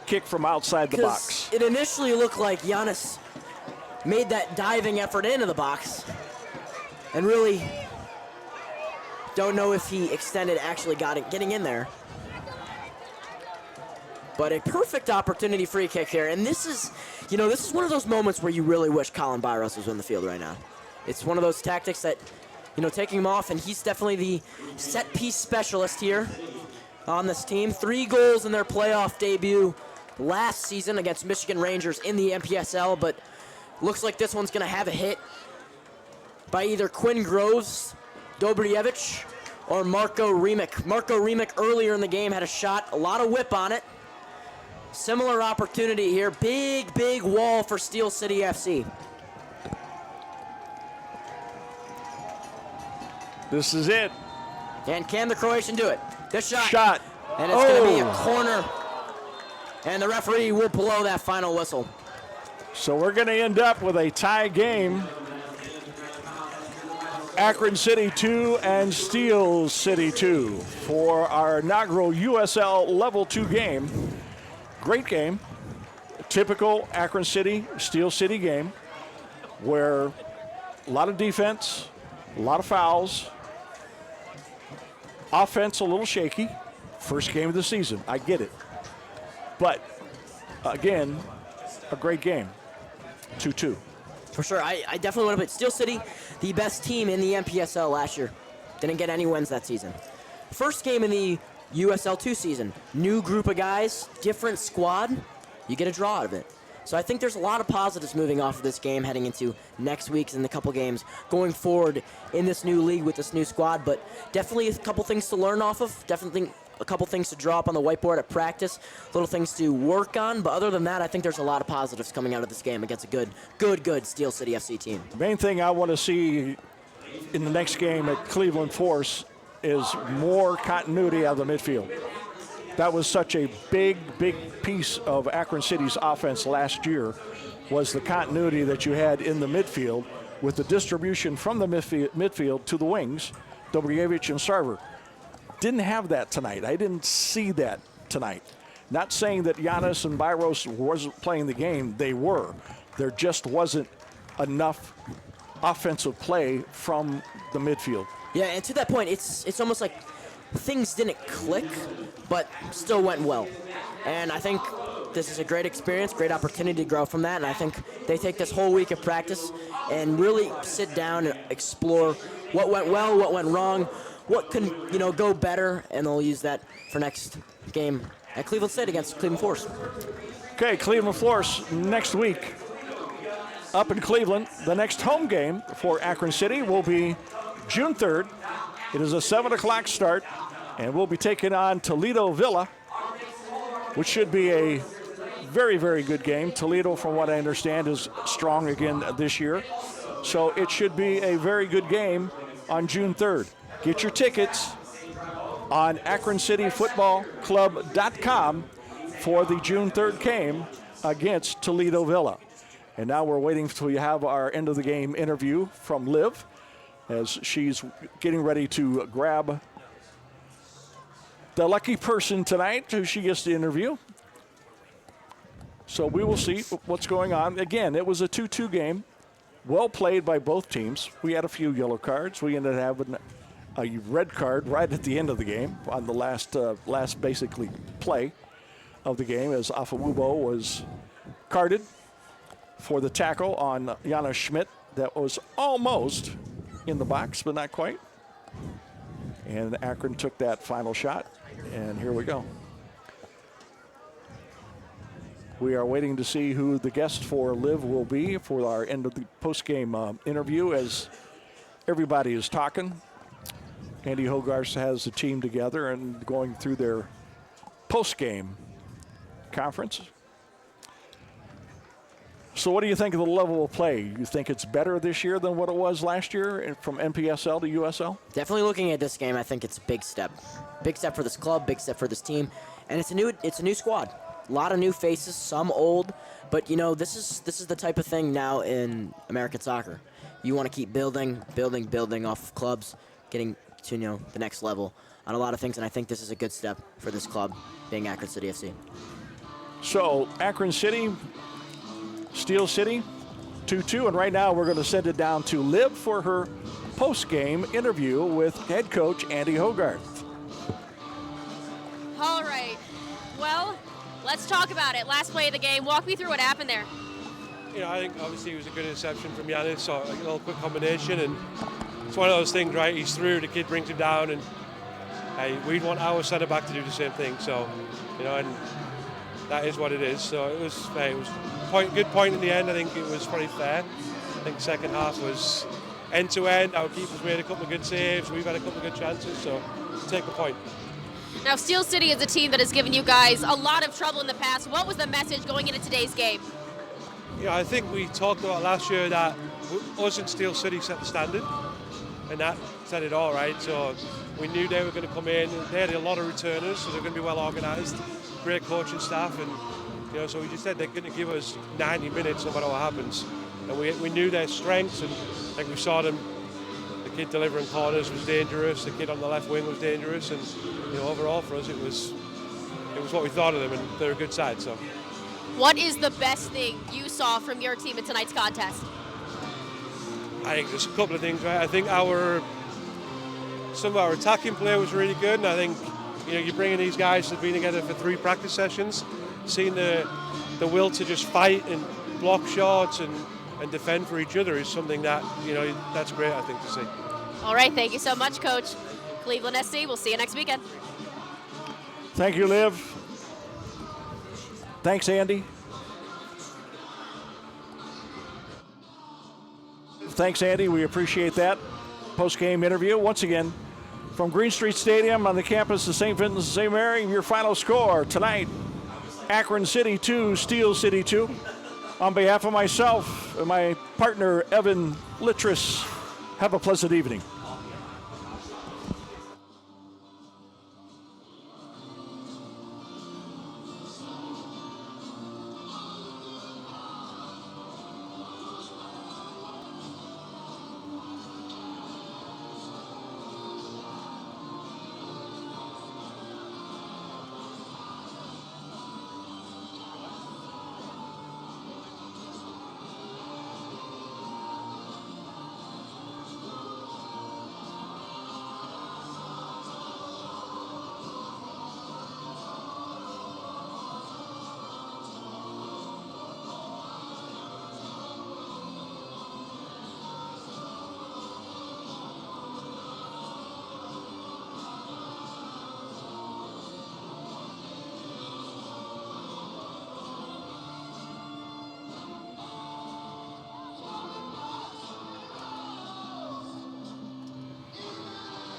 Speaker 2: kick from outside the box.
Speaker 3: It initially looked like Giannis made that diving effort into the box, and really don't know if he extended, actually getting in there. But a perfect opportunity free kick here. And this is one of those moments where you really wish Colin Byros was on the field right now. It's one of those tactics that, taking him off, and he's definitely the set piece specialist here on this team. 3 goals in their playoff debut last season against Michigan Rangers in the NPSL, but looks like this one's going to have a hit by either Quinn Groves, Dobrievich, or Marco Remick. Marco Remick earlier in the game had a shot, a lot of whip on it. Similar opportunity here. Big, big wall for Steel City FC.
Speaker 2: This is it.
Speaker 3: And can the Croatian do it? This shot.
Speaker 2: Shot.
Speaker 3: And it's going to be a corner. And the referee will blow that final whistle.
Speaker 2: So we're going to end up with a tie game. Akron City 2 and Steel City 2 for our inaugural USL Level 2 game. Great game. Typical Akron City, Steel City game where a lot of defense, a lot of fouls, offense a little shaky. First game of the season, I get it. But, again, a great game. 2-2.
Speaker 3: For sure. I definitely want to put Steel City, the best team in the NPSL last year. Didn't get any wins that season. First game in the USL 2 season. New group of guys, different squad. You get a draw out of it. So I think there's a lot of positives moving off of this game heading into next week's and the couple games going forward in this new league with this new squad. But definitely a couple things to learn off of. Definitely a couple things to draw up on the whiteboard at practice. Little things to work on. But other than that, I think there's a lot of positives coming out of this game against a good Steel City FC team.
Speaker 2: The main thing I want to see in the next game at Cleveland Force is more continuity out of the midfield. That was such a big piece of Akron City's offense last year, was the continuity that you had in the midfield with the distribution from the midfield to the wings, Dobrievich and Sarver. Didn't have that tonight. I didn't see that tonight. Not saying that Giannis and Byros wasn't playing the game. They were. There just wasn't enough offensive play from the midfield.
Speaker 3: Yeah, and to that point, it's almost like things didn't click, but still went well. And I think this is a great experience, great opportunity to grow from that. And I think they take this whole week of practice and really sit down and explore what went well, what went wrong, what can go better, and they'll use that for next game at Cleveland State against Cleveland Force.
Speaker 2: Okay, Cleveland Force next week up in Cleveland. The next home game for Akron City will be June 3rd. It is a 7 o'clock start, and we'll be taking on Toledo Villa, which should be a very, very good game. Toledo, from what I understand, is strong again this year. So it should be a very good game on June 3rd. Get your tickets on AkronCityFootballClub.com for the June 3rd game against Toledo Villa. And now we're waiting till you have our end of the game interview from Liv, as she's getting ready to grab the lucky person tonight who she gets to interview. So we will see what's going on. Again, it was a 2-2 game. Well played by both teams. We had a few yellow cards. We ended up having a red card right at the end of the game on the last basically play of the game, as Afawubo was carded for the tackle on Jana Schmidt. That was almost in the box, but not quite. And Akron took that final shot, and here we go. We are waiting to see who the guest for Liv will be for our end of the post-game interview, as everybody is talking. Andy Hoggarth has the team together and going through their post-game conference. So what do you think of the level of play? You think it's better this year than what it was last year from NPSL to USL?
Speaker 3: Definitely looking at this game, I think it's a big step. Big step for this club, big step for this team. And it's a new squad. A lot of new faces, some old, but this is the type of thing now in American soccer. You want to keep building off of clubs, getting to the next level on a lot of things, and I think this is a good step for this club, being Akron City FC.
Speaker 2: So Akron City, Steel City, 2-2, and right now we're going to send it down to Liv for her post-game interview with head coach Andy Hoggarth.
Speaker 8: All right. Well,
Speaker 5: Let's talk about it. Last play of the game. Walk me through what happened there.
Speaker 6: You know, I think obviously it was a good interception from Yanis, so a little quick combination, and it's one of those things, right? He's through, the kid brings him down, and hey, we'd want our centre back to do the same thing. So, you know, and that is what it is. So it was good point in the end. I think it was pretty fair. I think second half was end to end. Our keepers made a couple of good saves. We've had a couple of good chances. So take the point.
Speaker 5: Now, Steel City is a team that has given you guys a lot of trouble in the past. What was the message going into today's game?
Speaker 6: Yeah, I think we talked about last year that us and Steel City set the standard, and that said it all, right? So we knew they were going to come in. They had a lot of returners, so they're going to be well organised, great coaching staff, and you know, so we just said they're going to give us 90 minutes no matter what happens. And we knew their strengths, and I think we saw them. The kid delivering corners was dangerous. The kid on the left wing was dangerous, and you know, overall for us it was what we thought of them, and they're a good side. So.
Speaker 5: What is the best thing you saw from your team in tonight's contest?
Speaker 6: I think there's a couple of things, right? I think some of our attacking play was really good, and I think you're bringing these guys to be together for 3 practice sessions, seeing the will to just fight and block shots and defend for each other is something that that's great, I think, to see.
Speaker 5: All right, thank you so much, Coach. Cleveland SC, we'll see you next weekend.
Speaker 2: Thank you, Liv. Thanks, Andy. Thanks, Andy. We appreciate that post-game interview. Once again, from Green Street Stadium on the campus of St. Vincent St. Mary, your final score tonight, Akron City 2, Steel City 2. On behalf of myself and my partner, Evan Littris, have a pleasant evening.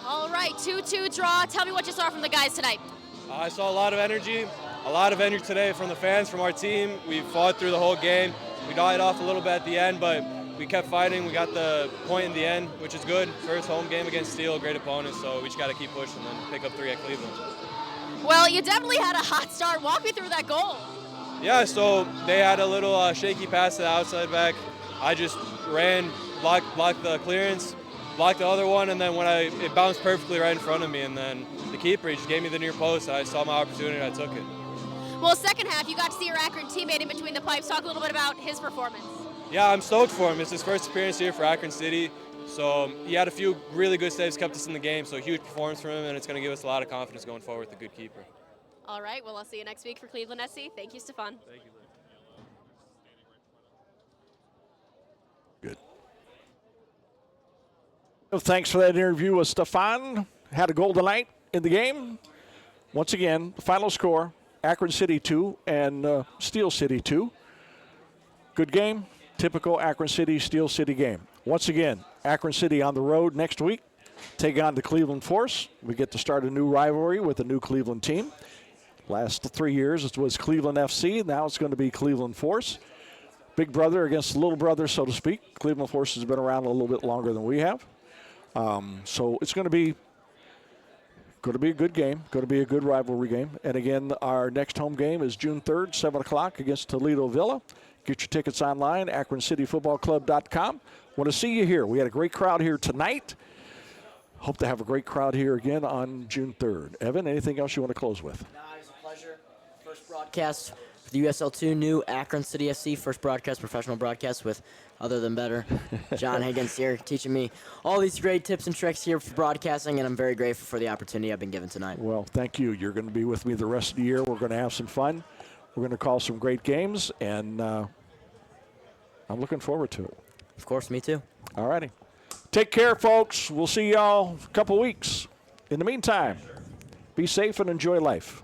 Speaker 5: All right, 2-2 draw. Tell me what you saw from the guys tonight.
Speaker 8: I saw a lot of energy today from the fans, from our team. We fought through the whole game. We died off a little bit at the end, but we kept fighting. We got the point in the end, which is good. First home game against Steel, great opponent, so we just got to keep pushing and pick up 3 at Cleveland.
Speaker 5: Well, you definitely had a hot start. Walk me through that goal.
Speaker 8: Yeah, so they had a little shaky pass to the outside back. I just ran, blocked the clearance, blocked the other one, and then it bounced perfectly right in front of me, and then the keeper, he just gave me the near post. I saw my opportunity, I took it.
Speaker 5: Well, second half, you got to see your Akron teammate in between the pipes. Talk a little bit about his performance.
Speaker 8: Yeah, I'm stoked for him. It's his first appearance here for Akron City, so he had a few really good saves, kept us in the game, so huge performance from him, and it's going to give us a lot of confidence going forward with a good keeper.
Speaker 5: All right, well, I'll see you next week for Cleveland SC. Thank you, Stefan.
Speaker 8: Thank you.
Speaker 2: Good. Well, thanks for that interview with Stefan. Had a goal tonight in the game. Once again, the final score, Akron City 2 and Steel City 2. Good game. Typical Akron City, Steel City game. Once again, Akron City on the road next week. Take on the Cleveland Force. We get to start a new rivalry with a new Cleveland team. Last 3 years it was Cleveland FC. Now it's going to be Cleveland Force. Big brother against little brother, so to speak. Cleveland Force has been around a little bit longer than we have. So it's going to be a good game, going to be a good rivalry game. And again, our next home game is June 3rd, 7 o'clock against Toledo Villa. Get your tickets online, akroncityfootballclub.com. Want to see you here. We had a great crowd here tonight. Hope to have a great crowd here again on June 3rd. Evan, anything else you want to close with?
Speaker 3: No, it was a pleasure. First broadcast for the USL2 new Akron City FC. First broadcast, professional broadcast with Other Than Better. John Higgins here teaching me all these great tips and tricks here for broadcasting, and I'm very grateful for the opportunity I've been given tonight.
Speaker 2: Well, thank you. You're going to be with me the rest of the year. We're going to have some fun. We're going to call some great games, and I'm looking forward to it.
Speaker 3: Of course, me too.
Speaker 2: All righty. Take care, folks. We'll see y'all in a couple weeks. In the meantime, be safe and enjoy life.